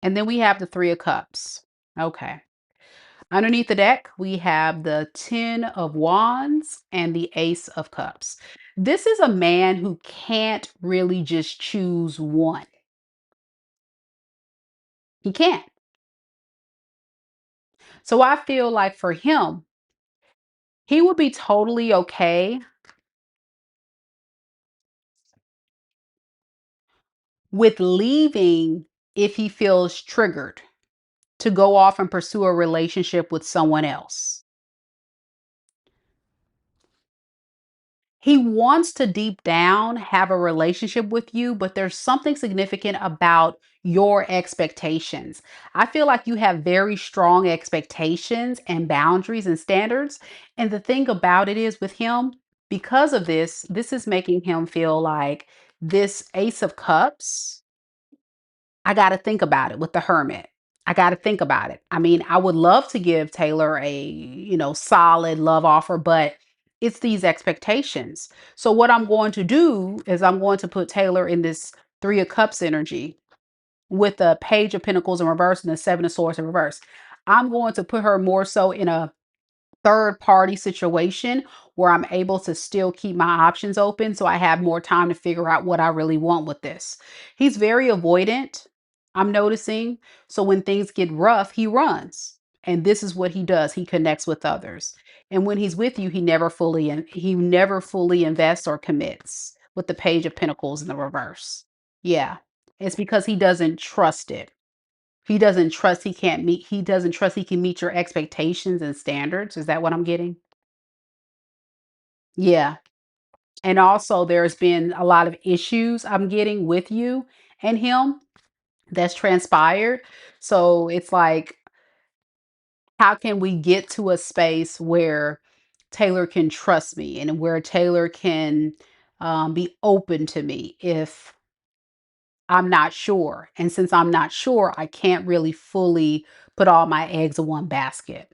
S1: and then we have the Three of Cups. Okay. Underneath the deck, we have the Ten of Wands and the Ace of Cups. This is a man who can't really just choose one. He can't. So I feel like for him, he would be totally okay with leaving if he feels triggered to go off and pursue a relationship with someone else. He wants to deep down have a relationship with you, but there's something significant about your expectations. I feel like you have very strong expectations and boundaries and standards. And the thing about it is with him, because of this, this is making him feel like this Ace of Cups. I got to think about it with the Hermit. I got to think about it. I mean, I would love to give Taylor a, solid love offer, but it's these expectations. So what I'm going to do is I'm going to put Taylor in this Three of Cups energy with the Page of Pentacles in reverse and the Seven of Swords in reverse. I'm going to put her more so in a third party situation where I'm able to still keep my options open so I have more time to figure out what I really want with this. He's very avoidant, I'm noticing. So when things get rough, he runs. And this is what he does. He connects with others. And when he's with you, he never fully invests or commits with the Page of Pentacles in the reverse. Yeah. It's because he doesn't trust it. He doesn't trust he can meet your expectations and standards. Is that what I'm getting? Yeah. And also there's been a lot of issues I'm getting with you. and him that's transpired. So it's like, how can we get to a space where Taylor can trust me and where Taylor can be open to me if I'm not sure? And since I'm not sure, I can't really fully put all my eggs in one basket,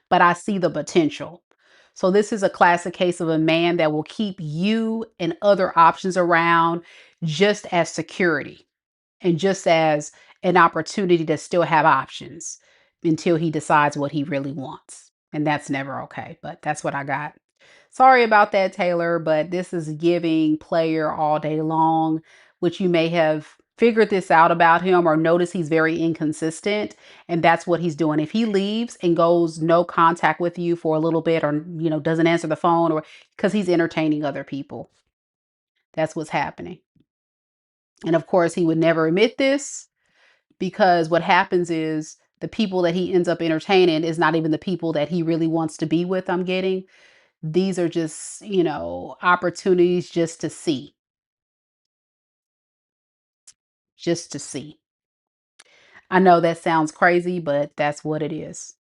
S1: but I see the potential. So this is a classic case of a man that will keep you and other options around just as security and just as an opportunity to still have options until he decides what he really wants. And that's never okay, but that's what I got. Sorry about that, Taylor, but this is giving player all day long, which you may have figured this out about him or notice he's very inconsistent. And that's what he's doing. If he leaves and goes no contact with you for a little bit or, doesn't answer the phone or because he's entertaining other people, that's what's happening. And of course, he would never admit this because what happens is the people that he ends up entertaining is not even the people that he really wants to be with. I'm getting these are just, opportunities just to see. I know that sounds crazy, but that's what it is.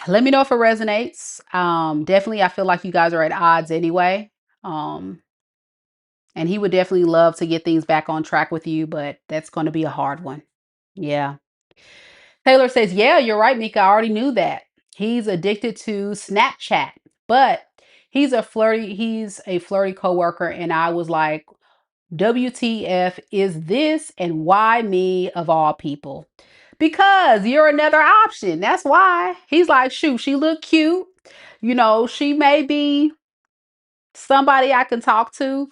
S1: Let me know if it resonates. Definitely, I feel like you guys are at odds anyway. Um, and he would definitely love to get things back on track with you, but that's going to be a hard one. Yeah. Taylor says, "Yeah, you're right, Mika. I already knew that. He's addicted to Snapchat, but he's a flirty coworker." And I was like, WTF is this and why me of all people? Because you're another option. That's why. He's like, shoot, she look cute. She may be somebody I can talk to,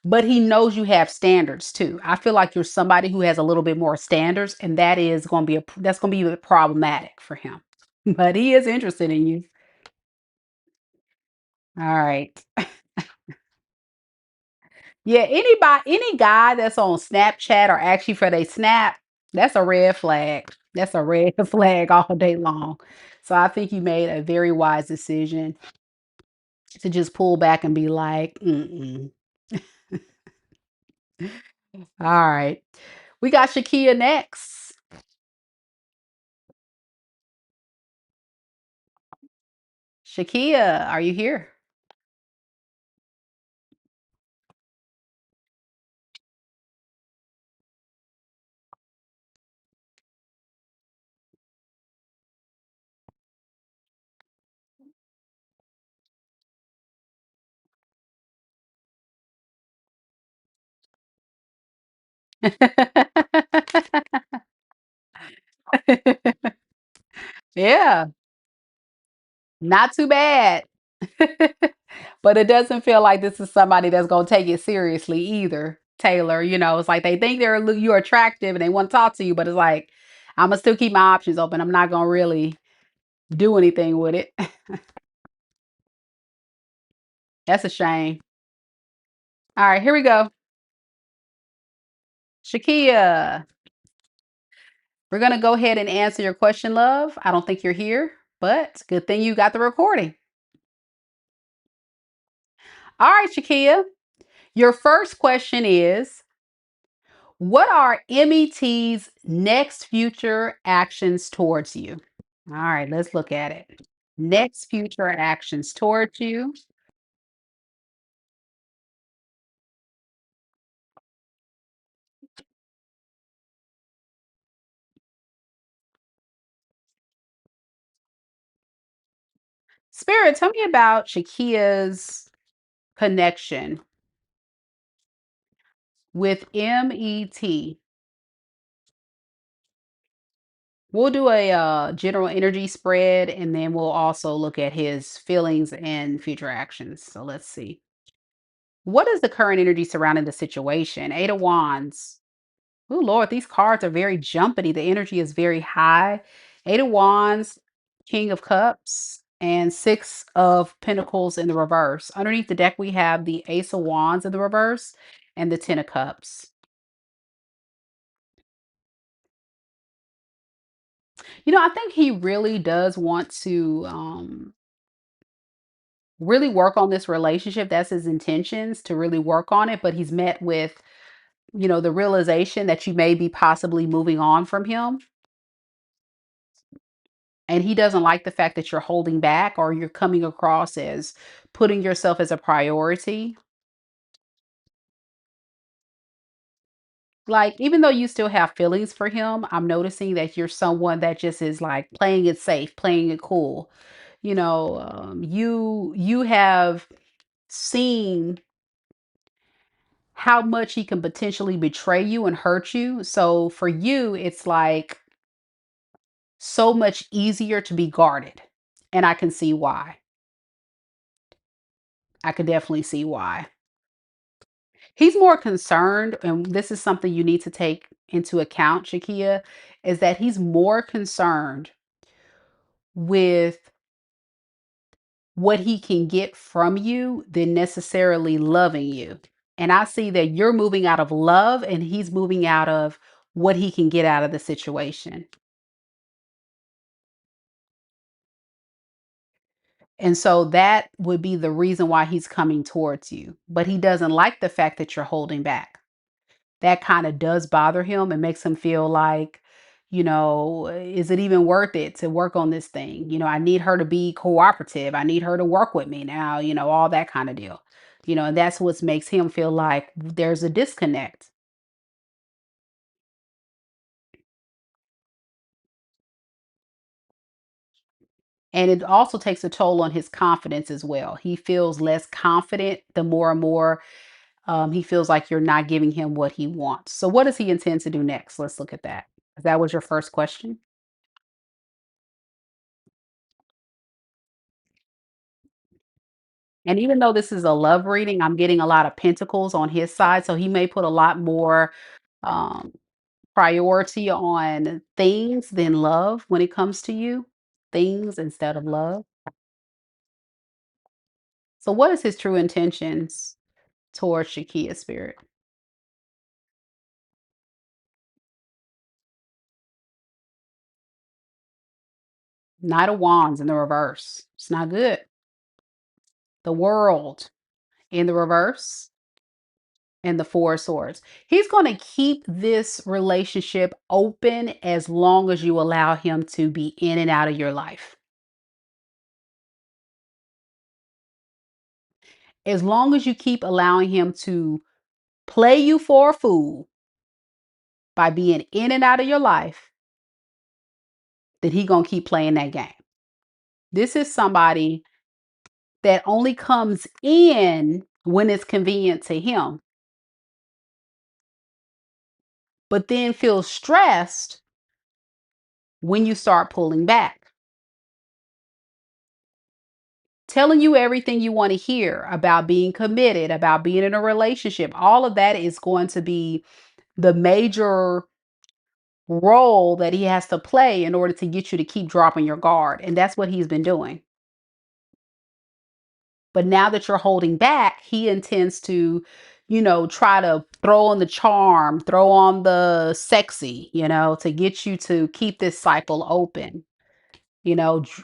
S1: but he knows you have standards too. I feel like you're somebody who has a little bit more standards, and that's going to be problematic for him. But he is interested in you. All right. Yeah, any guy that's on Snapchat or actually for they snap, that's a red flag. That's a red flag all day long. So I think you made a very wise decision to just pull back and be like, mm-mm. All right. We got Shakia next. Shakia, are you here? Yeah, not too bad. But it doesn't feel like this is somebody that's gonna take it seriously either, Taylor. It's like they think you're attractive and they want to talk to you, but it's like I'm gonna still keep my options open. I'm not gonna really do anything with it. That's a shame. All right, here we go. Shakia, we're gonna go ahead and answer your question, love. I don't think you're here, but good thing you got the recording. All right, Shakia. Your first question is, what are MET's next future actions towards you? All right, let's look at it. Next future actions towards you. Spirit, tell me about Shakia's connection with MET. We'll do a general energy spread and then we'll also look at his feelings and future actions. So let's see. What is the current energy surrounding the situation? Eight of Wands. Oh Lord, these cards are very jumpity. The energy is very high. Eight of Wands, King of Cups, and Six of Pentacles in the reverse. Underneath the deck, we have the Ace of Wands in the reverse and the Ten of Cups. I think he really does want to really work on this relationship. That's his intentions, to really work on it. But he's met with the realization that you may be possibly moving on from him. And he doesn't like the fact that you're holding back or you're coming across as putting yourself as a priority. Like, even though you still have feelings for him, I'm noticing that you're someone that just is like playing it safe, playing it cool. You have seen how much he can potentially betray you and hurt you. So for you, it's like so much easier to be guarded. And I can see why. I could definitely see why. He's more concerned, and this is something you need to take into account, Shakia, is that he's more concerned with what he can get from you than necessarily loving you. And I see that you're moving out of love and he's moving out of what he can get out of the situation. And so that would be the reason why he's coming towards you. But he doesn't like the fact that you're holding back. That kind of does bother him and makes him feel like, is it even worth it to work on this thing? I need her to be cooperative. I need her to work with me now, all that kind of deal. And that's what makes him feel like there's a disconnect. And it also takes a toll on his confidence as well. He feels less confident the more and more he feels like you're not giving him what he wants. So, what does he intend to do next? Let's look at that. That was your first question. And even though this is a love reading, I'm getting a lot of pentacles on his side. So, he may put a lot more um, priority on things than love when it comes to you. Things instead of love. So, what is his true intentions towards Shakia spirit? Knight of Wands in the reverse. It's not good. The World in the reverse and the Four of Swords. He's going to keep this relationship open as long as you allow him to be in and out of your life. As long as you keep allowing him to play you for a fool by being in and out of your life, then he going to keep playing that game. This is somebody that only comes in when it's convenient to him, but then feels stressed when you start pulling back. Telling you everything you want to hear about being committed, about being in a relationship, all of that is going to be the major role that he has to play in order to get you to keep dropping your guard. And that's what he's been doing. But now that you're holding back, he intends to, try to throw on the charm, throw on the sexy, to get you to keep this cycle open.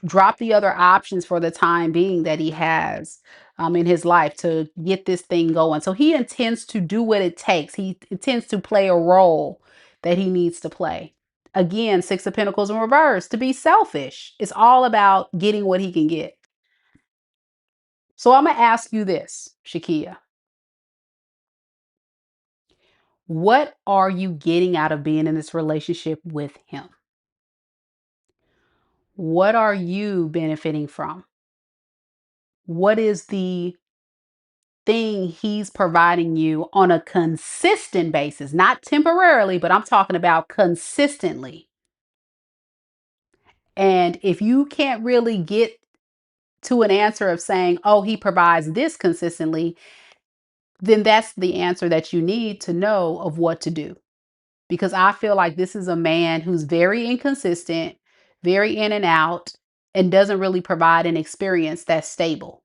S1: Drop the other options for the time being that he has in his life to get this thing going. So he intends to do what it takes. He intends to play a role that he needs to play. Again, Six of Pentacles in reverse, to be selfish. It's all about getting what he can get. So I'm going to ask you this, Shakia. What are you getting out of being in this relationship with him? What are you benefiting from? What is the thing he's providing you on a consistent basis, not temporarily, but I'm talking about consistently? And if you can't really get to an answer of saying, oh, he provides this consistently, then that's the answer that you need to know of what to do. Because I feel like this is a man who's very inconsistent, very in and out, and doesn't really provide an experience that's stable.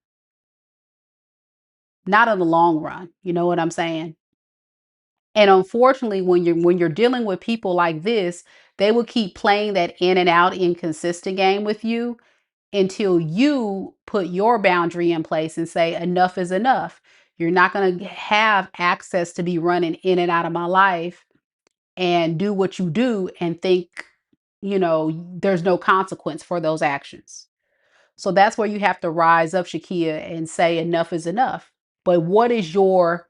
S1: Not in the long run. You know what I'm saying? And unfortunately, when you're dealing with people like this, they will keep playing that in and out inconsistent game with you until you put your boundary in place and say enough is enough. You're not going to have access to be running in and out of my life and do what you do and think, there's no consequence for those actions. So that's where you have to rise up, Shakia, and say enough is enough. But what is your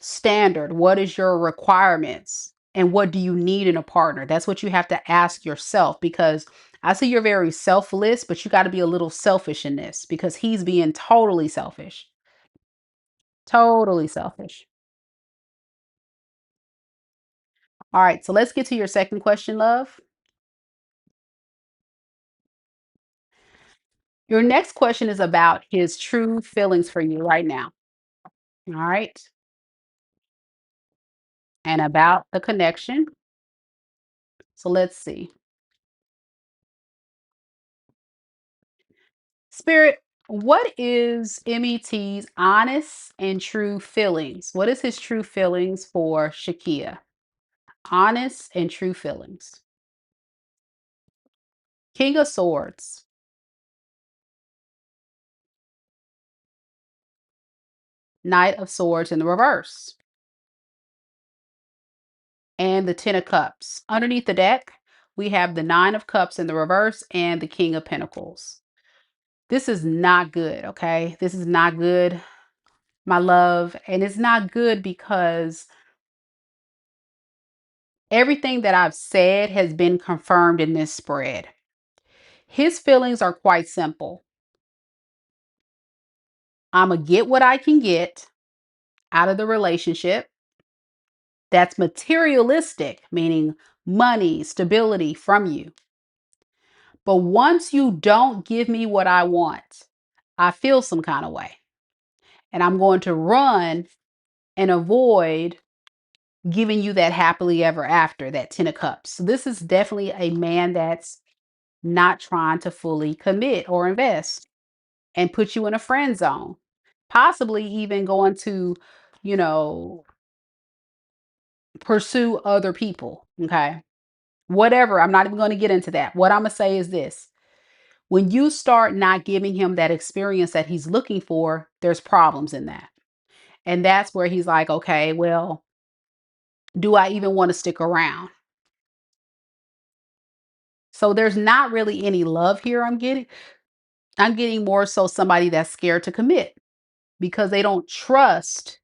S1: standard? What is your requirements? And what do you need in a partner? That's what you have to ask yourself, because I see you're very selfless, but you got to be a little selfish in this because he's being totally selfish. Totally selfish. All right, so let's get to your second question, love. Your next question is about his true feelings for you right now. All right. And about the connection. So let's see. Spirit, what is MET's honest and true feelings? What is his true feelings for Shakia? Honest and true feelings. King of Swords, Knight of Swords in the reverse, and the Ten of Cups. Underneath the deck, we have the Nine of Cups in the reverse and the King of Pentacles. This is not good, okay? This is not good, my love. And it's not good because everything that I've said has been confirmed in this spread. His feelings are quite simple. I'm going to get what I can get out of the relationship. That's materialistic, meaning money, stability from you. But once you don't give me what I want, I feel some kind of way. And I'm going to run and avoid giving you that happily ever after, that 10 of cups. So this is definitely a man that's not trying to fully commit or invest and put you in a friend zone. Possibly even going to, you know, pursue other people. Okay. Whatever. I'm not even going to get into that. What I'm going to say is this: when you start not giving him that experience that he's looking for, there's problems in that. And that's where he's like, okay, well, do I even want to stick around? So there's not really any love here I'm getting. I'm getting more so somebody that's scared to commit because they don't trust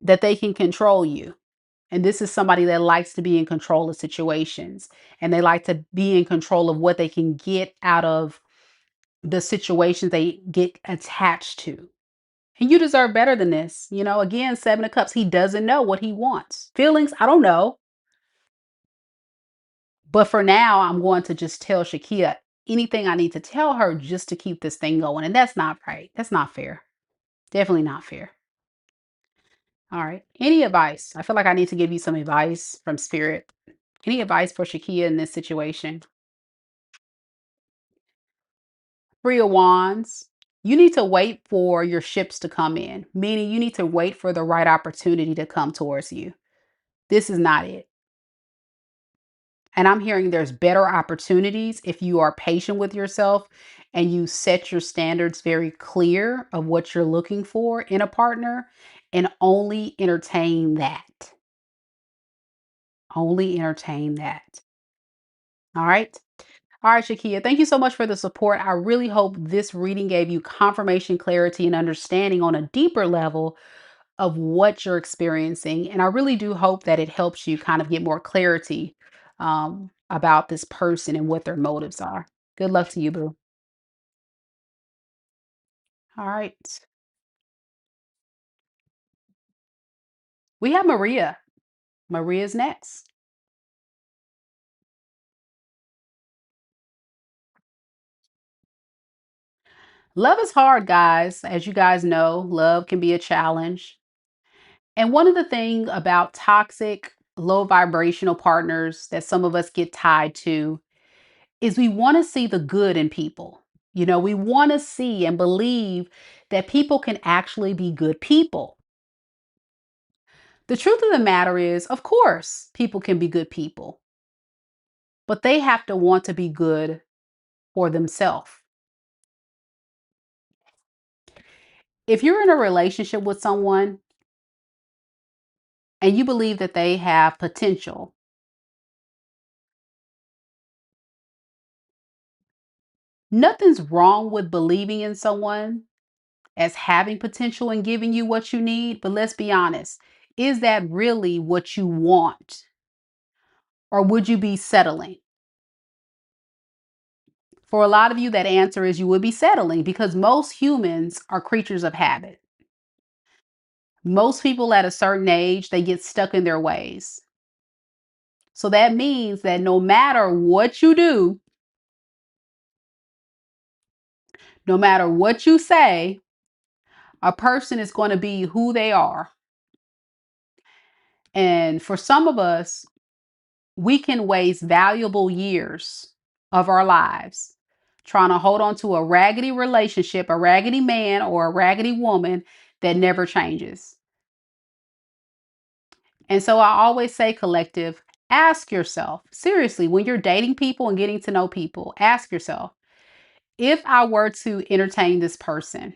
S1: that they can control you. And this is somebody that likes to be in control of situations, and they like to be in control of what they can get out of the situations they get attached to. And you deserve better than this. Again, Seven of Cups, he doesn't know what he wants. Feelings, I don't know. But for now, I'm going to just tell Shakia anything I need to tell her just to keep this thing going. And that's not right. That's not fair. Definitely not fair. All right. Any advice? I feel like I need to give you some advice from spirit. Any advice for Shakia in this situation? Three of Wands. You need to wait for your ships to come in, meaning you need to wait for the right opportunity to come towards you. This is not it. And I'm hearing there's better opportunities if you are patient with yourself and you set your standards very clear of what you're looking for in a partner and only entertain that. Only entertain that. All right. All right, Shakia, thank you so much for the support. I really hope this reading gave you confirmation, clarity, and understanding on a deeper level of what you're experiencing. And I really do hope that it helps you kind of get more clarity about this person and what their motives are. Good luck to you, boo. All right. We have Maria. Maria's next. Love is hard, guys. As you guys know, love can be a challenge. And one of the things about toxic, low vibrational partners that some of us get tied to is we want to see the good in people. We want to see and believe that people can actually be good people. The truth of the matter is, of course, people can be good people, but they have to want to be good for themselves. If you're in a relationship with someone and you believe that they have potential, nothing's wrong with believing in someone as having potential and giving you what you need. But let's be honest, is that really what you want? Or would you be settling? For a lot of you, that answer is you would be settling because most humans are creatures of habit. Most people at a certain age, they get stuck in their ways. So that means that no matter what you do, no matter what you say, a person is going to be who they are. And for some of us, we can waste valuable years of our lives trying to hold on to a raggedy relationship, a raggedy man or a raggedy woman that never changes. And so I always say, collective, ask yourself, seriously, when you're dating people and getting to know people, ask yourself, if I were to entertain this person,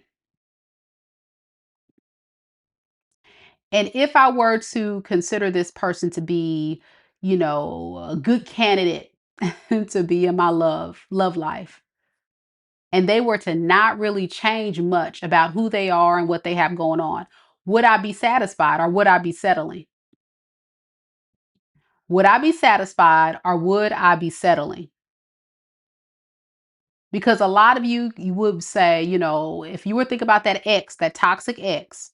S1: and if I were to consider this person to be, a good candidate to be in my love life, and they were to not really change much about who they are and what they have going on, would I be satisfied or would I be settling? Would I be satisfied or would I be settling? Because a lot of you would say, if you were think about that ex, that toxic ex,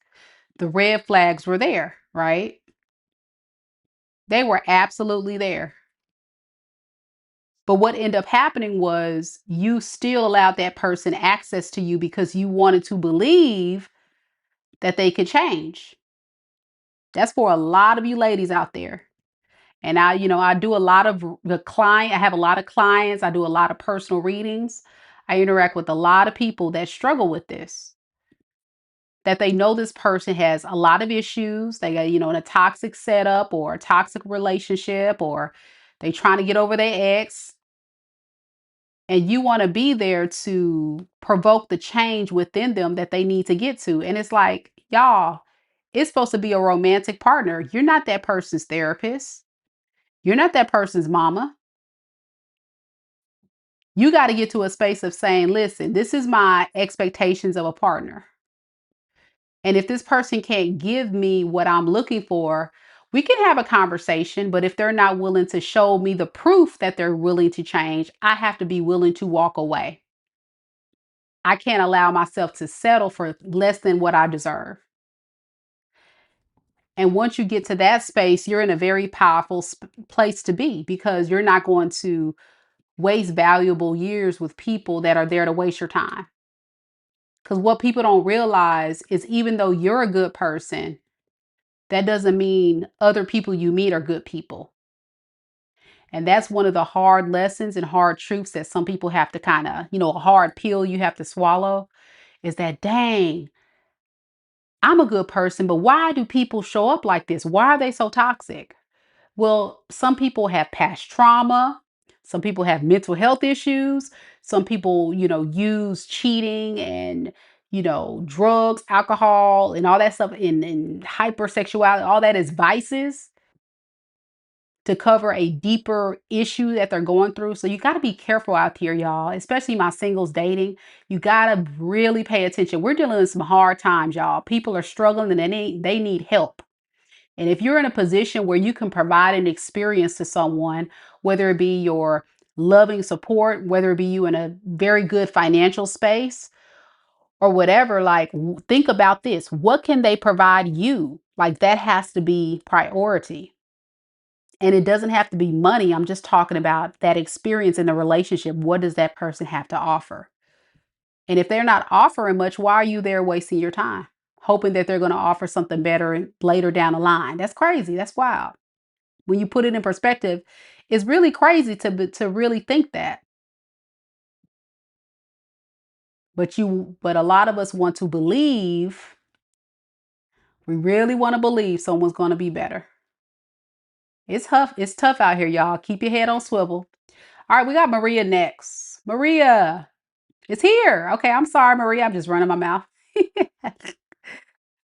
S1: the red flags were there, right? They were absolutely there. But what ended up happening was you still allowed that person access to you because you wanted to believe that they could change. That's for a lot of you ladies out there. And I do a lot of I have a lot of clients. I do a lot of personal readings. I interact with a lot of people that struggle with this. That they know this person has a lot of issues. They got, in a toxic setup or a toxic relationship, or they trying to get over their ex. And you want to be there to provoke the change within them that they need to get to. And it's like, y'all, it's supposed to be a romantic partner. You're not that person's therapist. You're not that person's mama. You got to get to a space of saying, listen, this is my expectations of a partner. And if this person can't give me what I'm looking for, we can have a conversation. But if they're not willing to show me the proof that they're willing to change, I have to be willing to walk away. I can't allow myself to settle for less than what I deserve. And once you get to that space, you're in a very powerful place to be because you're not going to waste valuable years with people that are there to waste your time. Because what people don't realize is even though you're a good person, that doesn't mean other people you meet are good people. And that's one of the hard lessons and hard truths that some people have to kind of, a hard pill you have to swallow is that, dang, I'm a good person, but why do people show up like this? Why are they so toxic? Well, some people have past trauma. Some people have mental health issues. Some people, use cheating and, drugs, alcohol, and all that stuff in hypersexuality. All that is vices to cover a deeper issue that they're going through. So you got to be careful out here, y'all, especially my singles dating. You got to really pay attention. We're dealing with some hard times, y'all. People are struggling and they need help. And if you're in a position where you can provide an experience to someone, whether it be your loving support, whether it be you in a very good financial space or whatever, like think about this. What can they provide you? Like that has to be priority. And it doesn't have to be money. I'm just talking about that experience in the relationship. What does that person have to offer? And if they're not offering much, why are you there wasting your time? Hoping that they're going to offer something better later down the line. That's crazy. That's wild. When you put it in perspective, it's really crazy to really think that. But a lot of us want to believe, we really want to believe someone's going to be better. It's tough. It's tough out here, y'all. Keep your head on swivel. All right, we got Maria next. Maria, it's here. Okay, I'm sorry, Maria. I'm just running my mouth. All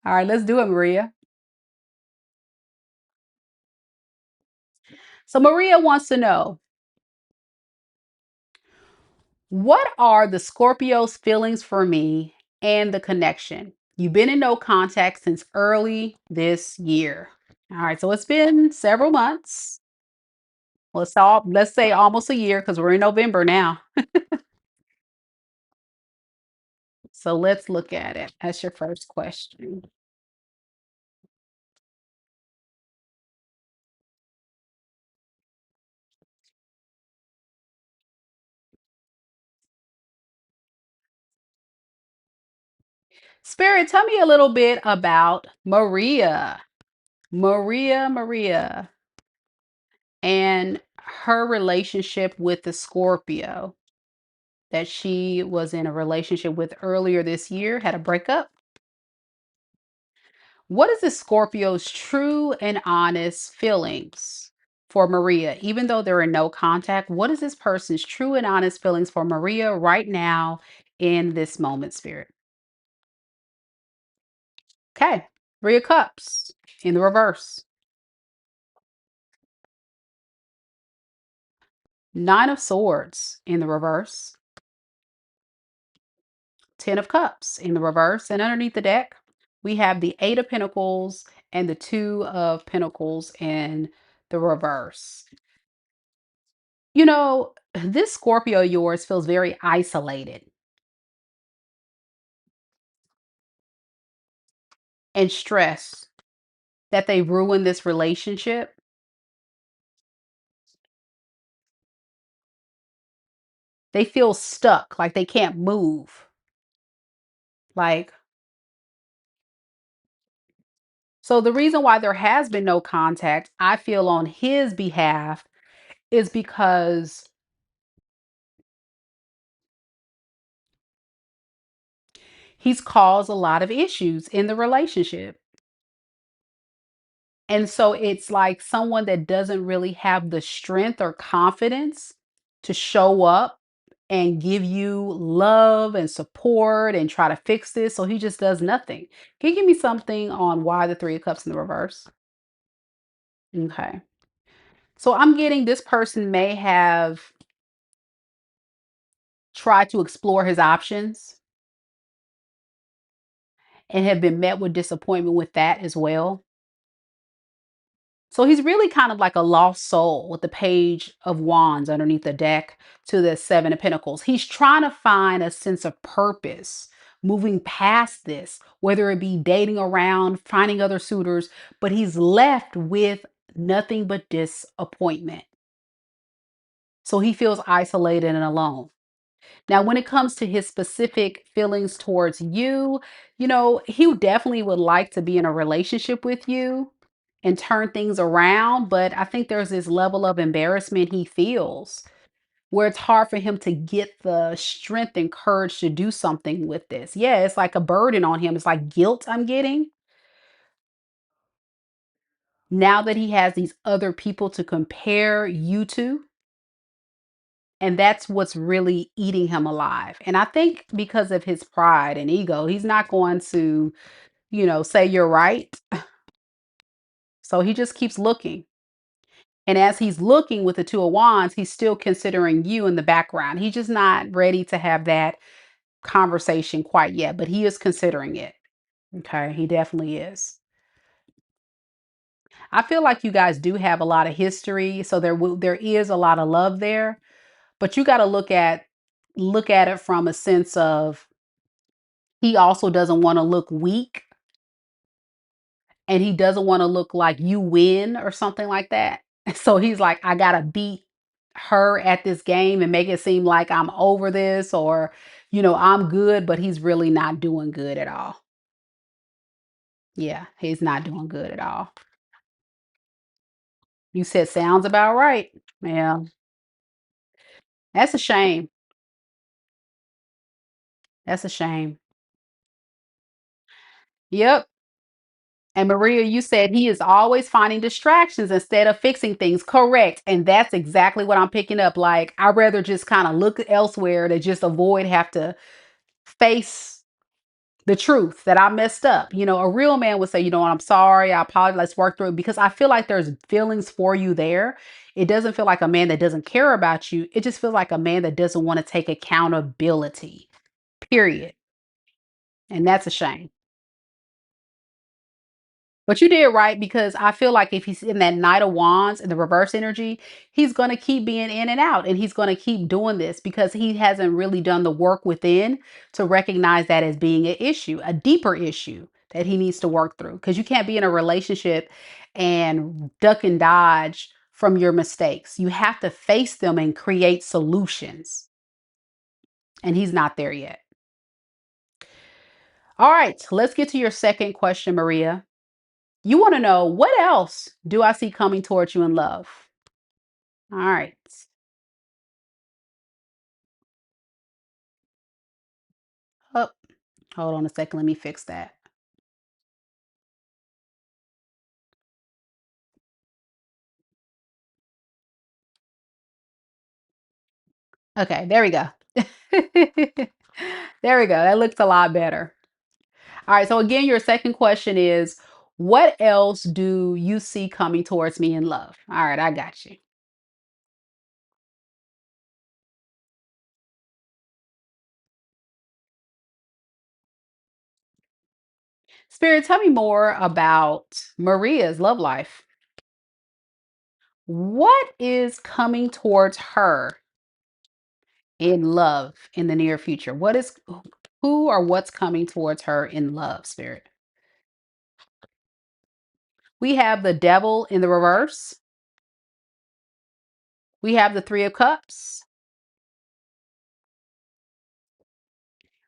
S1: right, let's do it, Maria. So Maria wants to know, what are the Scorpio's feelings for me and the connection? You've been in no contact since early this year. All right, so it's been several months. Let's say almost a year because we're in November now. So let's look at it. That's your first question. Spirit, tell me a little bit about Maria. Maria, and her relationship with the Scorpio that she was in a relationship with earlier this year, had a breakup. What is the Scorpio's true and honest feelings for Maria? Even though they're in no contact, what is this person's true and honest feelings for Maria right now in this moment, Spirit? Okay. Three of Cups in the reverse. Nine of Swords in the reverse. Ten of Cups in the reverse. And underneath the deck, we have the Eight of Pentacles and the Two of Pentacles in the reverse. You know, this Scorpio of yours feels very isolated and stressed that they ruined this relationship. They feel stuck, like they can't move. Like, so the reason why there has been no contact, I feel on his behalf, is because he's caused a lot of issues in the relationship. And so it's like someone that doesn't really have the strength or confidence to show up and give you love and support and try to fix this. So he just does nothing. Can you give me something on why the Three of Cups in the reverse? Okay. So I'm getting this person may have tried to explore his options and have been met with disappointment with that as well. So he's really kind of like a lost soul with the Page of Wands underneath the deck to the Seven of Pentacles. He's trying to find a sense of purpose, moving past this, whether it be dating around, finding other suitors, but he's left with nothing but disappointment. So he feels isolated and alone. Now, when it comes to his specific feelings towards you, he definitely would like to be in a relationship with you and turn things around. But I think there's this level of embarrassment he feels where it's hard for him to get the strength and courage to do something with this. Yeah, it's like a burden on him. It's like guilt I'm getting now that he has these other people to compare you to. And that's what's really eating him alive. And I think because of his pride and ego, he's not going to, say you're right. So he just keeps looking. And as he's looking with the Two of Wands, he's still considering you in the background. He's just not ready to have that conversation quite yet, but he is considering it. Okay, he definitely is. I feel like you guys do have a lot of history, so there is a lot of love there, but you got to look at it from a sense of he also doesn't want to look weak and he doesn't want to look like you win or something like that. So he's like, I gotta beat her at this game and make it seem like I'm over this or, I'm good, but he's really not doing good at all. Yeah, he's not doing good at all. You said sounds about right. Yeah, that's a shame. That's a shame. Yep. And Maria, you said he is always finding distractions instead of fixing things. Correct. And that's exactly what I'm picking up. Like, I'd rather just kind of look elsewhere to just avoid have to face the truth that I messed up. A real man would say, you know what, I'm sorry, I apologize, let's work through it, because I feel like there's feelings for you there. It doesn't feel like a man that doesn't care about you. It just feels like a man that doesn't want to take accountability, period. And that's a shame. But you did right, because I feel like if he's in that Knight of Wands in the reverse energy, he's going to keep being in and out, and he's going to keep doing this because he hasn't really done the work within to recognize that as being an issue, a deeper issue that he needs to work through. Because you can't be in a relationship and duck and dodge from your mistakes. You have to face them and create solutions. And he's not there yet. All right, let's get to your second question, Maria. You want to know, what else do I see coming towards you in love? All right. Oh, hold on a second. Let me fix that. Okay, there we go. There we go. That looks a lot better. All right. So, again, your second question is, what else do you see coming towards me in love? All right, I got you. Spirit, tell me more about Maria's love life. What is coming towards her in love in the near future? Who or what's coming towards her in love, Spirit? We have the devil in the reverse. We have the 3 of cups.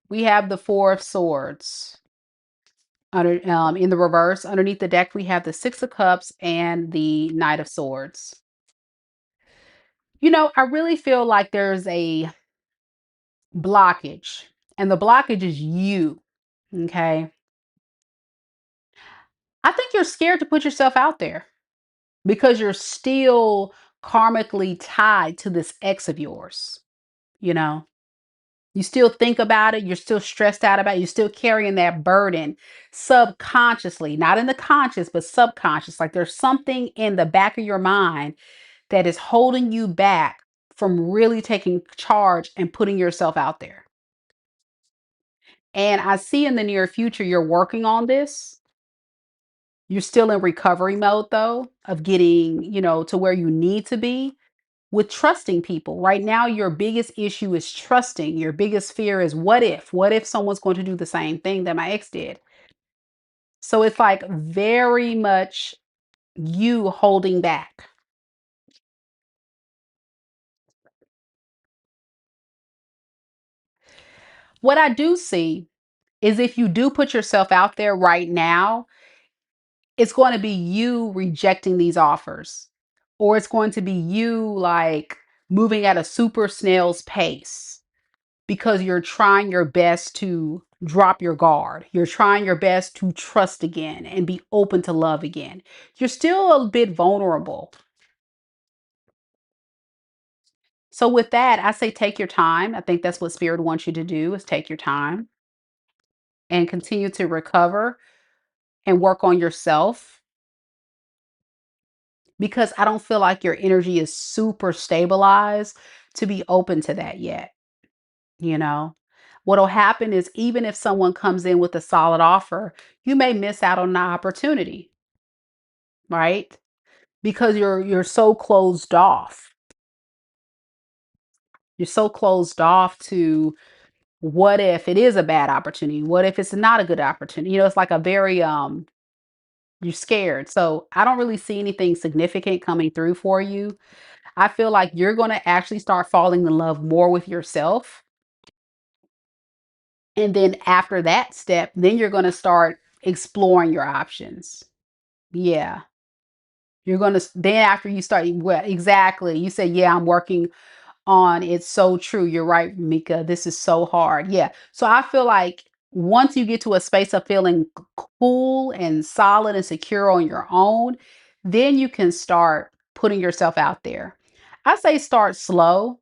S1: We have the 4 of swords. In the reverse, underneath the deck, we have the 6 of cups and the knight of swords. I really feel like there's a blockage, and the blockage is you. Okay. I think you're scared to put yourself out there because you're still karmically tied to this ex of yours. You know, you still think about it. You're still stressed out about it. You're still carrying that burden subconsciously, not in the conscious, but subconscious. Like there's something in the back of your mind that is holding you back from really taking charge and putting yourself out there. And I see in the near future, you're working on this. You're still in recovery mode, though, of getting, to where you need to be with trusting people. Right now, your biggest issue is trusting. Your biggest fear is, what if? What if someone's going to do the same thing that my ex did? So it's like very much you holding back. What I do see is, if you do put yourself out there right now, it's going to be you rejecting these offers, or it's going to be you like moving at a super snail's pace because you're trying your best to drop your guard. You're trying your best to trust again and be open to love again. You're still a bit vulnerable. So with that, I say take your time. I think that's what spirit wants you to do, is take your time and continue to recover and work on yourself, because I don't feel like your energy is super stabilized to be open to that yet. You know, what'll happen is, even if someone comes in with a solid offer, you may miss out on the opportunity, right? Because you're so closed off. You're so closed off to, what if it is a bad opportunity? What if it's not a good opportunity? It's like a very you're scared. So I don't really see anything significant coming through for you. I feel like you're going to actually start falling in love more with yourself. And then after that step, then you're going to start exploring your options. Yeah. You're going to, then after you start, well, exactly. You say, yeah, I'm working on, it's so true. You're right, Mika. This is so hard. Yeah. So I feel like once you get to a space of feeling cool and solid and secure on your own, then you can start putting yourself out there. I say start slow.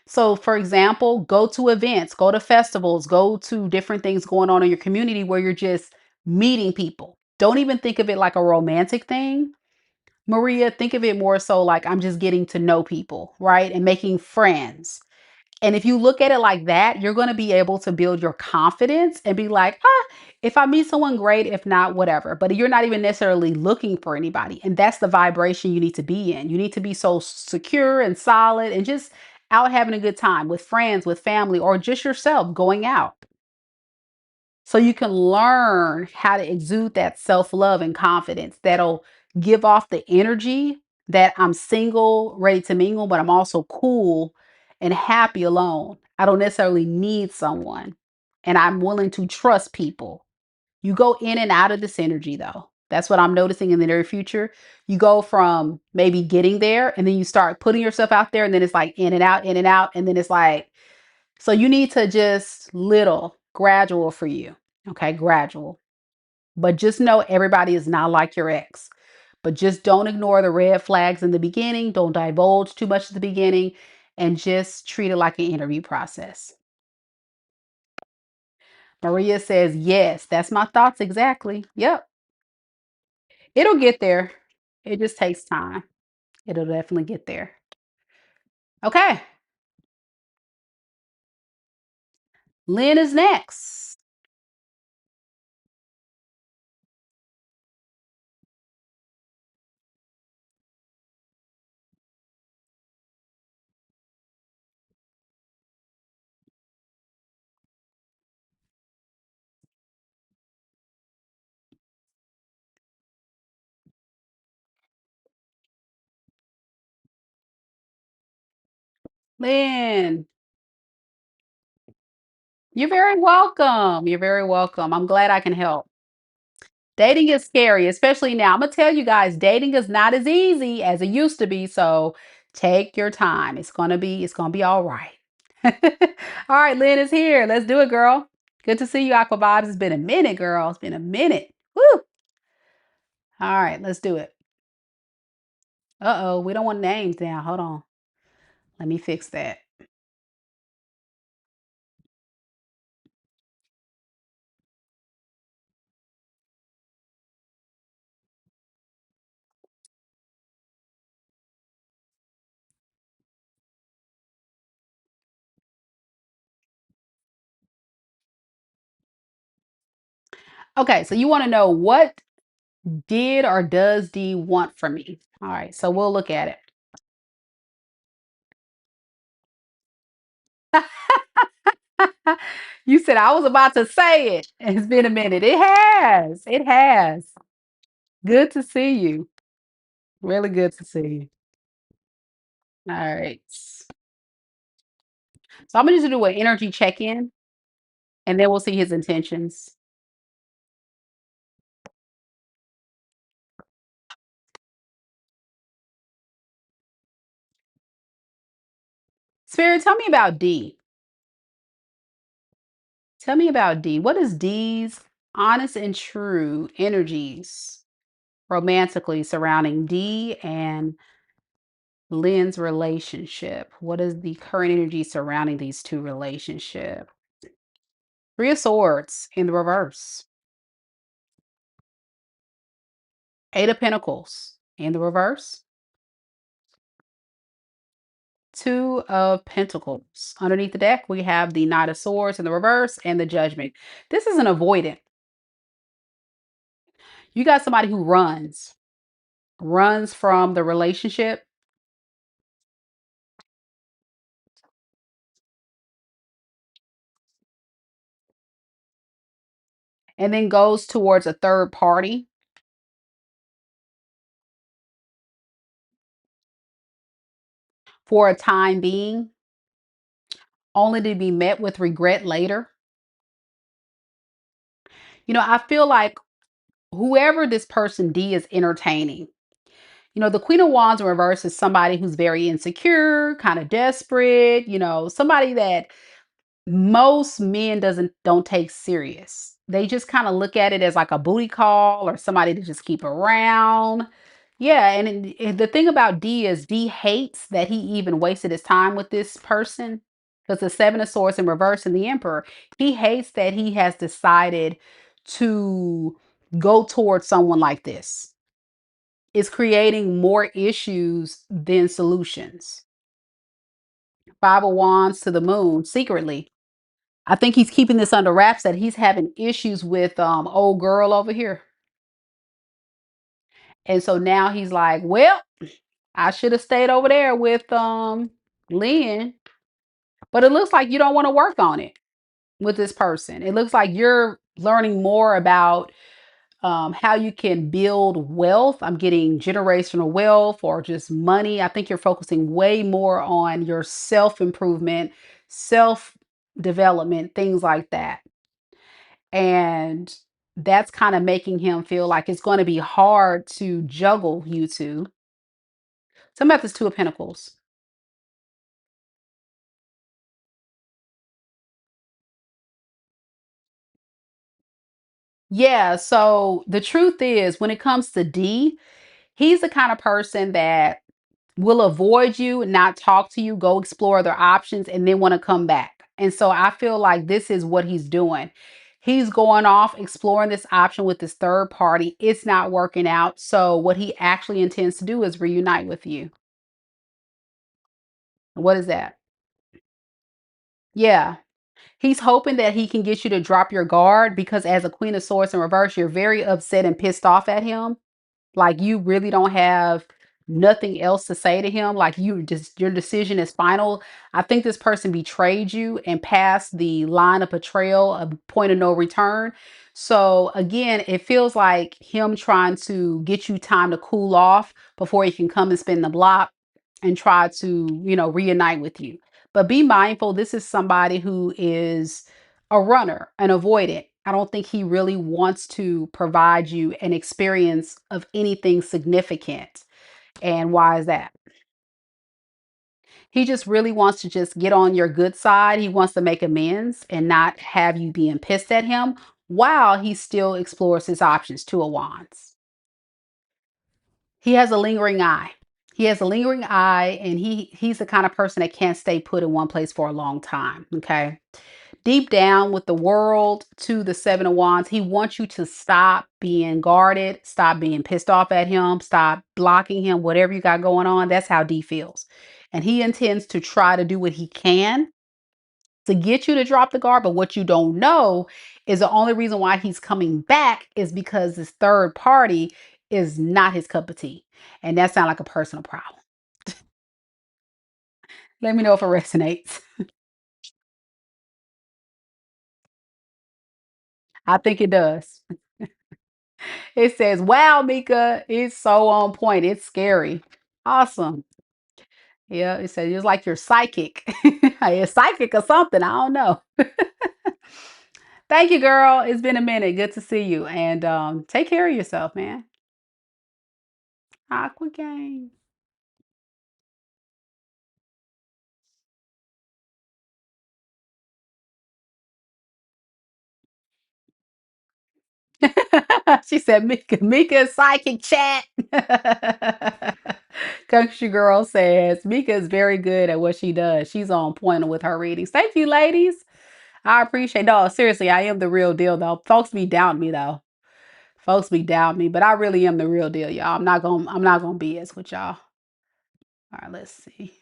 S1: So, for example, go to events, go to festivals, go to different things going on in your community where you're just meeting people. Don't even think of it like a romantic thing, Maria. Think of it more so like I'm just getting to know people, right? And making friends. And if you look at it like that, you're going to be able to build your confidence and be like, if I meet someone, great. If not, whatever. But you're not even necessarily looking for anybody. And that's the vibration you need to be in. You need to be so secure and solid and just out having a good time with friends, with family, or just yourself going out. So you can learn how to exude that self love and confidence that'll give off the energy that I'm single, ready to mingle, but I'm also cool and happy alone. I don't necessarily need someone, and I'm willing to trust people. You go in and out of this energy, though. That's what I'm noticing in the near future. You go from maybe getting there, and then you start putting yourself out there, and then it's like in and out, and then it's like, so you need to just little gradual for you. Okay, gradual. But just know everybody is not like your ex. But just don't ignore the red flags in the beginning. Don't divulge too much at the beginning and just treat it like an interview process. Maria says, yes, that's my thoughts exactly. Yep. It'll get there. It just takes time. It'll definitely get there. Okay. Lynn is next. Lynn, you're very welcome. You're very welcome. I'm glad I can help. Dating is scary, especially now. I'm gonna tell you guys, dating is not as easy as it used to be. So take your time. It's gonna be all right. All right, Lynn is here. Let's do it, girl. Good to see you, Aqua Vibes. It's been a minute, girl. It's been a minute. Woo! All right, let's do it. Uh-oh, we don't want names now. Hold on. Let me fix that. Okay, so you want to know what did or does D want from me? All right, so we'll look at it. You said I was about to say it. It's been a minute. It has. It has. Good to see you. Really good to see you. All right. So I'm gonna just do an energy check-in and then we'll see his intentions. Spirit, tell me about D. Tell me about D. What is D's honest and true energies romantically surrounding D and Lynn's relationship? What is the current energy surrounding these two relationship? Three of Swords in the reverse. Eight of Pentacles in the reverse. Two of Pentacles. Underneath the deck, we have the Knight of Swords in the reverse and the Judgment. This is an avoidant. You got somebody who runs from the relationship and then goes towards a third party for a time being, only to be met with regret later. I feel like whoever this person D is entertaining, the Queen of Wands in reverse is somebody who's very insecure, kind of desperate, somebody that most men don't take serious. They just kind of look at it as like a booty call or somebody to just keep around. Yeah, and the thing about D is D hates that he even wasted his time with this person because the Seven of Swords in reverse and the Emperor. He hates that he has decided to go towards someone like this. It's creating more issues than solutions. Five of Wands to the Moon secretly. I think he's keeping this under wraps that he's having issues with old girl over here. And so now he's like, well, I should have stayed over there with Lynn. But it looks like you don't want to work on it with this person. It looks like you're learning more about how you can build wealth. I'm getting generational wealth or just money. I think you're focusing way more on your self improvement, self development, things like that. And that's kind of making him feel like it's going to be hard to juggle you two. So I'm at this Two of Pentacles. Yeah. So the truth is, when it comes to D, he's the kind of person that will avoid you, not talk to you, go explore other options, and then want to come back. And so I feel like this is what he's doing. He's going off exploring this option with this third party. It's not working out. So what he actually intends to do is reunite with you. What is that? Yeah. He's hoping that he can get you to drop your guard because as a Queen of Swords in reverse, you're very upset and pissed off at him. Like you really don't have nothing else to say to him. Like you just your decision is final. I think this person betrayed you and passed the line of betrayal, a point of no return. So again, it feels like him trying to get you time to cool off before he can come and spin the block and try to, reunite with you. But be mindful, this is somebody who is a runner, an avoidant. I don't think he really wants to provide you an experience of anything significant. And why is that? He just really wants to just get on your good side. He wants to make amends and not have you being pissed at him while he still explores his options. Two of Wands. He has a lingering eye. He has a lingering eye, and he's the kind of person that can't stay put in one place for a long time. Okay. Deep down with the world to the Seven of Wands, he wants you to stop being guarded, stop being pissed off at him, stop blocking him, whatever you got going on. That's how D feels. And he intends to try to do what he can to get you to drop the guard. But what you don't know is the only reason why he's coming back is because this third party is not his cup of tea. And that sounds like a personal problem. Let me know if it resonates. I think it does. It says, wow, Mika, it's so on point. It's scary. Awesome. Yeah, it says it's like you're psychic. You're psychic or something. I don't know. Thank you, girl. It's been a minute. Good to see you. And take care of yourself, man. Aqua game. She said, Mika is psychic chat. Country girl says, Mika is very good at what she does. She's on point with her readings. Thank you, ladies. I appreciate. No, seriously, I am the real deal though. Folks be down me though. Folks be down me, but I really am the real deal, y'all. I'm not gonna BS with y'all. All right, let's see.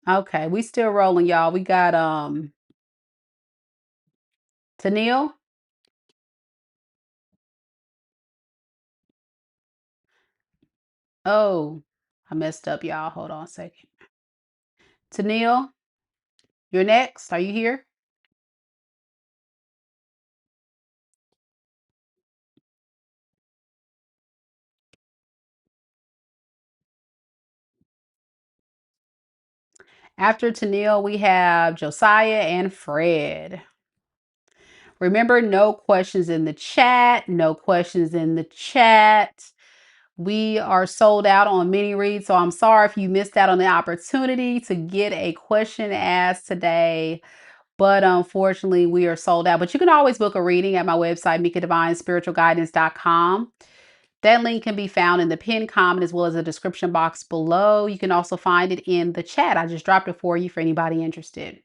S1: Okay, we still rolling, y'all. We got Tennille. Oh, I messed up, y'all. Hold on a second. Tennille, you're next. Are you here? After Tennille, we have Josiah and Fred. Remember, no questions in the chat. No questions in the chat. We are sold out on mini reads, so I'm sorry if you missed out on the opportunity to get a question asked today. But unfortunately, we are sold out. But you can always book a reading at my website, MikaDivineSpiritualGuidance.com. That link can be found in the pinned comment as well as the description box below. You can also find it in the chat. I just dropped it for you for anybody interested.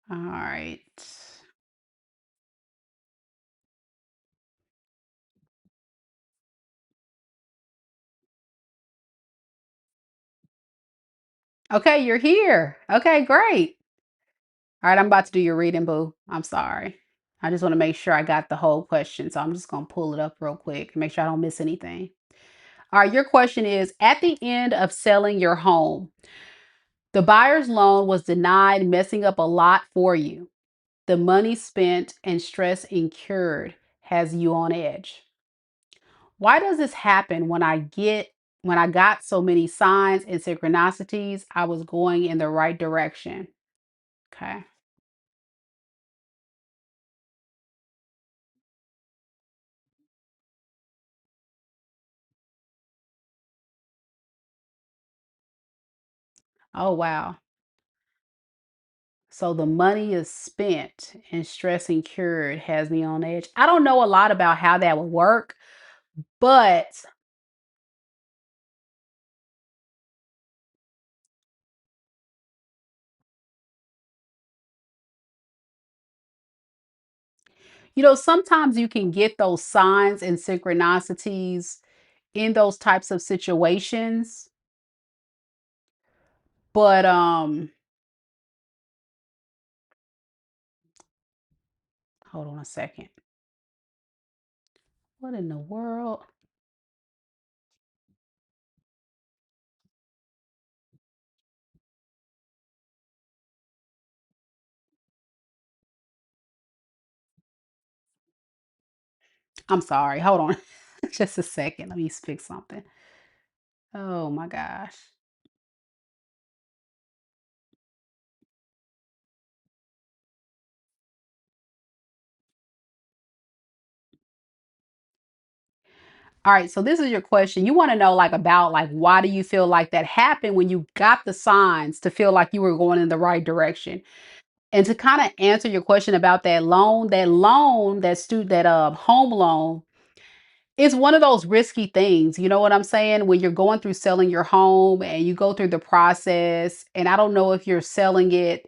S1: All right. Okay, you're here. Okay, great. All right, I'm about to do your reading, boo. I'm sorry. I just want to make sure I got the whole question. So I'm just going to pull it up real quick, make sure I don't miss anything. All right, your question is, at the end of selling your home, the buyer's loan was denied, messing up a lot for you. The money spent and stress incurred has you on edge. Why does this happen when I got so many signs and synchronicities I was going in the right direction? Okay. Oh wow. So the money is spent and stress incurred has me on edge. I don't know a lot about how that would work, but sometimes you can get those signs and synchronicities in those types of situations. But hold on a second. What in the world? I'm sorry. Hold on. Just a second. Let me fix something. Oh my gosh. All right, so this is your question. You want to know about why do you feel like that happened when you got the signs to feel like you were going in the right direction? And to kind of answer your question about that home loan, it's one of those risky things. You know what I'm saying? When you're going through selling your home and you go through the process, and I don't know if you're selling it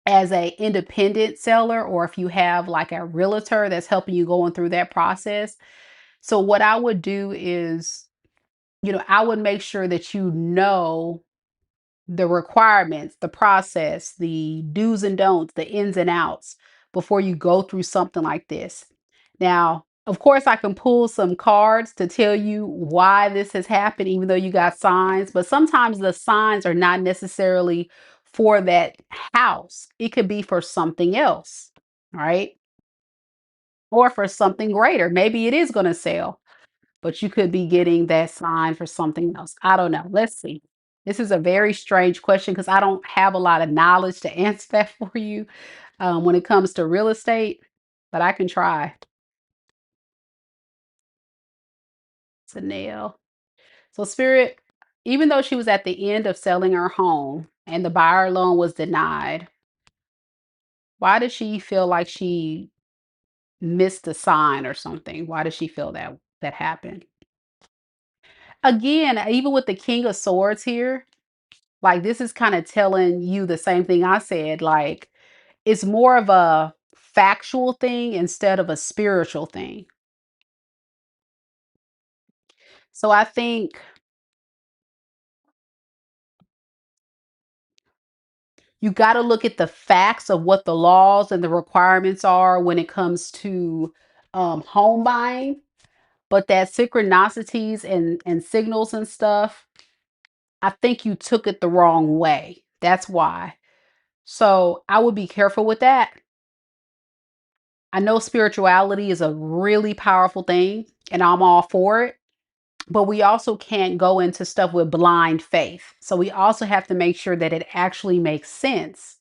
S1: as a independent seller or if you have like a realtor that's helping you going through that process. So what I would do is, I would make sure that the requirements, the process, the do's and don'ts, the ins and outs before you go through something like this. Now, of course, I can pull some cards to tell you why this has happened, even though you got signs, but sometimes the signs are not necessarily for that house. It could be for something else, right? Or for something greater. Maybe it is going to sell, but you could be getting that sign for something else. I don't know. Let's see. This is a very strange question because I don't have a lot of knowledge to answer that for you when it comes to real estate, but I can try. It's a nail. So, Spirit, even though she was at the end of selling her home and the buyer loan was denied, why did she feel like she missed a sign or something? Why did she feel that happened? Again, even with the King of Swords here, like, this is kinda telling you the same thing I said, like, it's more of a factual thing instead of a spiritual thing. So I think you gotta look at the facts of what the laws and the requirements are when it comes to, home buying, but that synchronicities and signals and stuff, I think you took it the wrong way. That's why. So, I would be careful with that. I know spirituality is a really powerful thing, and I'm all for it. but we also can't go into stuff with blind faith. So we also have to make sure that it actually makes sense.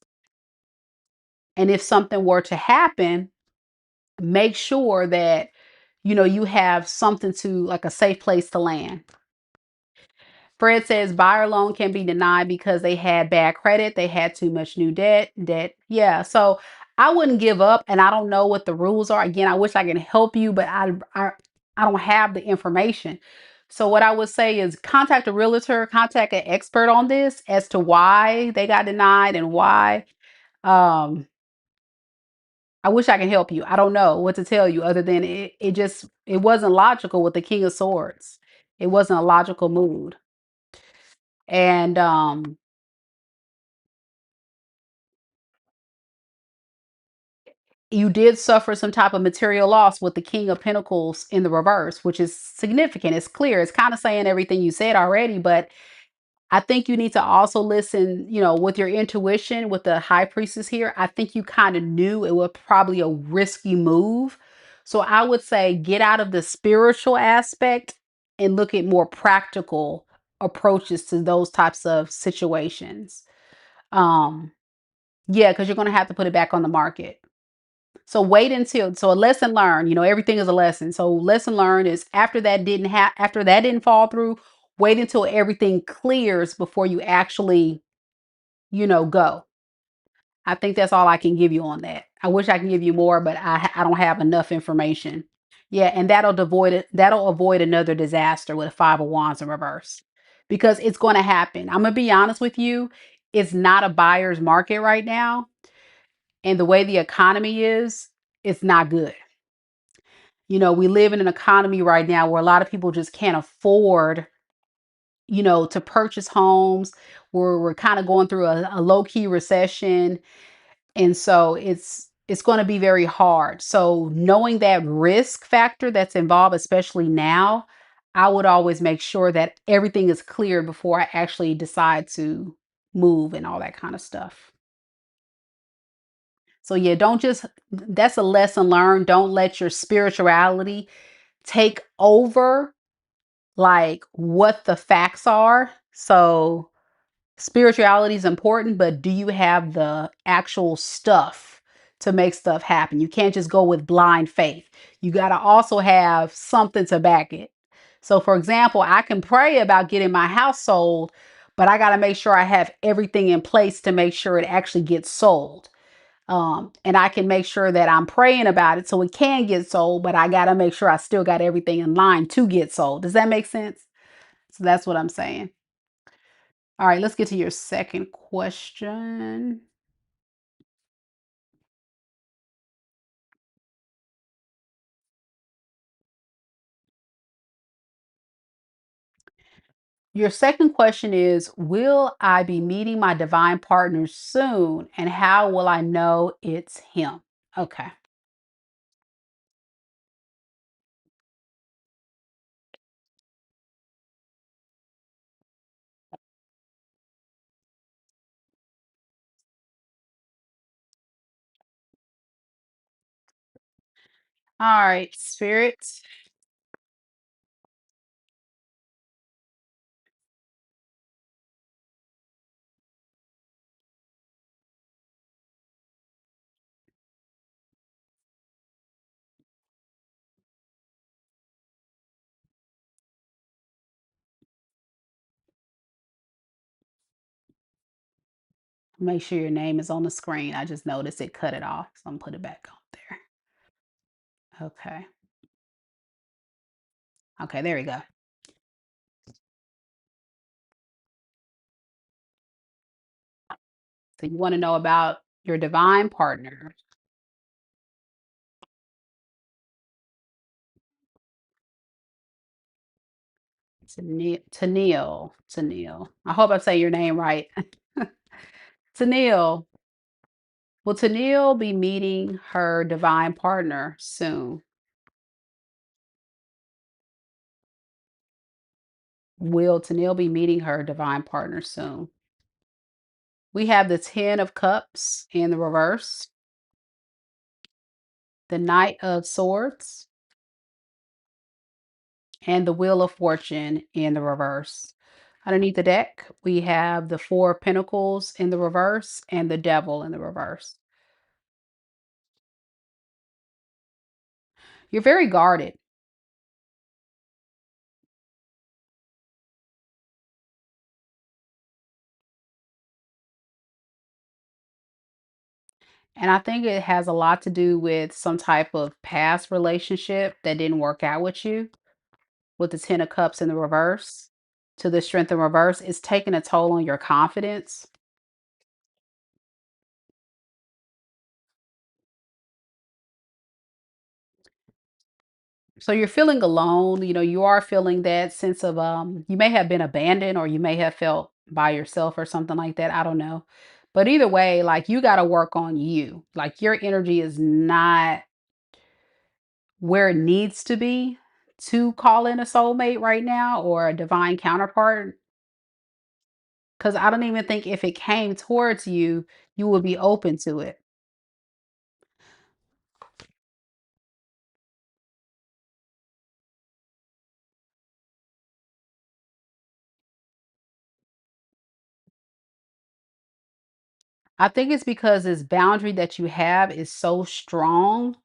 S1: And if something were to happen, make sure that you have something to, like, a safe place to land. Fred says buyer loan can be denied because they had bad credit, they had too much new debt. Yeah, so I wouldn't give up, and I don't know what the rules are. Again, I wish I can help you, but I don't have the information. So what I would say is contact a realtor, contact an expert on this as to why they got denied and why. Um, I wish I can help you. I don't know what to tell you other than it wasn't logical with the King of Swords. It wasn't a logical mood. And you did suffer some type of material loss with the King of Pentacles in the reverse, which is significant. It's clear. It's kind of saying everything you said already, but I think you need to also listen, with your intuition with the High Priestess here. I think you kind of knew it was probably a risky move. So I would say get out of the spiritual aspect and look at more practical approaches to those types of situations. Um, yeah, because you're going to have to put it back on the market. So wait until, so a lesson learned, everything is a lesson. So lesson learned is after that didn't fall through, wait until everything clears before you actually, go. I think that's all I can give you on that. I wish I can give you more, but I don't have enough information. Yeah, and that'll avoid another disaster with a 5 of Wands in reverse. Because it's going to happen. I'm going to be honest with you, it's not a buyer's market right now, and the way the economy is, it's not good. We live in an economy right now where a lot of people just can't afford, to purchase homes. We're kind of going through a low-key recession. And so it's going to be very hard. So knowing that risk factor that's involved, especially now, I would always make sure that everything is cleared before I actually decide to move and all that kind of stuff. So yeah, don't just, that's a lesson learned. Don't let your spirituality take over like what the facts are. So spirituality is important, but do you have the actual stuff to make stuff happen? You can't just go with blind faith. You got to also have something to back it. So for example, I can pray about getting my house sold, but I got to make sure I have everything in place to make sure it actually gets sold. And I can make sure that I'm praying about it so it can get sold, but I got to make sure I still got everything in line to get sold. Does that make sense? So that's what I'm saying. All right, let's get to your second question. Your second question is, will I be meeting my divine partner soon? And how will I know it's him? Okay. All right, Spirit. Make sure your name is on the screen. I just noticed it cut it off. So I'm gonna put it back on there. Okay. Okay, there we go. So you want to know about your divine partner. Tennille. I hope I say your name right. Tennille. Will Tennille be meeting her divine partner soon? Will Tennille be meeting her divine partner soon? We have the 10 of Cups in the reverse, the Knight of Swords, and the Wheel of Fortune in the reverse. Underneath the deck, we have the Four of Pentacles in the reverse and the Devil in the reverse. You're very guarded. And I think it has a lot to do with some type of past relationship that didn't work out with you, with the Ten of Cups in the reverse to the Strength in reverse. It's taking a toll on your confidence. So you're feeling alone, you are feeling that sense of you may have been abandoned or you may have felt by yourself or something like that. I don't know. But either way, like you got to work on you. Like your energy is not where it needs to be to call in a soulmate right now or a divine counterpart. Cause I don't even think if it came towards you, you would be open to it. I think it's because this boundary that you have is so strong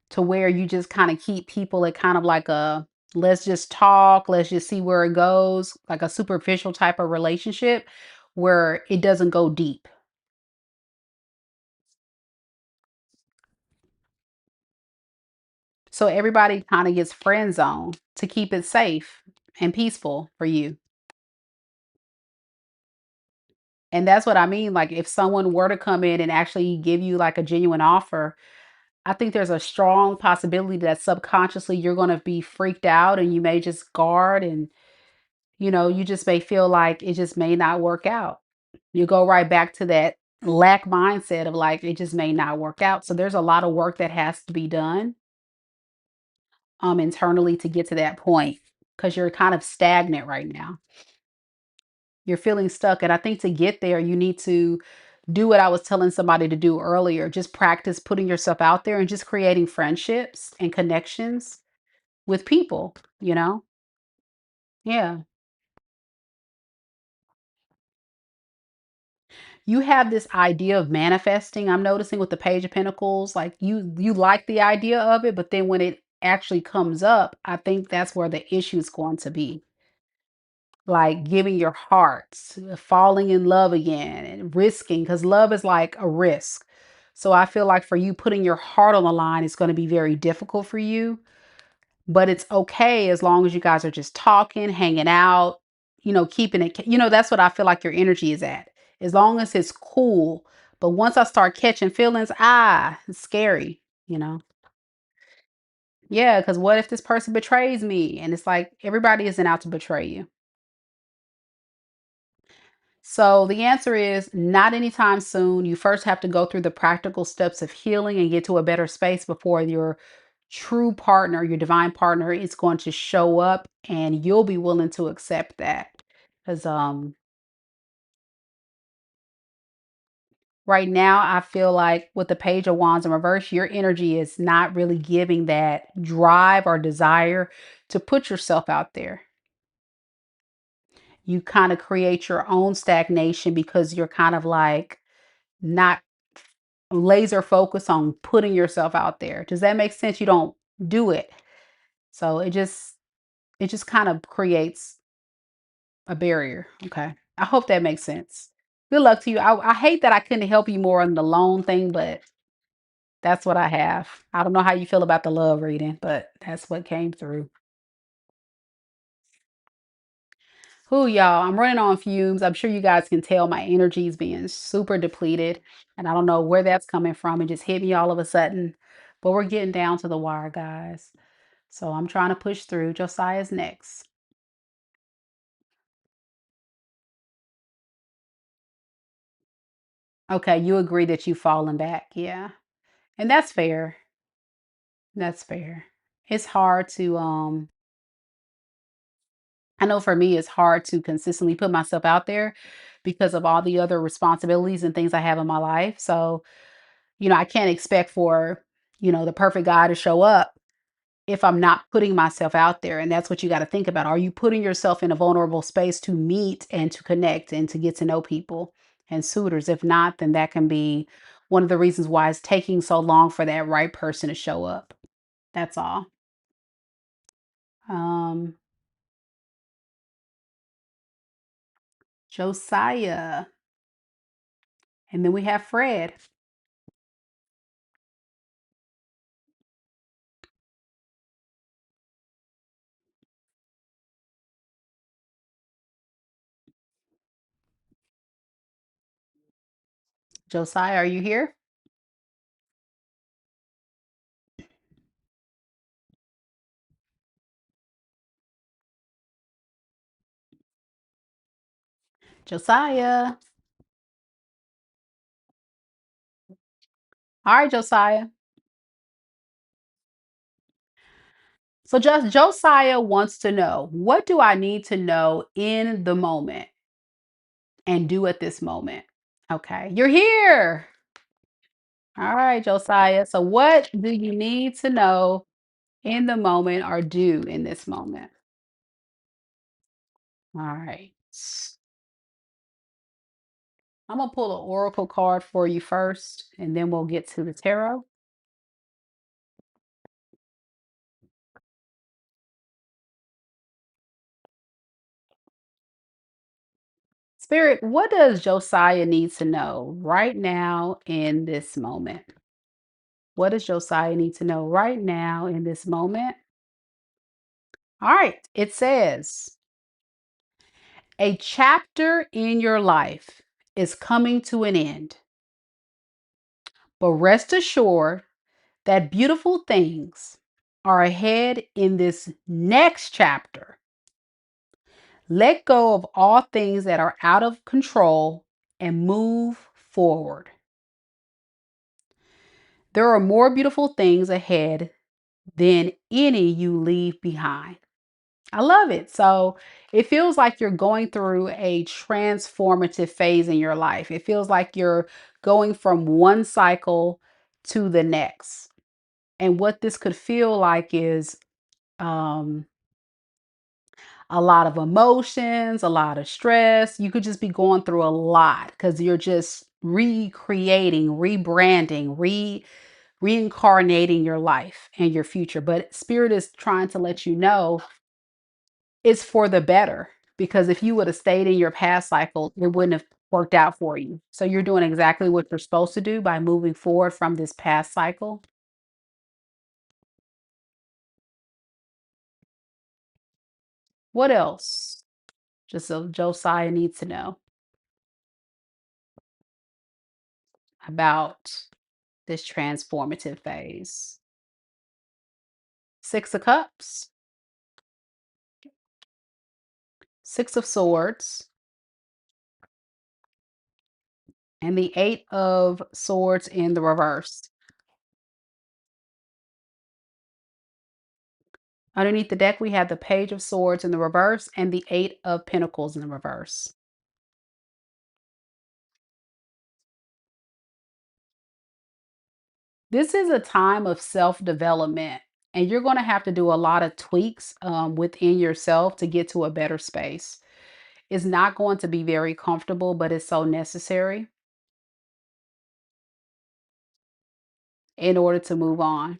S1: to where you just kind of keep people at kind of like a let's just talk, let's just see where it goes, like a superficial type of relationship where it doesn't go deep. So everybody kind of gets friend zone to keep it safe and peaceful for you. And that's what I mean. Like if someone were to come in and actually give you like a genuine offer, I think there's a strong possibility that subconsciously you're going to be freaked out and you may just guard and you just may feel like it just may not work out. You go right back to that lack mindset of like it just may not work out. So there's a lot of work that has to be done internally to get to that point because you're kind of stagnant right now. You're feeling stuck. And I think to get there, you need to do what I was telling somebody to do earlier. Just practice putting yourself out there and just creating friendships and connections with people. Yeah. You have this idea of manifesting. I'm noticing with the Page of Pentacles, like you like the idea of it, but then when it actually comes up, I think that's where the issue is going to be. Like giving your heart, falling in love again and risking because love is like a risk. So I feel like for you putting your heart on the line is going to be very difficult for you, but it's okay as long as you guys are just talking, hanging out, keeping it, that's what I feel like your energy is at. As long as it's cool. But once I start catching feelings, it's scary, you know? Yeah, because what if this person betrays me? And it's like everybody isn't out to betray you. So the answer is not anytime soon. You first have to go through the practical steps of healing and get to a better space before your true partner, your divine partner is going to show up and you'll be willing to accept that. Cuz right now I feel like with the Page of Wands in reverse, your energy is not really giving that drive or desire to put yourself out there. You kind of create your own stagnation because you're kind of like not laser focus on putting yourself out there. Does that make sense? You don't do it. So it just kind of creates a barrier. Okay. I hope that makes sense. Good luck to you. I hate that I couldn't help you more on the loan thing, but that's what I have. I don't know how you feel about the love reading, but that's what came through. Who y'all, I'm running on fumes. I'm sure you guys can tell my energy is being super depleted, and I don't know where that's coming from. It just hit me all of a sudden, but we're getting down to the wire, guys. So I'm trying to push through. Josiah's next. Okay, you agree that you've fallen back. Yeah. And that's fair. That's fair. It's hard to I know for me it's hard to consistently put myself out there because of all the other responsibilities and things I have in my life. So, I can't expect for, the perfect guy to show up if I'm not putting myself out there. And that's what you got to think about. Are you putting yourself in a vulnerable space to meet and to connect and to get to know people and suitors? If not, then that can be one of the reasons why it's taking so long for that right person to show up. That's all. Um, Josiah. And then we have Fred. Josiah, are you here? Josiah. All right, Josiah. So just Josiah wants to know, what do I need to know in the moment and do at this moment? Okay, you're here. All right, Josiah. So what do you need to know in the moment or do in this moment? All right. I'm going to pull an oracle card for you first, and then we'll get to the tarot. Spirit, what does Josiah need to know right now in this moment? What does Josiah need to know right now in this moment? All right, it says, a chapter in your life is coming to an end, but rest assured that beautiful things are ahead in this next chapter. Let go of all things that are out of control and move forward. There are more beautiful things ahead than any you leave behind. I love it. So it feels like you're going through a transformative phase in your life. It feels like you're going from one cycle to the next. And what this could feel like is um, a lot of emotions, a lot of stress. You could just be going through a lot because you're just recreating, rebranding, reincarnating your life and your future. But Spirit is trying to let you know it's for the better, because if you would have stayed in your past cycle, it wouldn't have worked out for you. So you're doing exactly what you're supposed to do by moving forward from this past cycle. What else? Just so Josiah needs to know about this transformative phase. Six of Cups, Six of Swords, and the Eight of Swords in the reverse. Underneath the deck, we have the Page of Swords in the reverse and the Eight of Pentacles in the reverse. This is a time of self-development, and you're going to have to do a lot of tweaks within yourself to get to a better space. It's not going to be very comfortable, but it's so necessary in order to move on.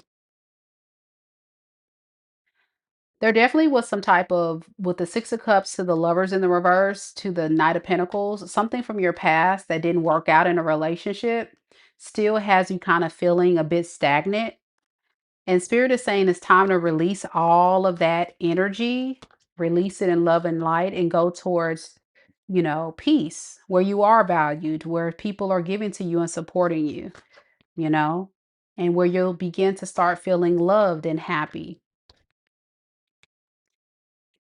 S1: There definitely was some type of, with the Six of Cups to the Lovers in the reverse to the Knight of Pentacles, something from your past that didn't work out in a relationship still has you kind of feeling a bit stagnant. And Spirit is saying it's time to release all of that energy, release it in love and light, and go towards, peace, where you are valued, where people are giving to you and supporting you, you know, and where you'll begin to start feeling loved and happy.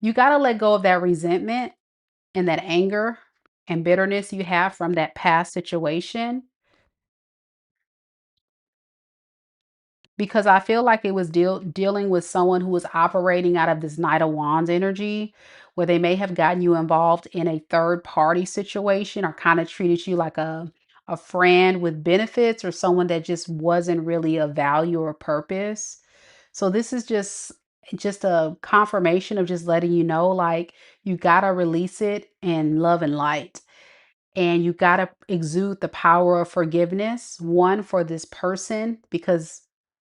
S1: You got to let go of that resentment and that anger and bitterness you have from that past situation, because I feel like it was dealing with someone who was operating out of this Knight of Wands energy, where they may have gotten you involved in a third party situation or kind of treated you like a friend with benefits or someone that just wasn't really of value or purpose. So this is just a confirmation of just letting you know, like, you gotta release it in love and light. And you gotta exude the power of forgiveness, one for this person because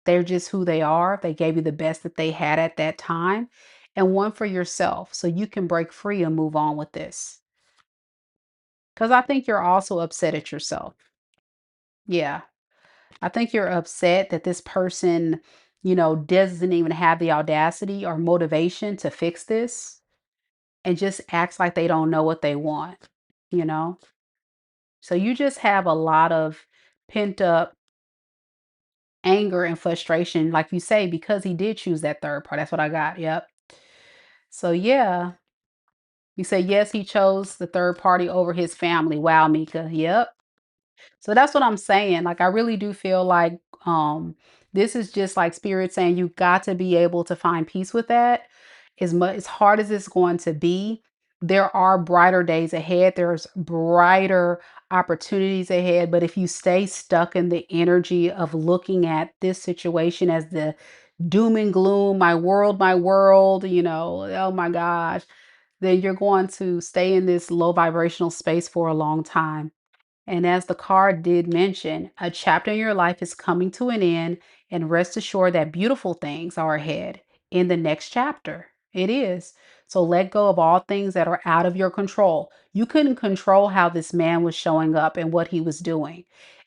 S1: they're just who they are. They gave you the best that they had at that time. And one for yourself so you can break free and move on with this. Because I think you're also upset at yourself. Yeah. I think you're upset that this person, doesn't even have the audacity or motivation to fix this and just acts like they don't know what they want, you know? So you just have a lot of pent up anger and frustration, like you say, because he did choose that third part. That's what I got. Yep. So yeah, you say yes, he chose the third party over his family. Wow, Mika. Yep. So that's what I'm saying. Like I really do feel like this is just like spirit saying you got to be able to find peace with that. As hard as it's going to be, there are brighter days ahead. There's brighter opportunities ahead. But if you stay stuck in the energy of looking at this situation as the doom and gloom, my world, oh my gosh, then you're going to stay in this low vibrational space for a long time. And as the card did mention, a chapter in your life is coming to an end, and rest assured that beautiful things are ahead in the next chapter. It is. So let go of all things that are out of your control. You couldn't control how this man was showing up and what he was doing.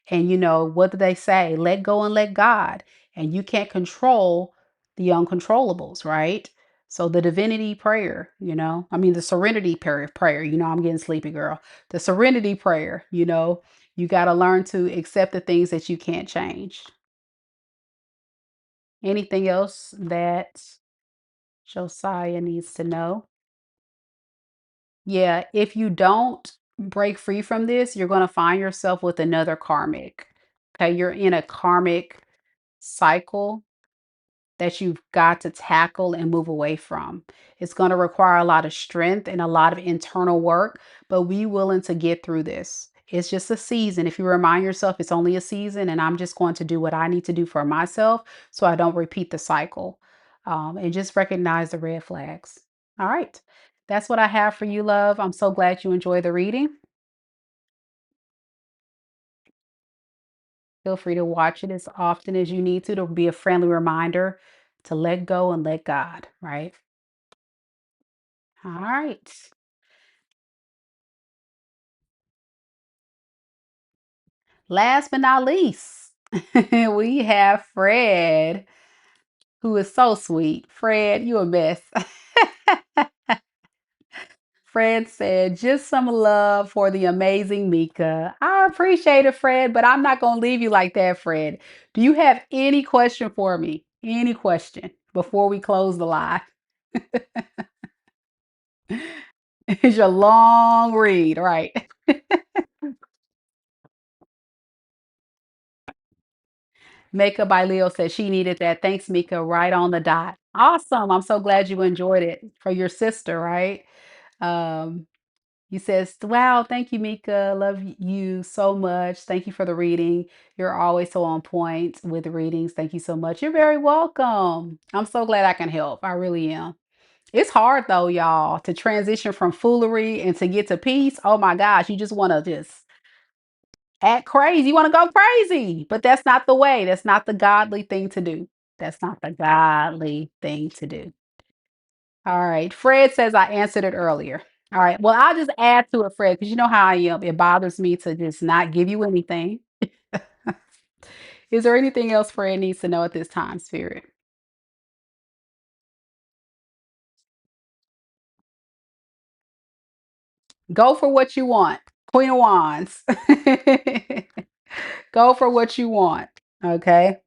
S1: And what do they say? Let go and let God. And you can't control the uncontrollables, right? So the divinity prayer, the serenity prayer, I'm getting sleepy, girl. The serenity prayer, you got to learn to accept the things that you can't change. Anything else that Josiah needs to know? Yeah, if you don't break free from this, you're going to find yourself with another karmic. Okay, you're in a karmic cycle that you've got to tackle and move away from. It's going to require a lot of strength and a lot of internal work, but be willing to get through this. It's just a season. If you remind yourself it's only a season and I'm just going to do what I need to do for myself so I don't repeat the cycle, and just recognize the red flags. All right. That's what I have for you, love. I'm so glad you enjoy the reading. Feel free to watch it as often as you need to. To be a friendly reminder to let go and let God, right? All right. Last but not least, we have Fred, who is so sweet. Fred, you a mess. Fred said, just some love for the amazing Mika. I appreciate it, Fred, but I'm not going to leave you like that, Fred. Do you have any question for me? Any question before we close the live? It's your long read, right? Makeup by Leo says she needed that. Thanks, Mika. Right on the dot. Awesome. I'm so glad you enjoyed it for your sister, right? Um, he says, wow, thank you, Mika. Love you so much. Thank you for the reading. You're always so on point with the readings. Thank you so much. You're very welcome. I'm so glad I can help. I really am. It's hard though, y'all, to transition from foolery and to get to peace. Oh my gosh, you just want to just act crazy. You want to go crazy, but that's not the way. That's not the godly thing to do. That's not the godly thing to do. All right. Fred says I answered it earlier. All right. Well, I'll just add to it, Fred, because you know how I am. It bothers me to just not give you anything. Is there anything else Fred needs to know at this time, Spirit? Go for what you want. Queen of Wands. Go for what you want. Okay.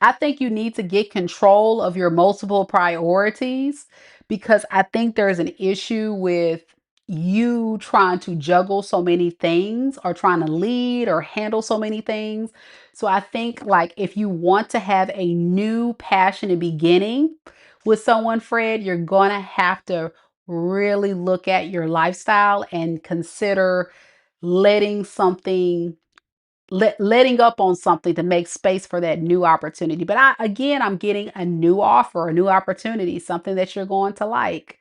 S1: I think you need to get control of your multiple priorities because I think there's an issue with you trying to juggle so many things or trying to lead or handle so many things. So I think like if you want to have a new passion and beginning with someone, Fred, you're going to have to really look at your lifestyle and consider letting something letting up on something to make space for that new opportunity. But I'm getting a new offer, a new opportunity, something that you're going to like.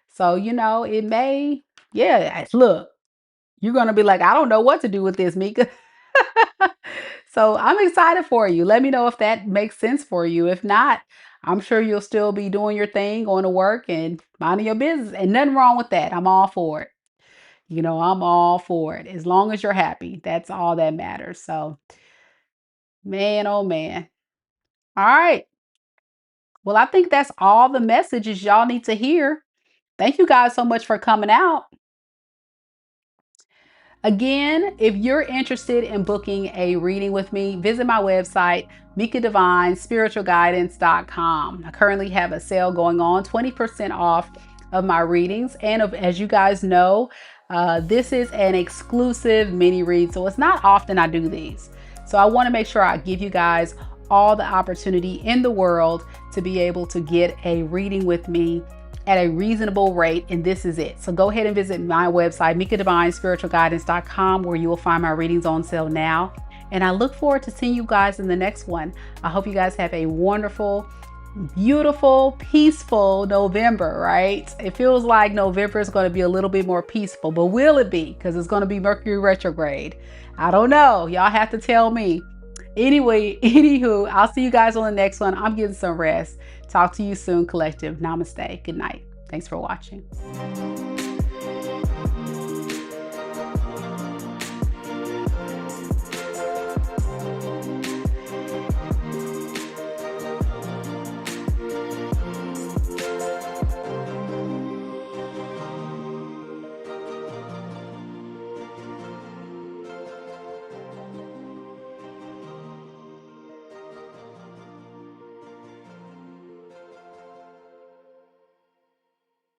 S1: So, it may, yeah, look, you're going to be like, I don't know what to do with this, Mika. So I'm excited for you. Let me know if that makes sense for you. If not, I'm sure you'll still be doing your thing, going to work and minding your business. And nothing wrong with that. I'm all for it. I'm all for it. As long as you're happy, that's all that matters. So, man, oh man. All right. Well, I think that's all the messages y'all need to hear. Thank you guys so much for coming out. Again, if you're interested in booking a reading with me, visit my website, MikaDivineSpiritualGuidance.com. I currently have a sale going on, 20% off of my readings. And as you guys know, this is an exclusive mini read, so it's not often I do these. So I want to make sure I give you guys all the opportunity in the world to be able to get a reading with me at a reasonable rate, and this is it. So go ahead and visit my website, MikaDivineSpiritualGuidance.com, where you will find my readings on sale now. And I look forward to seeing you guys in the next one. I hope you guys have a wonderful, beautiful, peaceful November, right? It feels like November is going to be a little bit more peaceful, but will it be? Because it's going to be Mercury retrograde. I don't know. Y'all have to tell me. Anyway, anywho, I'll see you guys on the next one. I'm getting some rest. Talk to you soon, collective. Namaste. Good night. Thanks for watching.